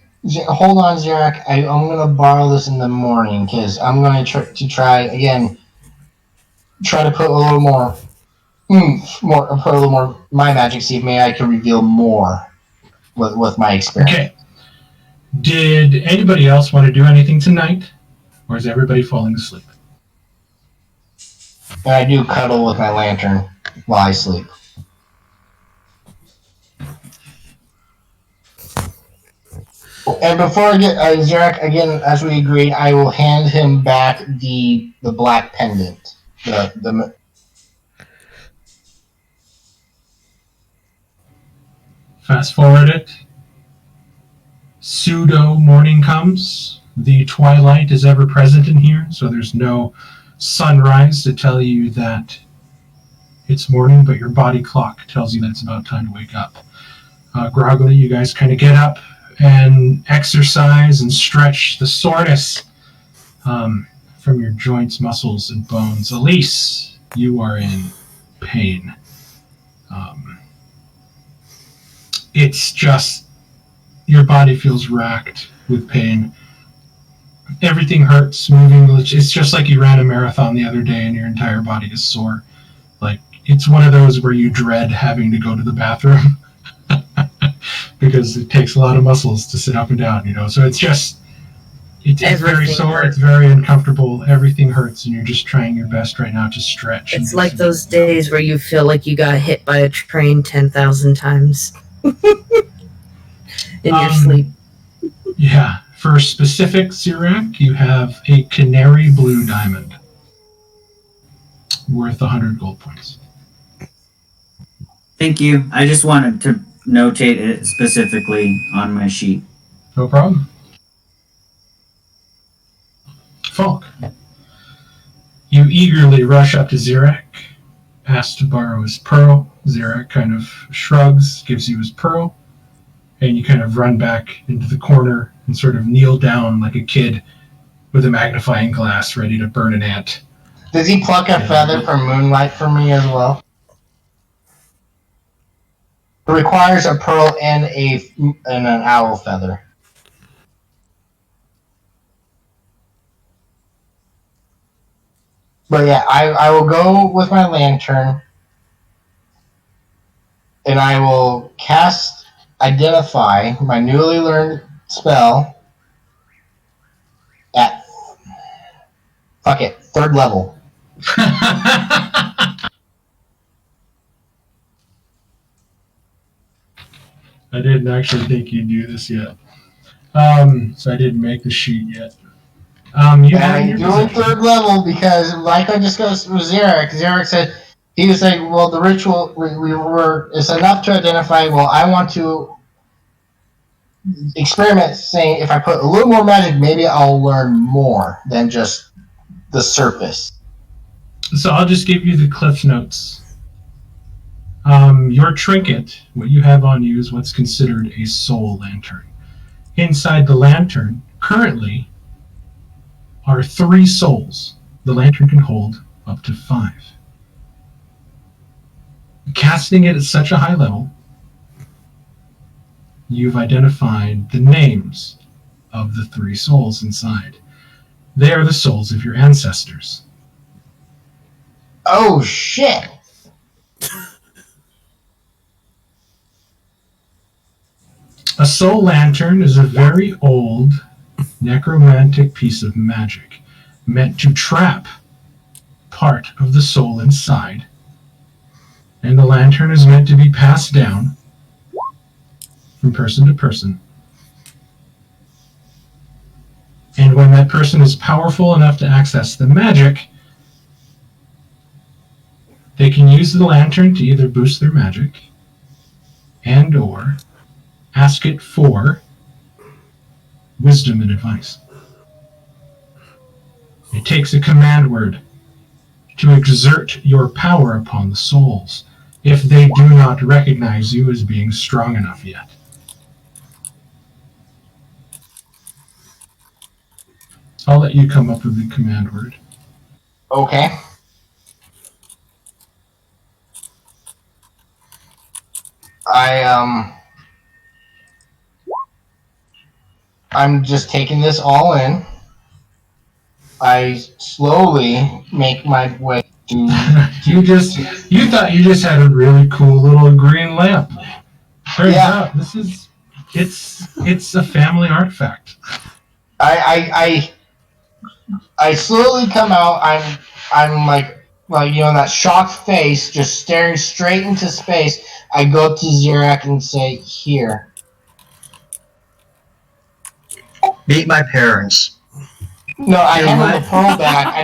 Hold on, Xerac. I'm going to borrow this in the morning because I'm going to try again. Try to put a little more, put a little more my magic. See if maybe I can reveal more with my experience. Okay. Did anybody else want to do anything tonight, or is everybody falling asleep? And I do cuddle with my lantern while I sleep. And before I get Xerac, again, as we agreed, I will hand him back the black pendant. Fast forward it. Pseudo morning comes. The twilight is ever present in here, so there's no sunrise to tell you that it's morning, but your body clock tells you that it's about time to wake up. Groggily, you guys kind of get up and exercise and stretch the soreness from your joints, muscles, and bones. Elise, you are in pain. It's just your body feels racked with pain. Everything hurts moving. It's just like you ran a marathon the other day and your entire body is sore. Like, it's one of those where you dread having to go to the bathroom because it takes a lot of muscles to sit up and down, So it's just, it's very sore, it's very uncomfortable, everything hurts, and you're just trying your best right now to stretch. It's like those days where you feel like you got hit by a train 10,000 times in your sleep. Yeah, For specific Xerac, you have a canary blue diamond worth 100 gold points. Thank you. I just wanted to notate it specifically on my sheet. No problem. Falk. You eagerly rush up to Xerac, ask to borrow his pearl. Xerac kind of shrugs, gives you his pearl, and you kind of run back into the corner and sort of kneel down like a kid with a magnifying glass ready to burn an ant. Does he pluck a feather from Moonlight for me as well? It requires a pearl and an owl feather. But yeah, I will go with my lantern, and I will cast Identify, my newly learned spell, at, fuck it, 3rd level. I didn't actually think you'd do this yet. So I didn't make the sheet yet. I'm doing 3rd level because, like I discussed with Xerac, Xerac said, he was saying, well, the ritual, it's enough to identify, well, I want to experiment saying if I put a little more magic, maybe I'll learn more than just the surface. So I'll just give you the Cliff Notes. Your trinket, what you have on you, is what's considered a soul lantern. Inside the lantern, currently, are 3 souls. The lantern can hold up to 5. Casting it at such a high level, you've identified the names of the 3 souls inside. They are the souls of your ancestors. Oh, shit! A soul lantern is a very old necromantic piece of magic meant to trap part of the soul inside, and the lantern is meant to be passed down from person to person. And when that person is powerful enough to access the magic, they can use the lantern to either boost their magic and or ask it for wisdom and advice. It takes a command word to exert your power upon the souls if they do not recognize you as being strong enough yet. I'll let you come up with the command word. Okay. I'm just taking this all in. I slowly make my way to... You thought you just had a really cool little green lamp. Turns out it's a family artifact. I slowly come out. I'm like that shocked face, just staring straight into space. I go to Xerac and say, "Here." Meet my parents. No, I hand him the pearl back. I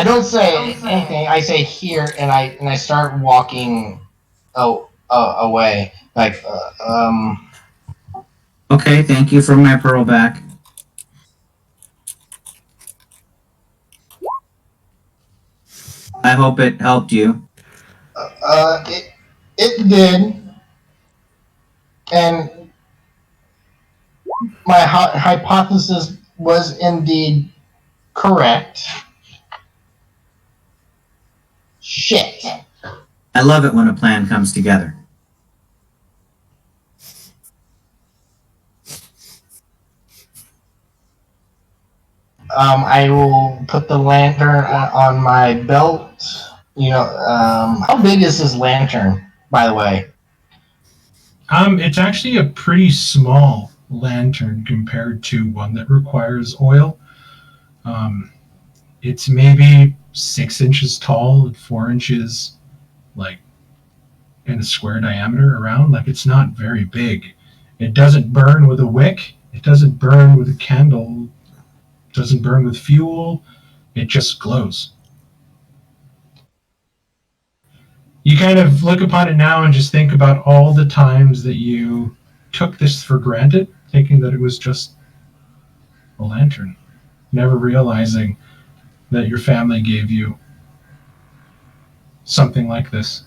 don't say anything. I say here, and I start walking, away. Okay, thank you for my pearl back. I hope it helped you. It did, and my hypothesis was indeed correct. Shit. I love it when a plan comes together. I will put the lantern on my belt. How big is this lantern, by the way? It's actually a pretty small lantern compared to one that requires oil. It's maybe 6 inches tall and 4 inches, in a square diameter around. It's not very big. It doesn't burn with a wick. It doesn't burn with a candle, it doesn't burn with fuel, it just glows. You kind of look upon it now and just think about all the times that you took this for granted, thinking that it was just a lantern, never realizing that your family gave you something like this.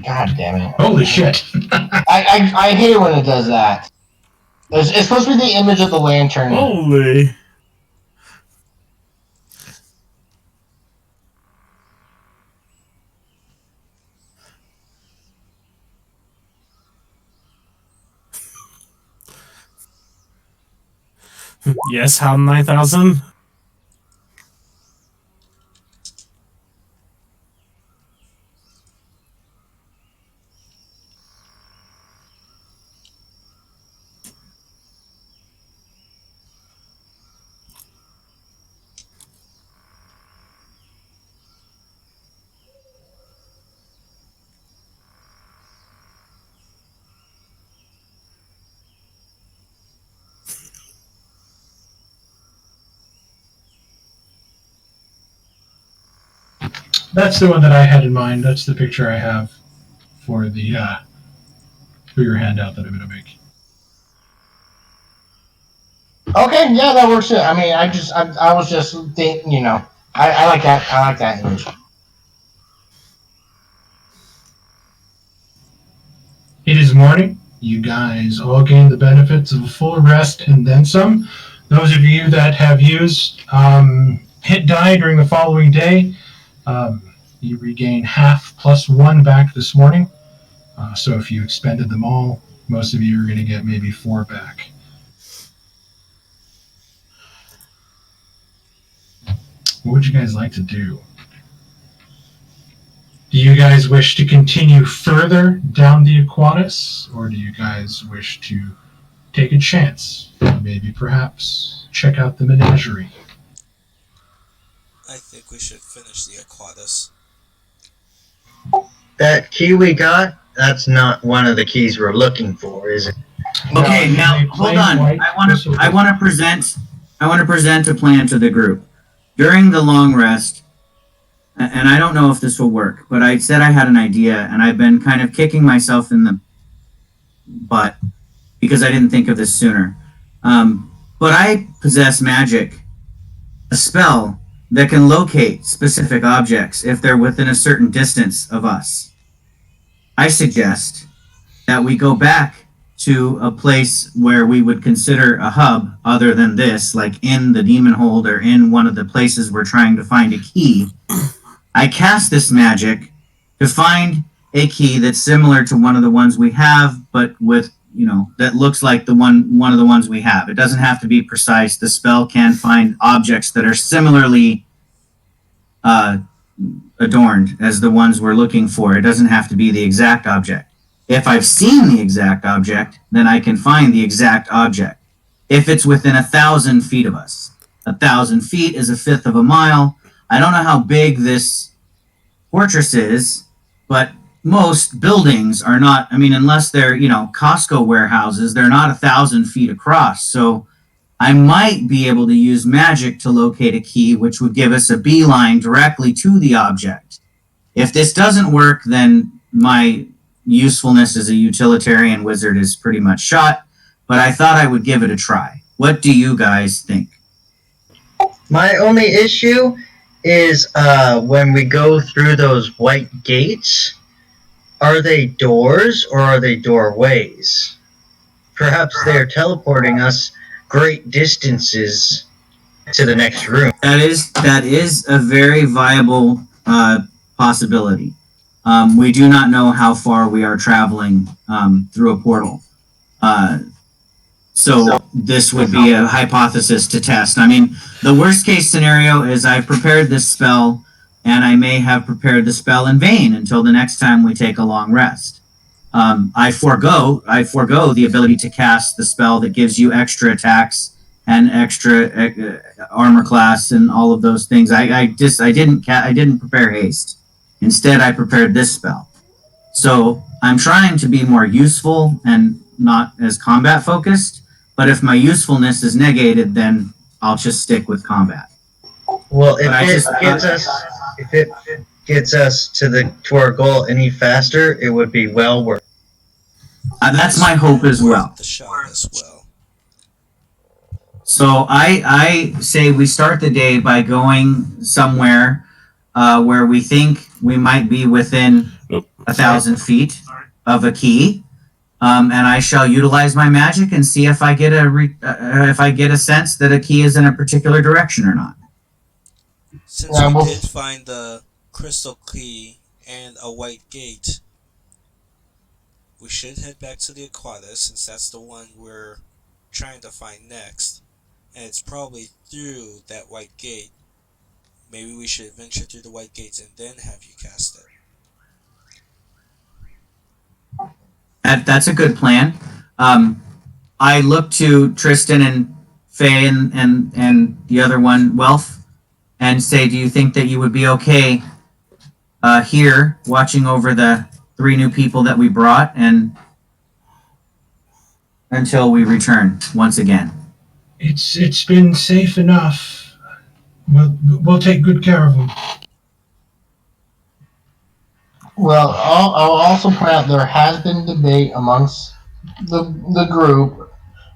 God damn it. Holy shit. I hate it when it does that. It's supposed to be the image of the lantern. Holy. Yes, how 9,000? That's the one that I had in mind. That's the picture I have for the for your handout that I'm gonna make. Okay, yeah, that works too. I mean, I was just thinking, you know, I like that. I like that image. It is morning. You guys all gain the benefits of a full rest and then some. Those of you that have used hit die during the following day, you regain half plus 1 back this morning. So if you expended them all, most of you are going to get maybe 4 back. What would you guys like to do? Do you guys wish to continue further down the Aquatus, or do you guys wish to take a chance? Maybe perhaps check out the menagerie. I think we should finish the Aquatus. That key we got, that's not one of the keys we're looking for, is it? Okay, No, now they hold plain on. white I want to present a plan to the group. During the long rest, and I don't know if this will work, but I said I had an idea, and I've been kind of kicking myself in the butt because I didn't think of this sooner. But I possess magic, a spell that can locate specific objects if they're within a certain distance of us. I suggest that we go back to a place where we would consider a hub other than this, like in the demon hold or in one of the places we're trying to find a key. I cast this magic to find a key that's similar to one of the ones we have, but with, you know, that looks like one of the ones we have. It doesn't have to be precise. The spell can find objects that are similarly adorned as the ones we're looking for. It doesn't have to be the exact object. If I've seen the exact object, then I can find the exact object. If it's within 1,000 feet of us. 1,000 feet is a fifth of a mile. I don't know how big this fortress is, but most buildings are not, I mean, unless they're, you know, Costco warehouses, they're not 1,000 feet across. So I might be able to use magic to locate a key, which would give us a beeline directly to the object. If this doesn't work, then my usefulness as a utilitarian wizard is pretty much shot, but I thought I would give it a try. What do you guys think? My only issue is when we go through those white gates, are they doors or are they doorways? Perhaps they are teleporting us great distances to the next room. That is a very viable possibility. We do not know how far we are traveling through a portal. So this would be a hypothesis to test. I mean, the worst case scenario is I prepared this spell and I may have prepared the spell in vain until the next time we take a long rest. I forego the ability to cast the spell that gives you extra attacks and extra armor class and all of those things. I didn't prepare haste. Instead, I prepared this spell. So I'm trying to be more useful and not as combat focused. But if my usefulness is negated, then I'll just stick with combat. Well, But I if just- it gets us to our goal any faster, it would be well worth. That's my hope as well. The shot as well. So I say we start the day by going somewhere where we think we might be within 1,000 feet of a key, and I shall utilize my magic and see if I get a sense that a key is in a particular direction or not. Since Yeah, we well- did find the crystal key and a white gate, we should head back to the Aquatus, since that's the one we're trying to find next. And it's probably through that white gate. Maybe we should venture through the white gates and then have you cast it. That's a good plan. I look to Tristan and Faye and the other one, Welf, and say, do you think that you would be okay here watching over the 3 new people that we brought and until we return once again? It's been safe enough. We'll take good care of them. Well, I'll also point out there has been debate amongst the group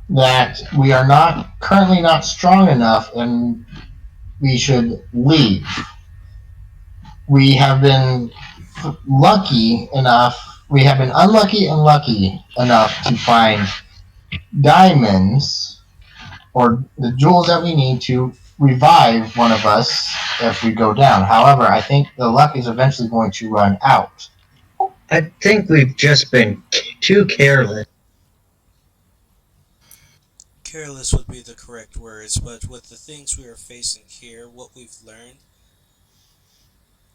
that we are currently not strong enough and we should leave. We have been unlucky and lucky enough to find diamonds or the jewels that we need to revive one of us if we go down. However, I think the luck is eventually going to run out. I think we've just been too careless. Careless would be the correct words, but with the things we are facing here, what we've learned,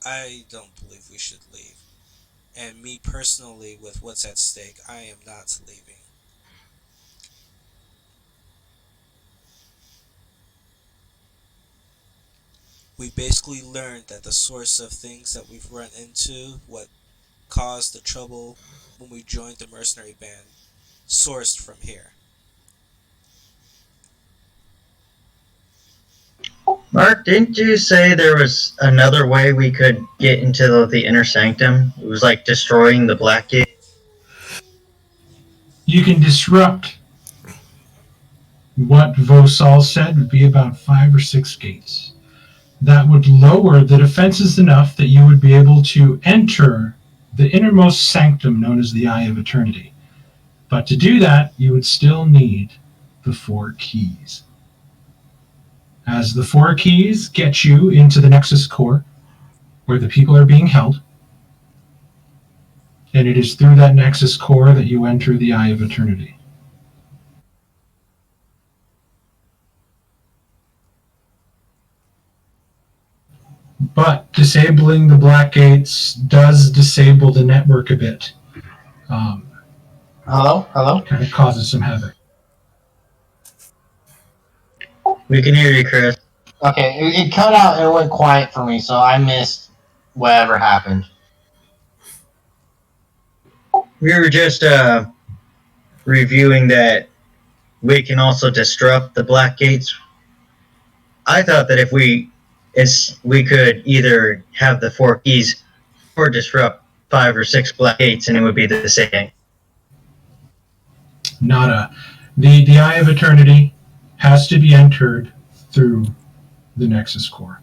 I don't believe we should leave. And me personally, with what's at stake, I am not leaving. We basically learned that the source of things that we've run into, what caused the trouble when we joined the mercenary band, sourced from here. Mark, didn't you say there was another way we could get into the inner sanctum? It was like destroying the Black Gate. You can disrupt what Vosal said would be about 5 or 6 gates. That would lower the defenses enough that you would be able to enter the innermost sanctum known as the Eye of Eternity. But to do that, you would still need the 4 keys. As the 4 keys get you into the Nexus Core, where the people are being held, and it is through that Nexus Core that you enter the Eye of Eternity. But disabling the Black Gates does disable the network a bit. Hello? Kind of causes some havoc. We can hear you, Chris. Okay, it cut out and it went quiet for me, so I missed whatever happened. We were just reviewing that we can also disrupt the Black Gates. I thought that if we could either have the 4 keys or disrupt 5 or 6 Black Gates, and it would be the same. Nada. The Eye of Eternity has to be entered through the Nexus Core.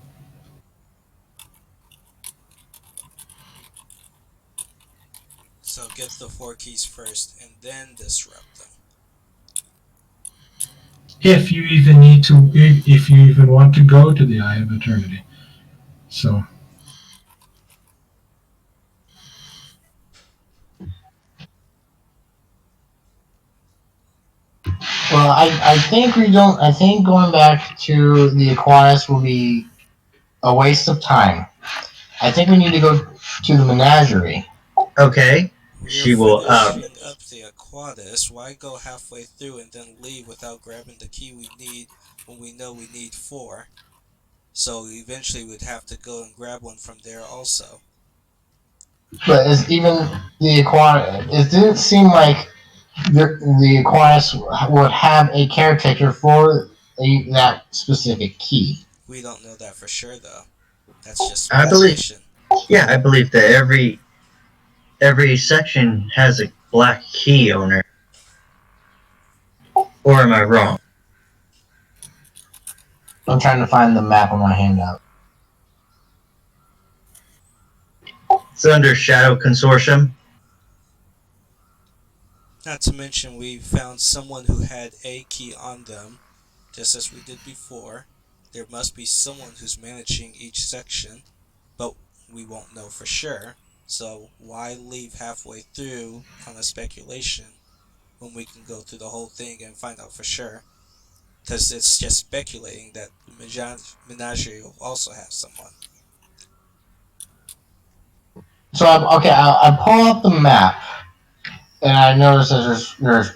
So get the 4 keys first and then disrupt them. If you even need to, if you even want to go to the Eye of Eternity. So, Well, I think we don't. I think going back to the Aquarius will be a waste of time. I think we need to go to the menagerie. Okay. We She are will, finishing up the Aquatis, why go halfway through and then leave without grabbing the key we need when we know we need 4? So eventually we'd have to go and grab one from there also. But is even the Aquatis? It didn't seem like the Aquatis would have a caretaker for that specific key. We don't know that for sure though. That's just I believe- speculation. Yeah, I believe that every section has a black key owner. Or am I wrong? I'm trying to find the map on my handout. It's under Shadow Consortium. Not to mention we found someone who had a key on them, just as we did before. There must be someone who's managing each section, but we won't know for sure. So why leave halfway through on a speculation when we can go through the whole thing and find out for sure? Because it's just speculating that the menagerie will also have someone. So I pull up the map, and I notice that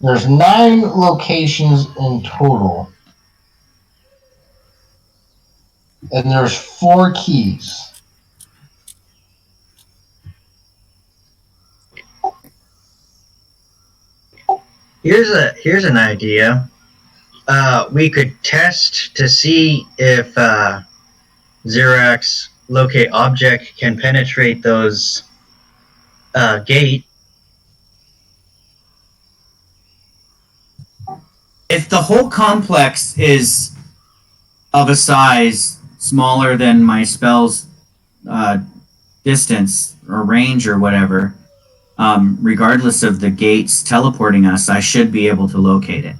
there's 9 locations in total, and there's 4 keys. Here's an idea. We could test to see if Xerax locate object can penetrate those gate. If the whole complex is of a size smaller than my spell's distance or range or whatever, regardless of the gates teleporting us, I should be able to locate it.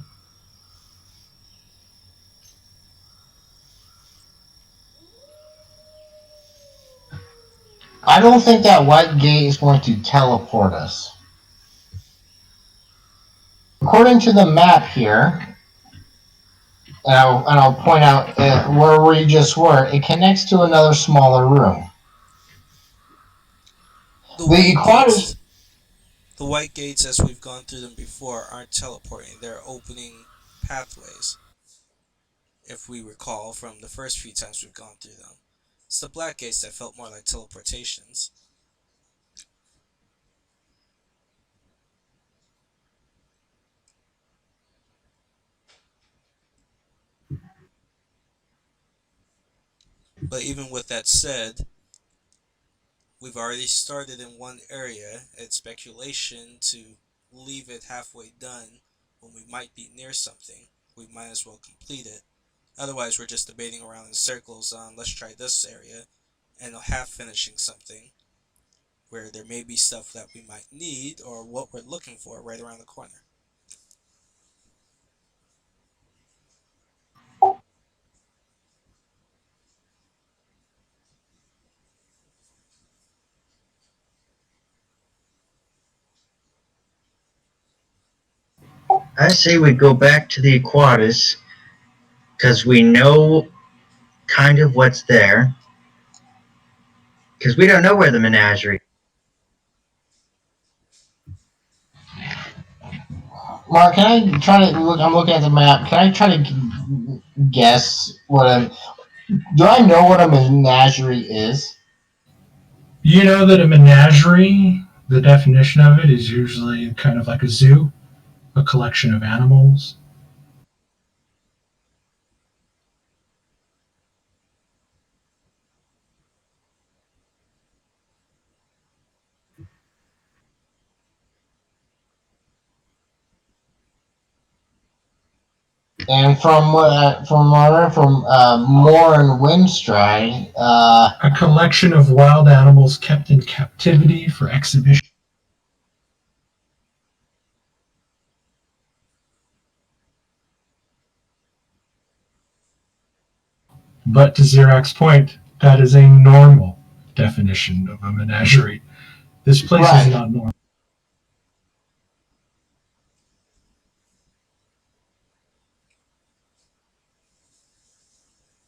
I don't think that white gate is going to teleport us. According to the map here, and I'll point out where we just were, it connects to another smaller room. The white gates, as we've gone through them before, aren't teleporting. They're opening pathways, if we recall from the first few times we've gone through them. It's the black gates that felt more like teleportations. But even with that said, we've already started in one area. It's speculation to leave it halfway done when we might be near something. We might as well complete it. Otherwise, we're just debating around in circles on let's try this area and half finishing something where there may be stuff that we might need or what we're looking for right around the corner. I say we go back to the Aquatis because we know kind of what's there. Because we don't know where the menagerie. Mark, can I try to look? I'm looking at the map. Can I try to guess what a? Do I know what a menagerie is? You know that a menagerie, the definition of it is usually kind of like a zoo, a collection of animals. And from what I learned from Moore and Windstride, A collection of wild animals kept in captivity for exhibition. But to Xerax's point, that is a normal definition of a menagerie. This place Right. is not normal.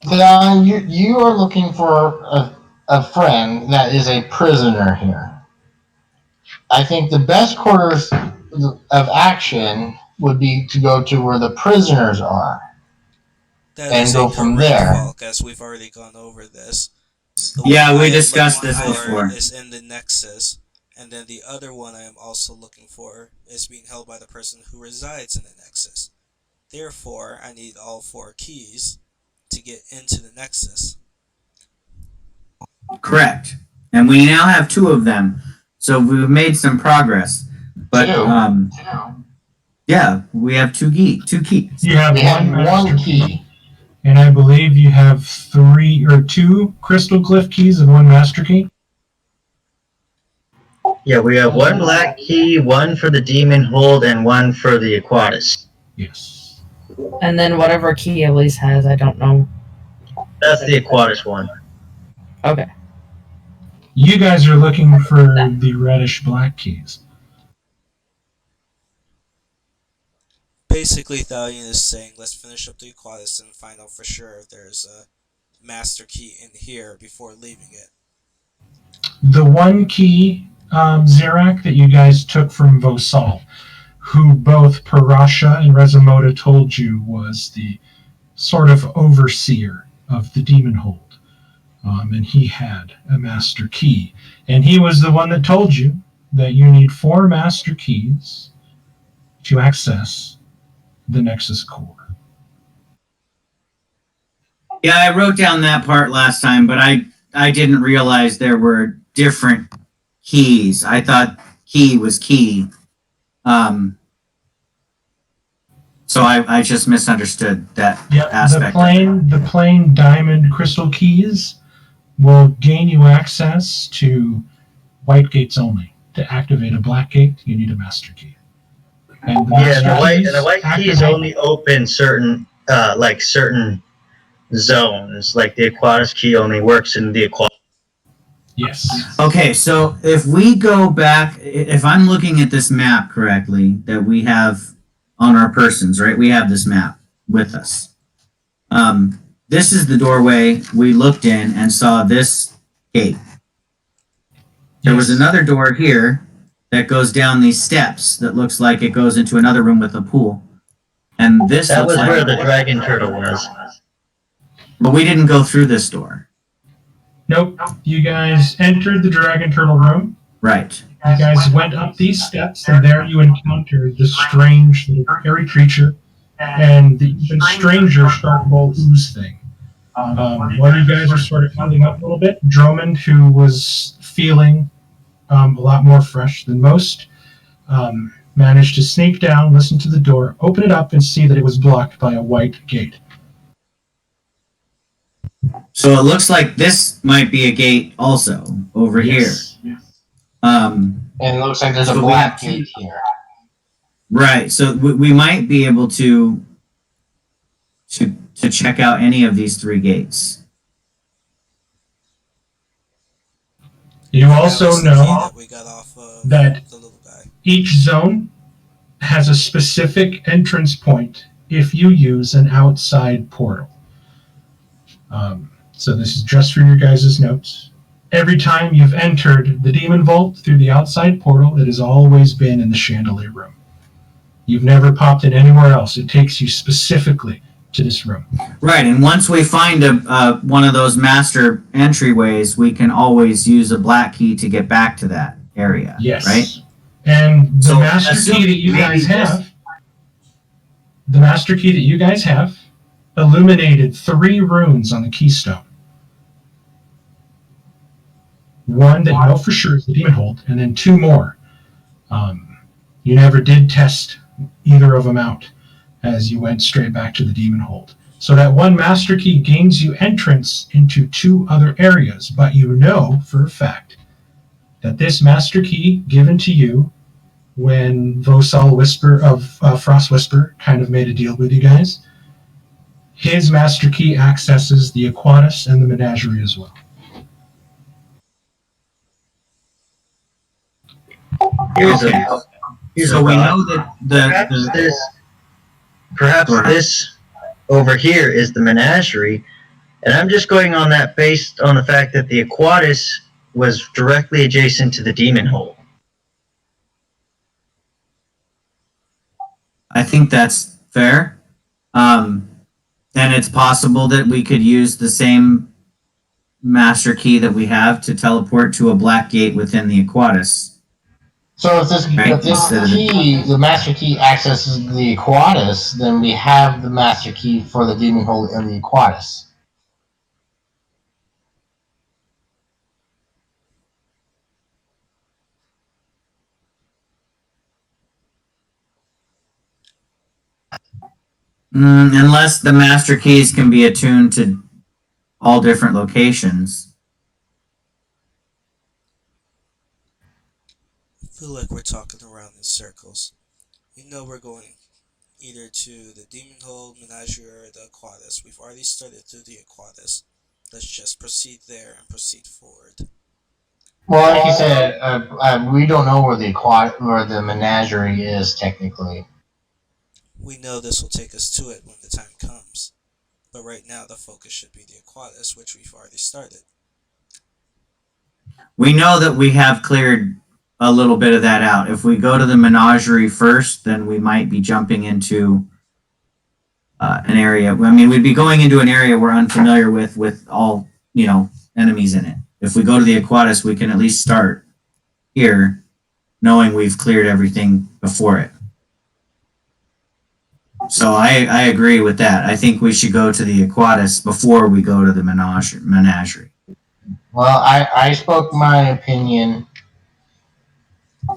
Theon, you are looking for a friend that is a prisoner here. I think the best quarters of action would be to go to where the prisoners are. That And is go a from correct there. Falk, as we've already gone over this. The Yeah, one we I am discussed looking this for before. is in the Nexus, and then the other one I am also looking for is being held by the person who resides in the Nexus. Therefore, I need all 4 keys to get into the Nexus. Correct. And we now have 2 of them. So we've made some progress. But, Two. yeah, we have 2 keys. You have We have one one master key. and I believe you have 2 crystal glyph keys and 1 master key. Yeah, we have 1 black key, 1 for the demon hold, and 1 for the Aquatus. Yes. And then whatever key Elise has, I don't know. That's the Aquatus one. Okay. You guys are looking for the reddish black keys. Basically, Thalion is saying, let's finish up the Aquatus and find out for sure if there's a master key in here before leaving it. The 1 key, Zerak, that you guys took from Vosal, who both Parasha and Rezamoda told you was the sort of overseer of the demon hold. And he had a master key. And he was the one that told you that you need 4 master keys to access the Nexus core. Yeah, I wrote down that part last time, but I didn't realize there were different keys. I thought key was key. So I just misunderstood that aspect. The plain diamond crystal keys will gain you access to white gates only. To activate a black gate, you need a master key. And The white keys only open certain certain zones. Like the Aquatus key only works in the Aquatus. Yes. Okay, so if we go back, if I'm looking at this map correctly that we have on our persons, right? We have this map with us. This is the doorway we looked in and saw this gate. There was another door here that goes down these steps that looks like it goes into another room with a pool. And this That looks was like, where the dragon turtle was. but we didn't go through this door. Nope. You guys entered the dragon turtle room. Right. You guys went up these steps, and there you encountered the strange little hairy creature and the even stranger shark bowl ooze thing. While you guys are sort of huddling up a little bit, Drummond, who was feeling a lot more fresh than most, managed to sneak down, listen to the door, open it up, and see that it was blocked by a white gate. So it looks like this might be a gate also over here. And it looks like there's a So we black have gate here. Right. So we might be able to check out any of these 3 gates. You also That was the key know that we got off of that the little guy. each zone has a specific entrance point if you use an outside portal. So this is just for your guys' notes. Every time you've entered the Demon Vault through the outside portal, it has always been in the Chandelier Room. You've never popped in anywhere else. It takes you specifically to this room. Right. And once we find one of those master entryways, we can always use a black key to get back to that area. Yes. Right. And the So, master key that you maybe guys this- have, the master key that you guys have, illuminated 3 runes on the keystone. One that you know for sure is the Demon Hold, and then 2 more. You never did test either of them out as you went straight back to the Demon Hold. So that 1 master key gains you entrance into 2 other areas, but you know for a fact that this master key given to you when Vosal Whisper of Frost Whisper kind of made a deal with you guys, his master key accesses the Aquatus and the Menagerie as well. Here's Okay. So we know that perhaps Go ahead. this over here is the Menagerie, And I'm just going on that based on the fact that the Aquatis was directly adjacent to the Demon Hole. I think that's fair. And it's possible that we could use the same master key that we have to teleport to a black gate within the Aquatis. So if this key, the master key accesses the Aquatis, then we have the master key for the Demon Hole in the Aquatis. Unless the master keys can be attuned to all different locations. I feel like we're talking around in circles. We know we're going either to the Demon Hole, Menagerie, or the Aquatis. We've already started through the Aquatis. Let's just proceed there and proceed forward. Well, like you said, we don't know where the Menagerie is technically. We know this will take us to it when the time comes. But right now the focus should be the Aquatis, which we've already started. We know that we have cleared a little bit of that out. If we go to the Menagerie first, then we might be jumping into an area. I mean, we'd be going into an area we're unfamiliar with all, enemies in it. If we go to the Aquatis, we can at least start here, knowing we've cleared everything before it. So I agree with that. I think we should go to the Aquatis before we go to the Menagerie. Well, I spoke my opinion.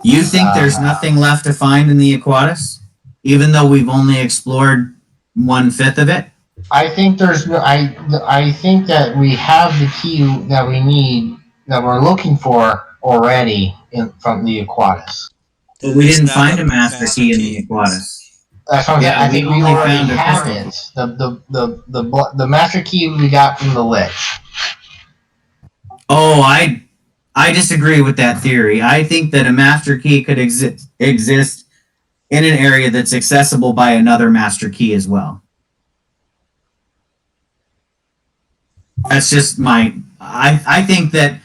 You think there's nothing left to find in the Aquatis? Even though we've only explored 1/5 of it? I think there's no. I think that we have the key that we need, that we're looking for already from the Aquatis. But we didn't find a master key in the Aquatis. That's what I'm saying. I think we already have it. The master key we got from the Lich. Oh, I disagree with that theory. I think that a master key could exist in an area that's accessible by another master key as well. That's just I think that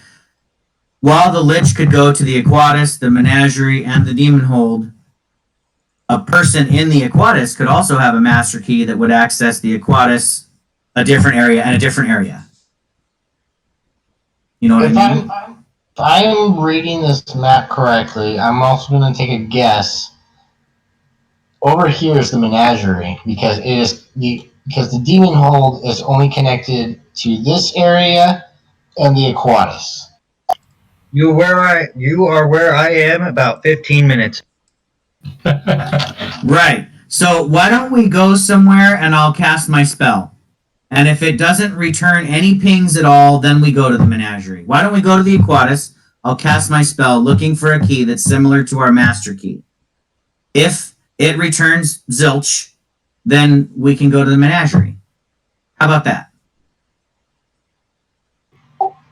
while the Lich could go to the Aquatis, the Menagerie, and the Demon Hold, a person in the Aquatis could also have a master key that would access the Aquatis, a different area, and a different area. You know what I mean? If I'm reading this map correctly, I'm also going to take a guess. Over here is the Menagerie, because the Demon Hold is only connected to this area and the Aquatis. You are where I am about 15 minutes. Right. So why don't we go somewhere and I'll cast my spell. And if it doesn't return any pings at all, then we go to the Menagerie. Why don't we go to the Aquatis? I'll cast my spell looking for a key that's similar to our master key. If it returns zilch, then we can go to the Menagerie. How about that?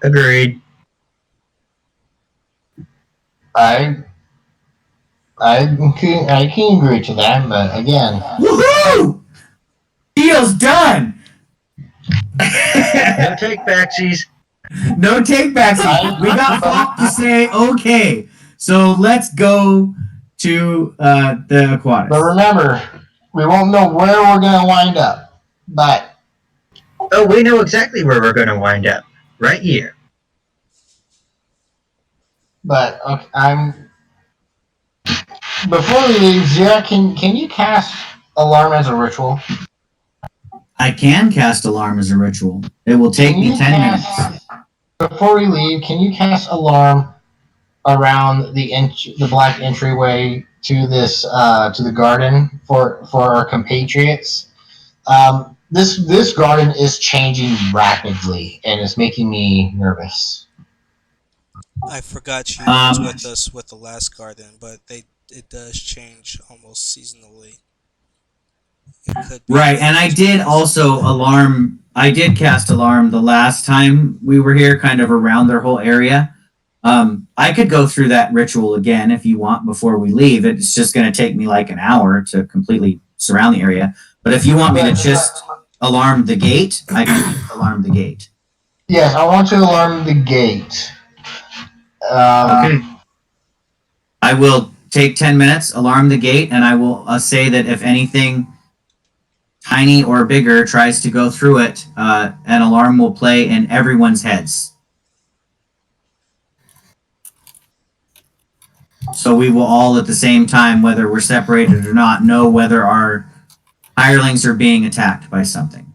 Agreed. I can agree to that, but again, woohoo! Deal's done. No take backsies. No take backsies. We got Fop to say okay. So let's go to the Aquatis. But remember, we won't know where we're gonna wind up. But we know exactly where we're gonna wind up. Right here. But okay, before we leave, Zira, can you cast Alarm as a ritual? I can cast Alarm as a ritual. It will take me 10 minutes. Before we leave, can you cast Alarm around the black entryway to this to the garden for our compatriots? This garden is changing rapidly, and it's making me nervous. I forgot she was with us with the last garden, but it does change almost seasonally. Right, and I did also I did cast Alarm the last time we were here, kind of around their whole area. I could go through that ritual again if you want before we leave. It's just going to take me like an hour to completely surround the area. But if you want me to just alarm the gate, I can alarm the gate. Yes, I want to alarm the gate. Okay. I will take 10 minutes, alarm the gate, and I will say that if anything tiny or bigger tries to go through it, an alarm will play in everyone's heads. So we will all at the same time, whether we're separated or not, know whether our hirelings are being attacked by something.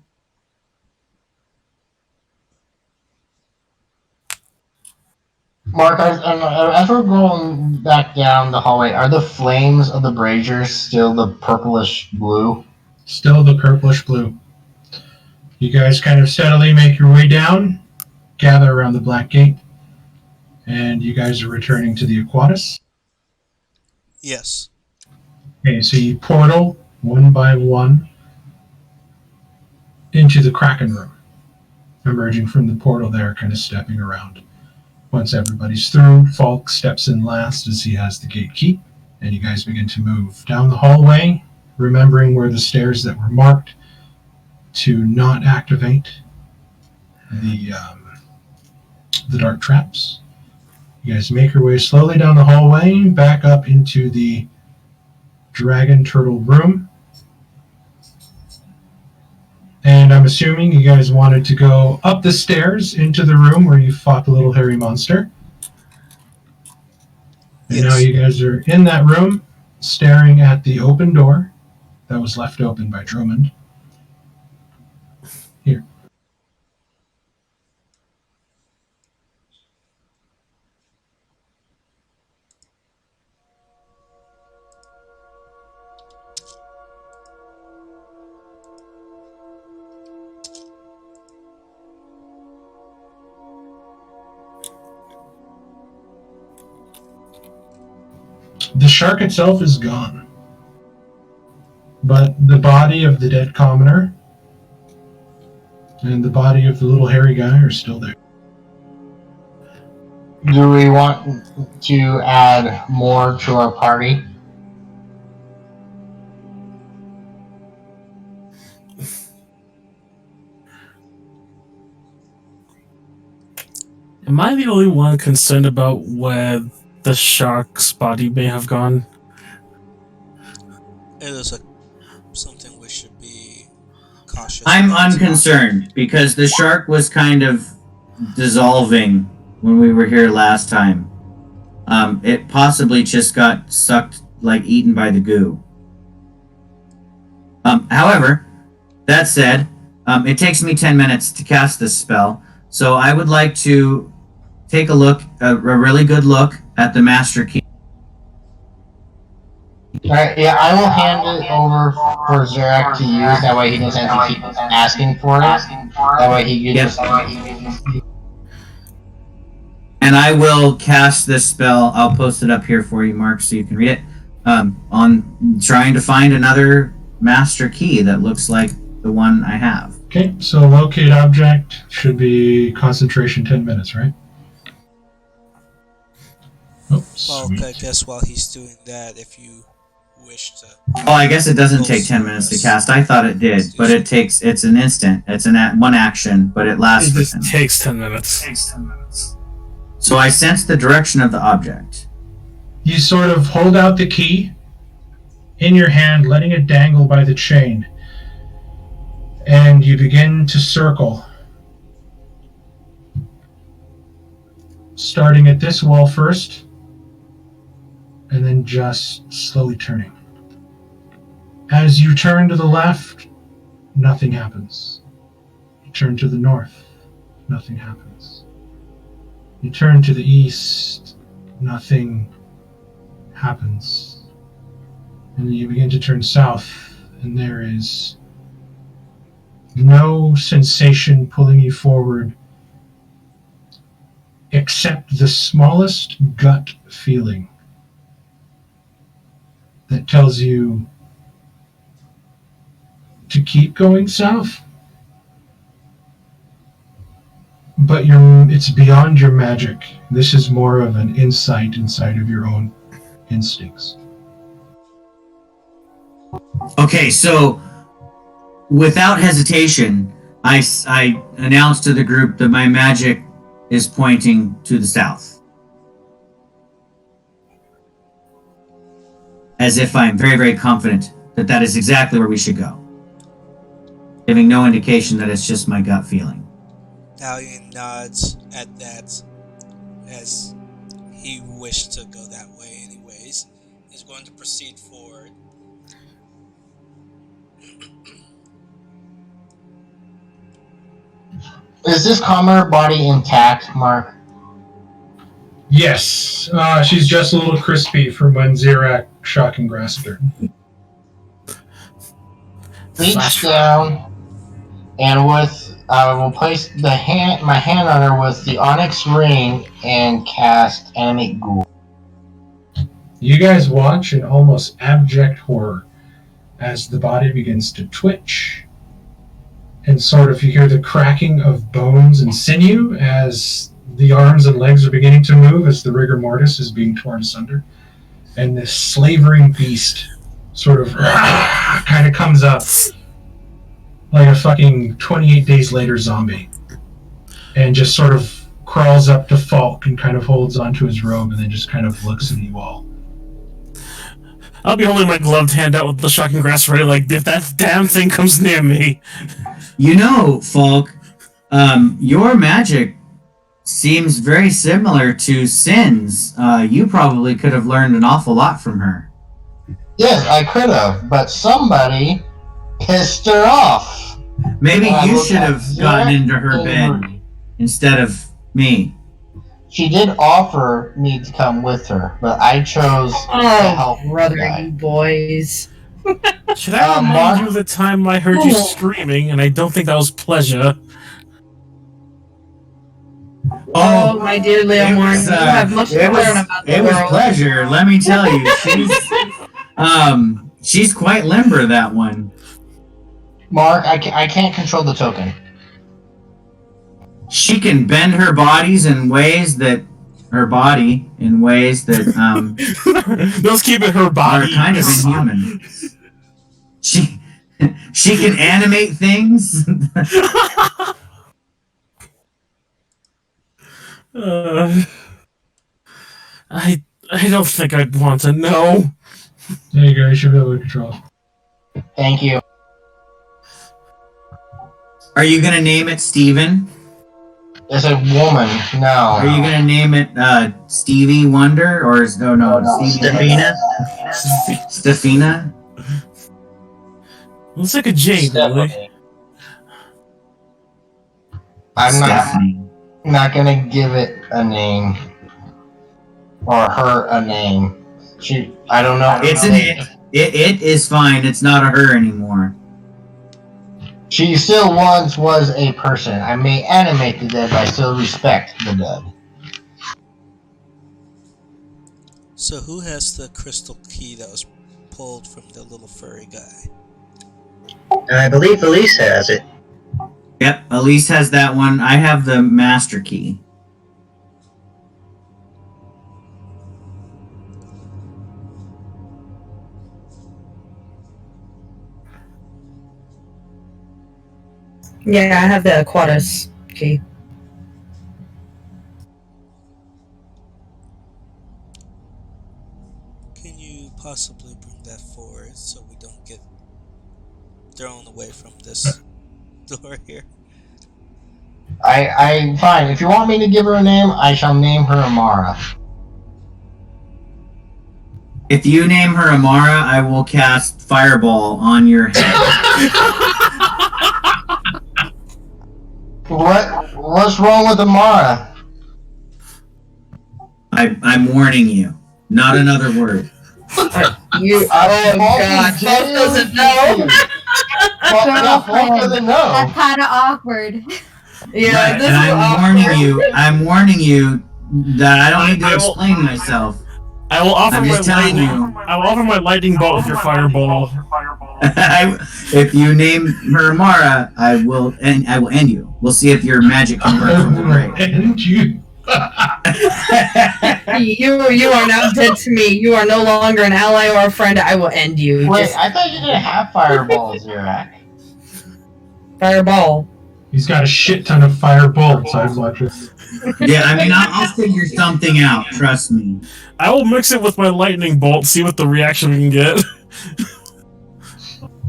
Mark, as we're going back down the hallway, are the flames of the braziers still the purplish blue? Still the purplish blue. You guys kind of steadily make your way down, gather around the Black Gate, and you guys are returning to the Aquatus. Yes. Okay, so you portal one by one into the Kraken room, emerging from the portal there, kind of stepping around. Once everybody's through, Falk steps in last as he has the gate key, and you guys begin to move down the hallway, remembering where the stairs that were marked to not activate the dark traps. You guys make your way slowly down the hallway, back up into the Dragon Turtle room. And I'm assuming you guys wanted to go up the stairs into the room where you fought the little hairy monster. And now you guys are in that room, staring at the open door that was left open by Drummond. Here. The shark itself is gone, but the body of the dead commoner and the body of the little hairy guy are still there. Do we want to add more to our party? Am I the only one concerned about where the shark's body may have gone? It is something we should be cautious. I'm about. unconcerned because the shark was kind of dissolving when we were here last time. It possibly just got sucked, like eaten by the goo. However, that said, it takes me 10 minutes to cast this spell, so I would like to take a really good look at the Master Key. Alright, yeah, I will hand it over for Zerak to use, that way he doesn't have to keep asking for it. That way he gets And I will cast this spell. I'll post it up here for you, Mark, so you can read it. On trying to find another Master Key that looks like the one I have. Okay, so locate object should be concentration 10 minutes, right? Oh, Well, sweet. I guess while he's doing that, if you wish to... Oh, I guess it doesn't take 10 minutes to cast. I thought it did, but it's an instant. It's one action, but it lasts It for just 10 minutes. takes 10 minutes. So I sense the direction of the object. You sort of hold out the key in your hand, letting it dangle by the chain. And you begin to circle. Starting at this wall first, and then just slowly turning. As you turn to the left, nothing happens. You turn to the north, nothing happens. You turn to the east, nothing happens. And you begin to turn south, and there is no sensation pulling you forward except the smallest gut feeling that tells you to keep going south. But it's beyond your magic. This is more of an insight inside of your own instincts. Okay, so without hesitation, I announced to the group that my magic is pointing to the south. As if I'm very, very confident that that is exactly where we should go. Giving no indication that it's just my gut feeling. Dalian nods at that as he wished to go that way anyways. He's going to proceed forward. Is this commoner body intact, Mark? Yes, she's just a little crispy from when Zirak shock and grasped her. Reach down, and with I will place my hand on her with the onyx ring and cast animate ghoul. You guys watch in almost abject horror as the body begins to twitch, and sort of you hear the cracking of bones and sinew as the arms and legs are beginning to move as the rigor mortis is being torn asunder, and this slavering beast sort of kind of comes up like a fucking 28 days later zombie, and just sort of crawls up to Falk and kind of holds onto his robe and then just kind of looks at you all. I'll be holding my gloved hand out with the shocking grass ready, like, if that damn thing comes near me. You know, Falk, your magic seems very similar to Sin's. You probably could have learned an awful lot from her. Yes, I could have, but somebody pissed her off. Maybe I you will should have have gotten Zirak into her and bed instead of me. She did offer me to come with her, but I chose to help the brother, guy. you boys. Should I remind Mark? you of the time I heard you screaming, and I don't think that was pleasure. Oh, my dear Leomorn, was, you have much to learn about the it was world. pleasure, let me tell you. She's quite limber, that one. Mark, I can't control the token. She can bend her body in ways that Let's keep it her are body. kind of inhuman. She can animate things. I don't think I'd want to know. There you go, you should be able to control it. Thank you. Are you gonna name it Steven? There's a woman. No. Are you gonna name it Stevie Wonder or Stevie Stefina? Looks like a Jane, really. Stephanie. I'm Stephanie. not gonna give it a name or her a name. I don't know. It's an it. It is fine. It's not a her anymore. She still once was a person. I may animate the dead, but I still respect the dead. So who has the crystal key that was pulled from the little furry guy? I believe Elise has it. Yep, Elise has that one. I have the master key. Yeah, I have the Aquatus key. Can you possibly bring that forward so we don't get thrown away from this door here? I fine. If you want me to give her a name, I shall name her Amara. If you name her Amara, I will cast Fireball on your head. What's wrong with Amara? I'm warning you. Not another word. You, oh god, Falk doesn't know. Falk doesn't know. That's kind of awkward. Yeah, Right, this and is awkward. I'm warning you that I don't need to explain myself. I will offer I'm my just telling lightning. you. I will offer my lightning bolt with your fireball. If you name her Amara, I will end you. We'll see if your magic can work from the grave. And you. You are now dead to me. You are no longer an ally or a friend. I will end you. Wait, Just- I thought you didn't have fireballs, Zirak. Fireball. He's got a shit ton of fire bolts, I'd watch it. Yeah, I mean, I'll figure something out. Trust me. I will mix it with my lightning bolt, see what the reaction we can get.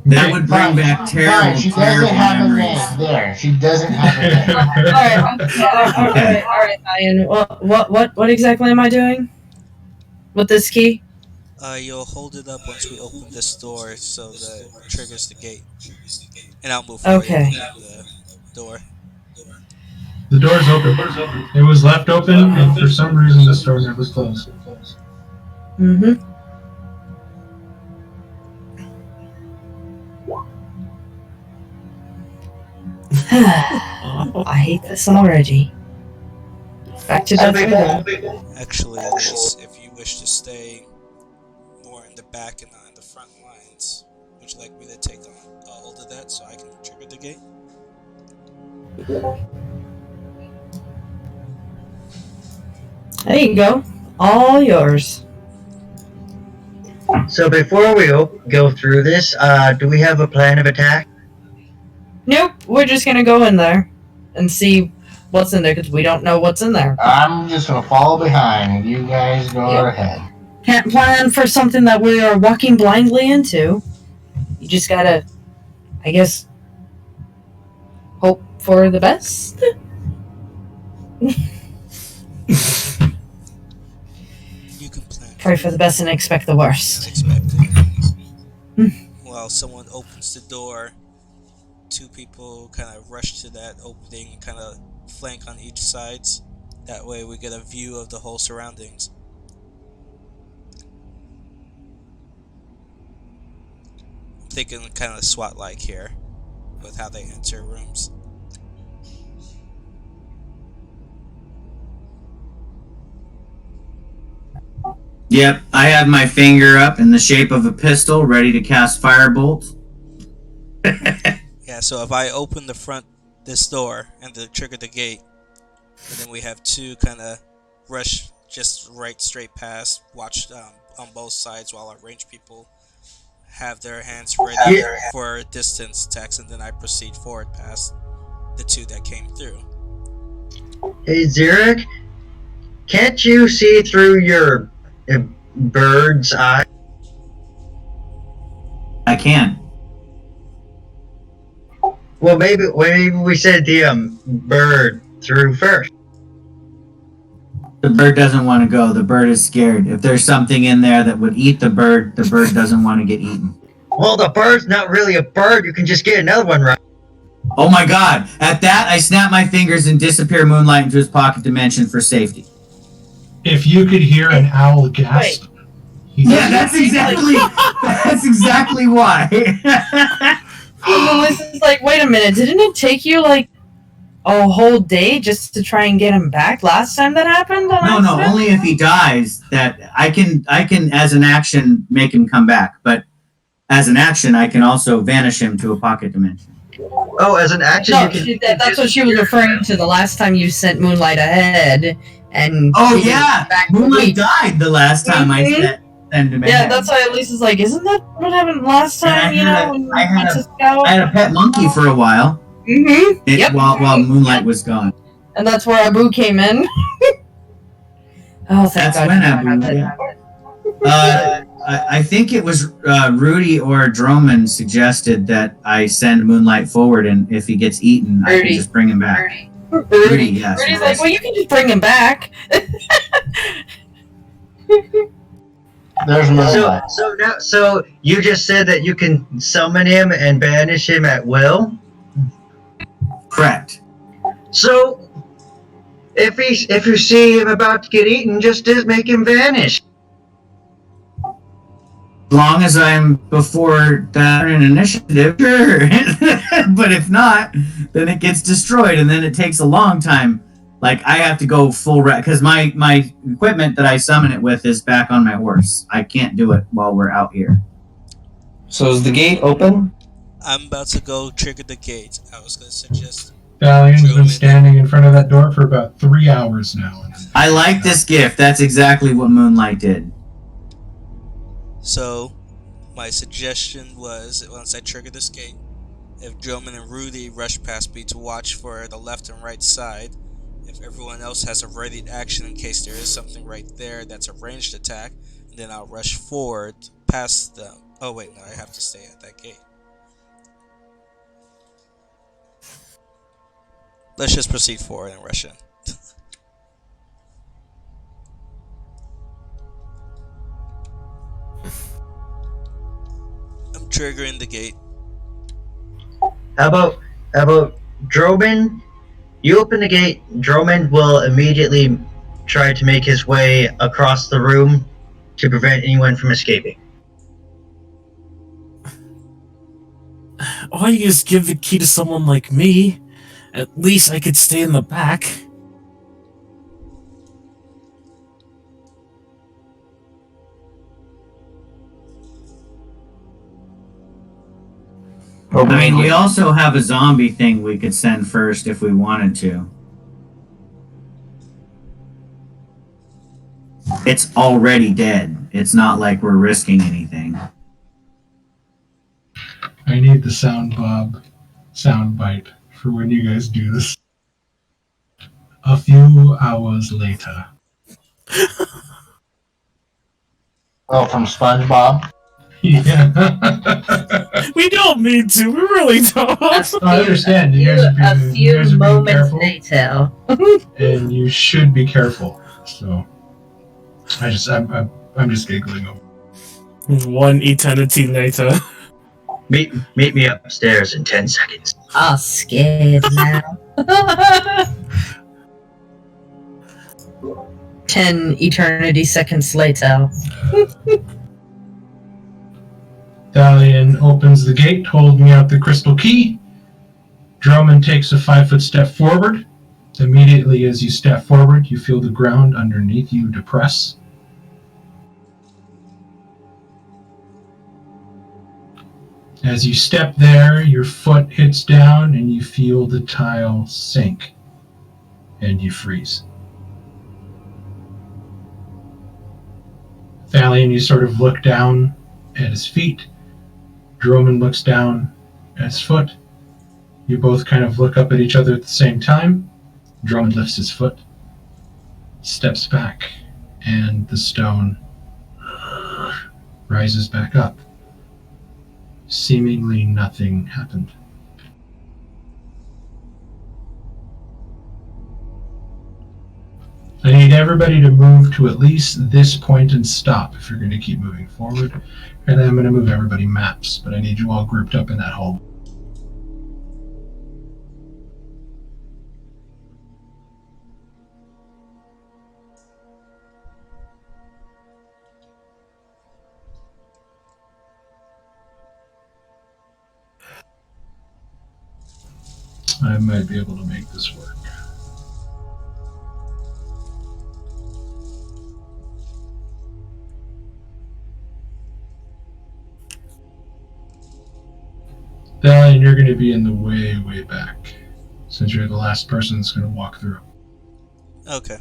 That would bring back terrible, Fine, she doesn't terrible have memories. a name. There, she doesn't have a name. All right, Ian. What exactly am I doing with this key? You'll hold it up once we open this door so that it triggers the gate. And I'll move forward Okay. to the door. The door's open. It was left open, and for some reason the door never closed. Mm-hmm. I hate this already. Back to Darth Vader. Actually, Elise, if you wish to stay more in the back and not in the front lines, would you like me to take on hold of that so I can trigger the gate? There you go. All yours. So before we go through this, do we have a plan of attack? Nope, we're just gonna go in there and see what's in there because we don't know what's in there. I'm just gonna follow behind, and you guys go Yep. ahead. Can't plan for something that we are walking blindly into. You just gotta, I guess, hope for the best. You can plan Pray for the best and expect the worst. unexpected. While someone opens the door, two people kind of rush to that opening and kind of flank on each sides. That way we get a view of the whole surroundings. I'm thinking kind of SWAT-like here with how they enter rooms. Yep, I have my finger up in the shape of a pistol, ready to cast firebolt. Yeah, so if I open this door and trigger the gate, and then we have two kind of rush just right straight past, watch on both sides while our range people have their hands ready for distance attacks, and then I proceed forward past the two that came through. Hey, Xeric, can't you see through your bird's eye? I can. Well, maybe we said the bird through first. The bird doesn't want to go. The bird is scared. If there's something in there that would eat the bird doesn't want to get eaten. Well, the bird's not really a bird. You can just get another one, right? Oh my god. At that, I snap my fingers and disappear Moonlight into his pocket dimension for safety. If you could hear an owl gasp, Yeah, that's exactly why. And Melissa's like, wait a minute, didn't it take you like a whole day just to try and get him back last time that happened? No, only if he dies. That I can as an action make him come back, but as an action I can also vanish him to a pocket dimension. Oh, as an action, No, you can. that's what she was referring to the last time you sent Moonlight ahead. And Oh she yeah, was back Moonlight died the last time I sent him Yeah, ahead. that's why Lisa's like, isn't that what happened last And time? I had a pet monkey for a while. Mm-hmm. Yep. While Moonlight was gone. And that's where Abu came in. Oh, thank That's God. when Abu. Yeah. I think it was Rudy or Droman suggested that I send Moonlight forward, and if he gets eaten, I can Rudy. just bring him back. Rudy. Yes. Rudy's like, well, you can just bring him back. There's Moonlight. So you just said that you can summon him and banish him at will. Correct. So if you see him about to get eaten, just make him vanish. As long as I'm before that in initiative, sure. But if not, then it gets destroyed, and then it takes a long time. Like, I have to go full because my equipment that I summon it with is back on my horse. I can't do it while we're out here. So is the gate open? I'm about to go trigger the gate. I was going to suggest... Dalian's been standing in front of that door for about 3 hours now. I like this gift. That's exactly what Moonlight did. So, my suggestion was, once I trigger this gate, if Droman and Rudy rush past me to watch for the left and right side, if everyone else has a ready action in case there is something right there that's a ranged attack, then I'll rush forward past them. Oh wait, no, I have to stay at that gate. Let's just proceed forward and rush in. I'm triggering the gate. How about Droman? You open the gate. Droman will immediately try to make his way across the room to prevent anyone from escaping. Or you just give the key to someone like me. At least I could stay in the back. I mean, we also have a zombie thing we could send first if we wanted to. It's already dead. It's not like we're risking anything. I need the sound bite for when you guys do this. A few hours later. Oh, from SpongeBob. Yeah. We don't need to. We really don't. I understand. You guys are being, you guys are being moments careful, later. and you should be careful. So, I'm just giggling over. One eternity later. Meet me upstairs in 10 seconds. Ah, scared now. 10 eternity seconds later. Thalion opens the gate, holding out the crystal key. Droman takes a 5-foot step forward. Immediately as you step forward, you feel the ground underneath you depress. As you step there, your foot hits down and you feel the tile sink. And you freeze. Thalion, you sort of look down at his feet. Droman looks down at his foot. You both kind of look up at each other at the same time. Droman lifts his foot, steps back, and the stone rises back up. Seemingly nothing happened. I need everybody to move to at least this point and stop if you're going to keep moving forward. And then I'm going to move everybody maps, but I need you all grouped up in that hole. I might be able to make this work. Then you're going to be in the way back, since you're the last person that's going to walk through. Okay.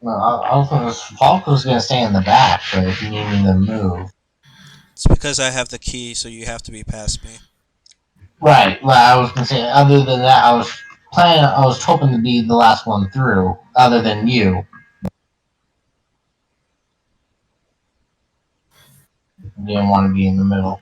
No, I was Falk was gonna stay in the back, but if you need me to move. It's because I have the key, so you have to be past me. Right. Well, I was gonna say. Other than that, I was hoping to be the last one through. Other than you. You didn't want to be in the middle.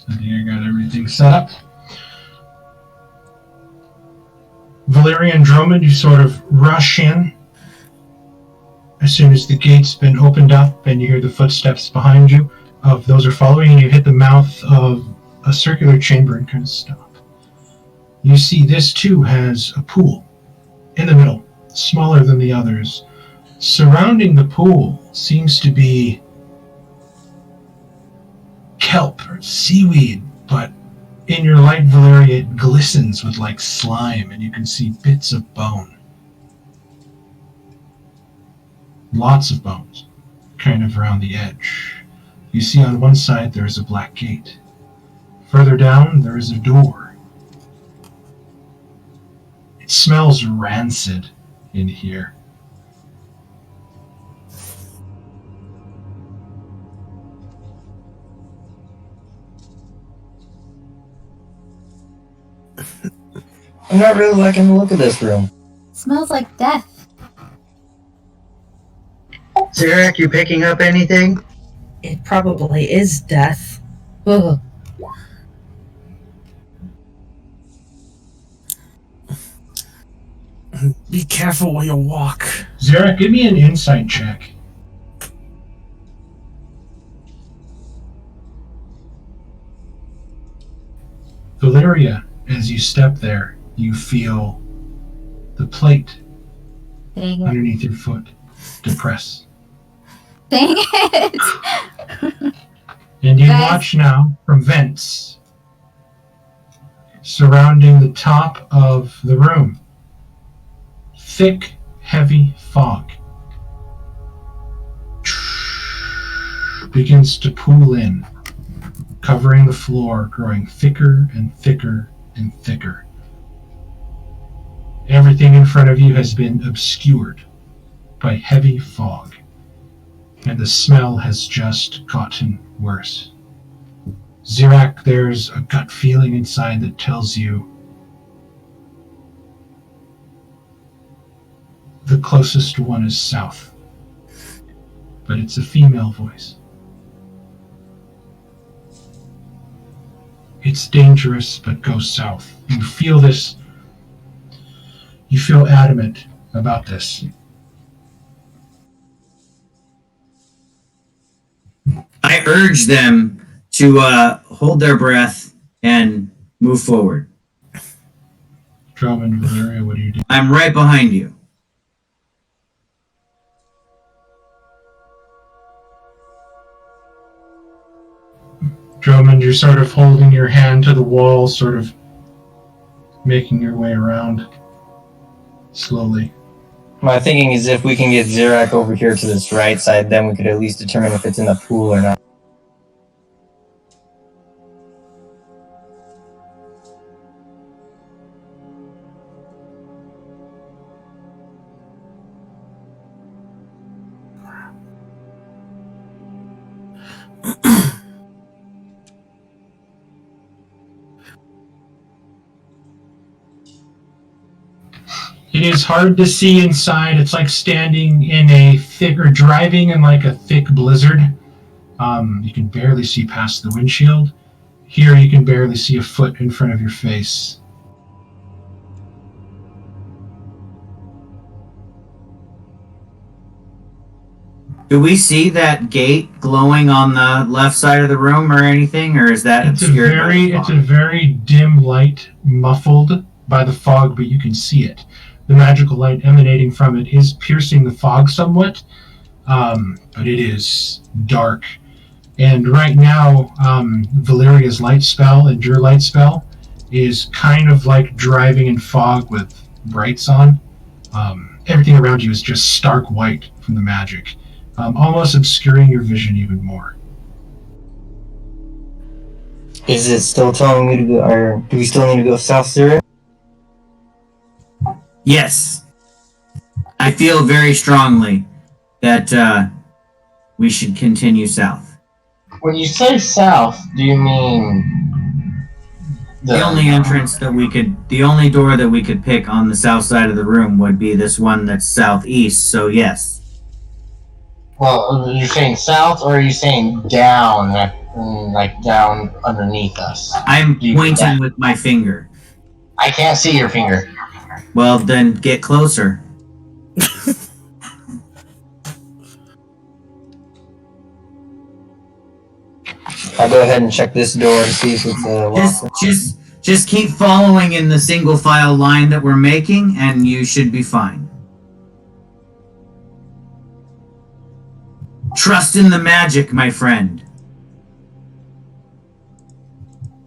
I think I got everything set up. Valeria and Drummond, you sort of rush in. As soon as the gate's been opened up and you hear the footsteps behind you of those are following, and you hit the mouth of a circular chamber and kind of stop. You see this too has a pool in the middle, smaller than the others. Surrounding the pool seems to be kelp or seaweed, but in your light, Valeria, it glistens with like slime, and you can see bits of bone. Lots of bones, kind of around the edge. You see on one side there is a black gate. Further down, there is a door. It smells rancid in here. I'm not really liking the look of this room. Smells like death. Zirak, you picking up anything? It probably is death. Ugh. Be careful where you walk. Zarek, give me an insight check. Valeria, as you step there, you feel the plate Dang it. underneath your foot depress. Dang it! And you Guys. watch now from vents surrounding the top of the room. Thick, heavy fog begins to pool in, covering the floor, growing thicker and thicker and thicker. Everything in front of you has been obscured by heavy fog, and the smell has just gotten worse. Zirak, there's a gut feeling inside that tells you the closest one is south, but it's a female voice. It's dangerous, but go south. You feel this. You feel adamant about this. I urge them to hold their breath and move forward. Drummond, Valeria, what do you do? I'm right behind you. Drummond, you're sort of holding your hand to the wall, sort of making your way around slowly. My thinking is if we can get Zirak over here to this right side, then we could at least determine if it's in the pool or not. It is hard to see inside. It's like standing in a thick, or driving in like a thick blizzard. You can barely see past the windshield. Here you can barely see a foot in front of your face. Do we see that gate glowing on the left side of the room or anything, or is that It's a obscured by the it's fog? a very dim light, muffled by the fog, but you can see it. The magical light emanating from it is piercing the fog somewhat, but it is dark. And right now, Valeria's light spell and your light spell is kind of like driving in fog with brights on. Everything around you is just stark white from the magic, almost obscuring your vision even more. Is it still telling me to go, or do we still need to go south, Zirak? Yes. I feel very strongly that we should continue south. When you say south, do you mean The only entrance that we could, the only door that we could pick on the south side of the room would be this one that's southeast, so yes. Well, you're saying south, or are you saying down like down underneath us. I'm You- pointing with my finger. I can't see your finger. Well, then get closer. I'll go ahead and check this door and see if it's locked. Just keep following in the single file line that we're making, and you should be fine. Trust in the magic, my friend.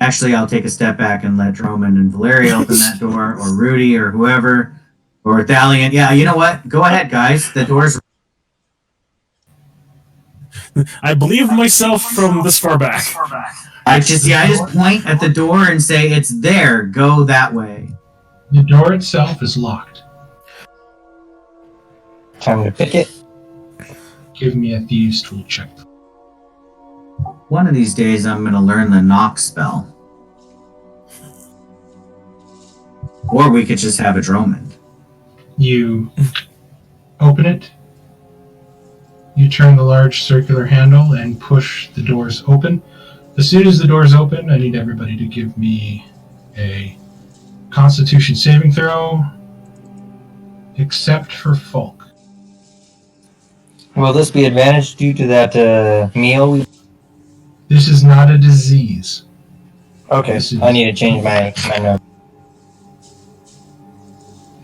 Actually, I'll take a step back and let Droman and Valeria open that door, or Rudy, or whoever, or Thalion. Yeah, you know what? Go ahead, guys. The door's... I believe myself from this far back. I just point at the door and say, it's there. Go that way. The door itself is locked. Time to pick it. Give me a thieves' tool check. One of these days, I'm going to learn the knock spell. Or we could just have a Dromond. You open it. You turn the large circular handle and push the doors open. As soon as the doors open, I need everybody to give me a Constitution saving throw, except for Falk. Will this be advantage due to that meal? This is not a disease. Okay, This is- I need to change my note.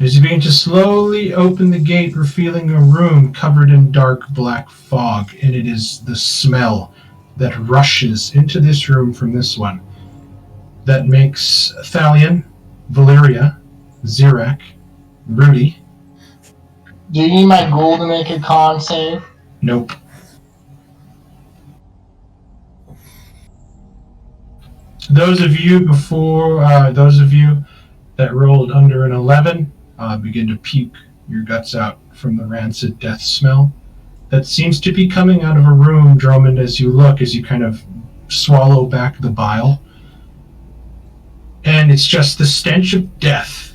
As you begin to slowly open the gate, revealing a room covered in dark black fog, and it is the smell that rushes into this room from this one that makes Thalion, Valeria, Zirak, Rudy. Do you need my ghoul to make a con save? Nope. Those of you that rolled under an 11 begin to puke your guts out from the rancid death smell that seems to be coming out of a room, Drummond, as you look, as you kind of swallow back the bile. And it's just the stench of death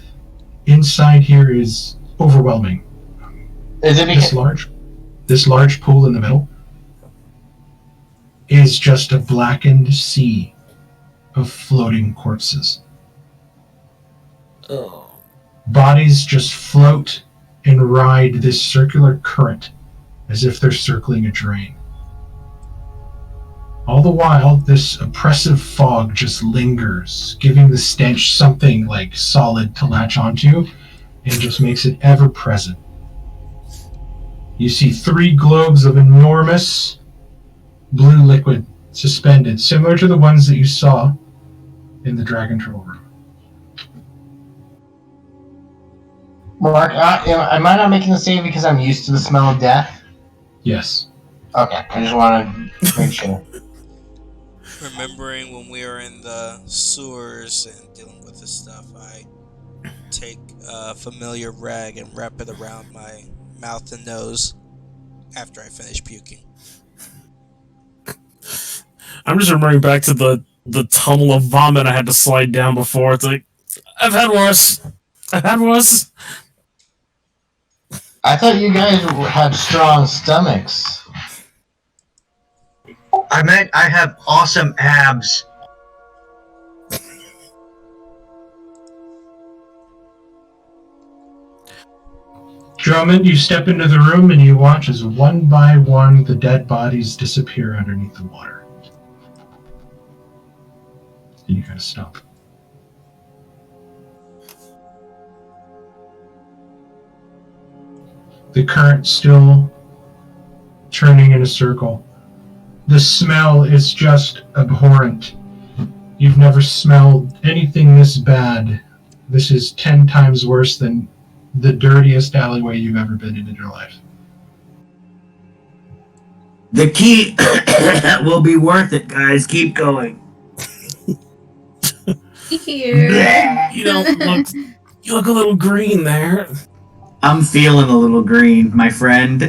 inside here is overwhelming. Is it because This large pool in the middle is just a blackened sea of floating corpses. Oh. Bodies just float and ride this circular current as if they're circling a drain. All the while, this oppressive fog just lingers, giving the stench something like solid to latch onto, and just makes it ever present. You see 3 globes of enormous blue liquid suspended, similar to the ones that you saw in the Dragon Troll room. Mark, am I not making the save because I'm used to the smell of death? Yes. Okay, I just want to make sure. Remembering when we were in the sewers and dealing with this stuff, I take a familiar rag and wrap it around my mouth and nose after I finish puking. I'm just remembering back to the tunnel of vomit I had to slide down before. It's like, I've had worse. I've had worse. I thought you guys had strong stomachs. I meant I have awesome abs. Drummond, you step into the room and you watch as one by one the dead bodies disappear underneath the water. And you gotta stop. The current still turning in a circle. The smell is just abhorrent. You've never smelled anything this bad. This is 10 times worse than the dirtiest alleyway you've ever been in your life. The key will be worth it, guys. Keep going. Here. You look a little green there. I'm feeling a little green, my friend.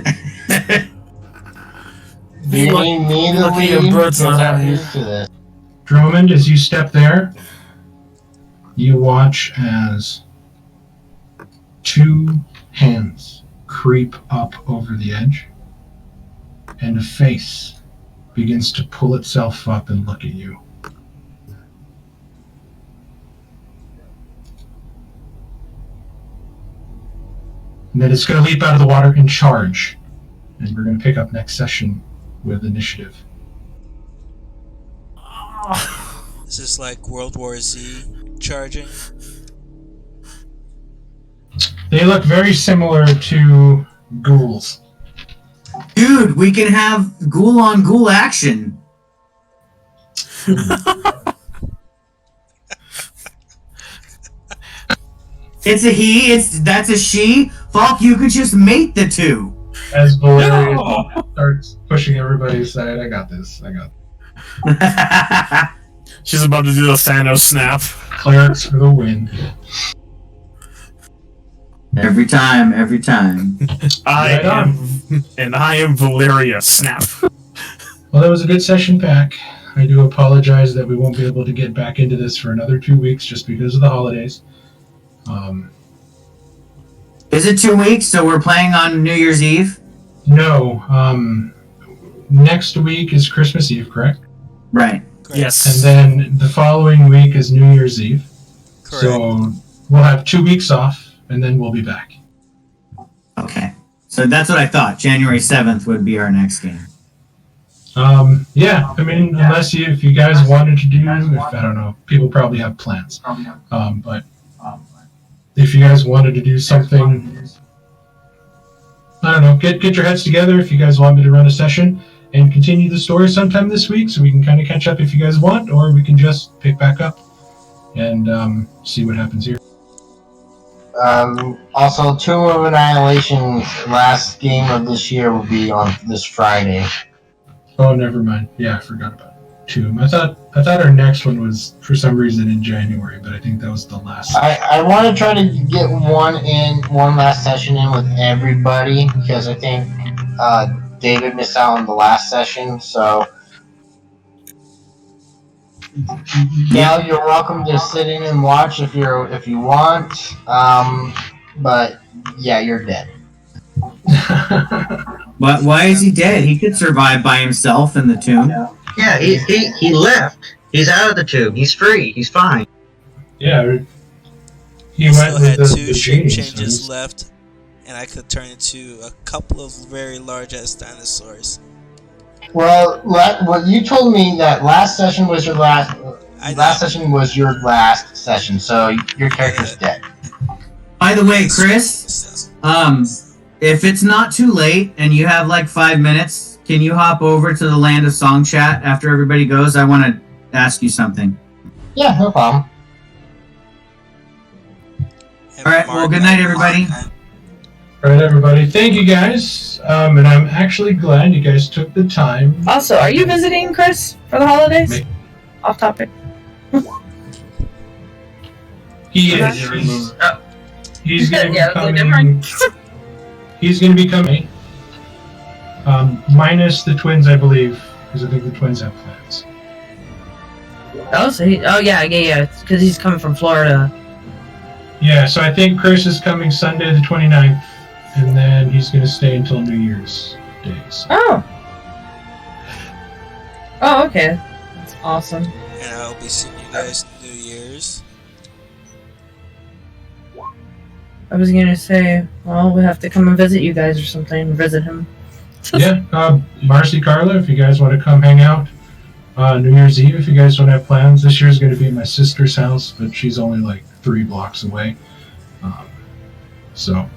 You need me to lucky your leave bird's because not out I'm here. used to this. Drummond, as you step there, you watch as 2 hands creep up over the edge, and a face begins to pull itself up and look at you. And then it's going to leap out of the water and charge. And we're going to pick up next session with initiative. Is this like World War Z charging? They look very similar to ghouls. Dude, we can have ghoul on ghoul action. It's a he, that's a she. Falk, you could just mate the two. As Valeria starts pushing everybody aside, I got this. She's about to do the Thanos snap. Clerics for the win. Every time. I am Valeria. Snap. Well, that was a good session back. I do apologize that we won't be able to get back into this for another 2 weeks just because of the holidays. Is it 2 weeks, so we're playing on New Year's Eve? No. Next week is Christmas Eve, correct? Right. Correct. Yes. And then the following week is New Year's Eve. Correct. So we'll have 2 weeks off, and then we'll be back. Okay. So that's what I thought. January 7th would be our next game. Yeah, I mean, unless if you guys wanted to do, I don't know, people probably have plans. But if you guys wanted to do something, I don't know, get your heads together if you guys want me to run a session and continue the story sometime this week so we can kind of catch up if you guys want, or we can just pick back up and see what happens here. Also, Tomb of Annihilation's last game of this year will be on this Friday. Oh, never mind. Yeah, I forgot about Tomb. I thought our next one was for some reason in January, but I think that was the last. I want to try to get one last session in with everybody because I think David missed out on the last session. So now you're welcome to sit in and watch if you want. But yeah, you're dead. Why is he dead? He could survive by himself in the tomb. Yeah, he left. He's out of the tube. He's free. He's fine. Yeah, he I went still with had the two shape genies, changes so left, and I could turn into a couple of very large-ass dinosaurs. Well, what you told me that last session was your last. I know. Last session was your last session, so your character's dead. By the way, Chris, if it's not too late and you have like 5 minutes, can you hop over to the Land of Song chat after everybody goes? I want to ask you something. Yeah, no problem. And All right, well, good night, everybody. All right, everybody. Thank you, guys. And I'm actually glad you guys took the time. Also, are you visiting Chris for the holidays? Off topic. He is. He's going to Yeah, be a little coming. He's going to be coming. Minus the twins, I believe, because I think the twins have plans. Oh, so yeah, because he's coming from Florida. Yeah, so I think Chris is coming Sunday the 29th, and then he's going to stay until New Year's Day. So. Oh, okay. That's awesome. And I'll be seeing you guys New Year's. I was gonna say, well, we have to come and visit you guys or something, visit him. Yeah, Marcy, Carla, if you guys want to come hang out New Year's Eve, if you guys don't have plans. This year's going to be at my sister's house, but she's only like 3 blocks away. So,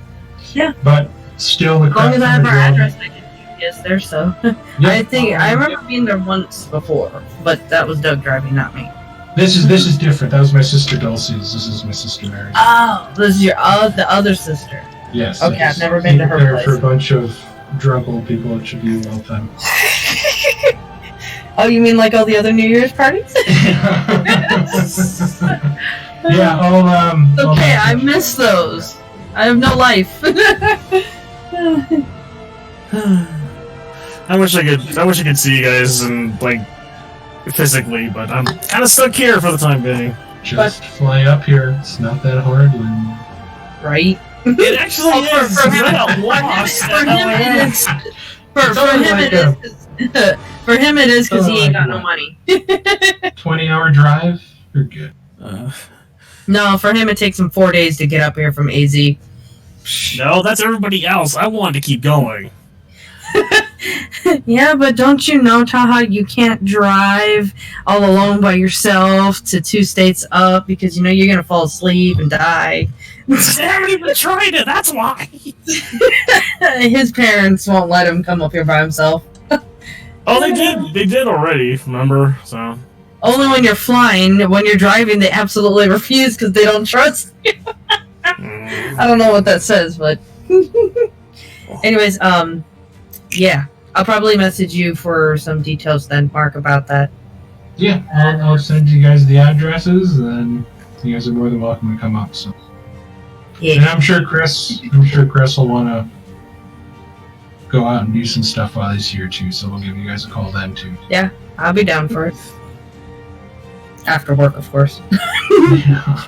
yeah. But still, the As long as I have our address, I can GPS there, so. Yeah. I think, I remember being there once before, but that was Doug driving, not me. This is different. That was my sister Dulcie's. This is my sister Mary. Oh, this is your the other sister. Yes. Okay, yes. I've never been to her There place. for a bunch of drunk old people. It should be a well time. Oh, you mean like all the other New Year's parties? Yeah, all Okay, I miss those. I have no life. I wish I could see you guys and like physically, but I'm kind of stuck here for the time being. Just fly up here. It's not that hard. And Right? It actually is. For him, I'm lost. for him it is. For him it is because he ain't got no money. 20-hour drive? You're good. No, for him it takes him 4 days to get up here from AZ. No, that's everybody else. I wanted to keep going. Yeah, but don't you know, Taha, you can't drive all alone by yourself to 2 states up because you know you're gonna fall asleep and die. I haven't even tried it. That's why. His parents won't let him come up here by himself. Oh, they did. They did already. Remember? So. Only when you're flying. When you're driving, they absolutely refuse because they don't trust you. I don't know what that says, but anyways, yeah, I'll probably message you for some details then, Mark, about that. Yeah, I'll send you guys the addresses, and you guys are more than welcome to come up. So, Yeah. and I'm sure Chris will want to go out and do some stuff while he's here too. So we'll give you guys a call then too. I'll be down for it. After work, of course. Yeah.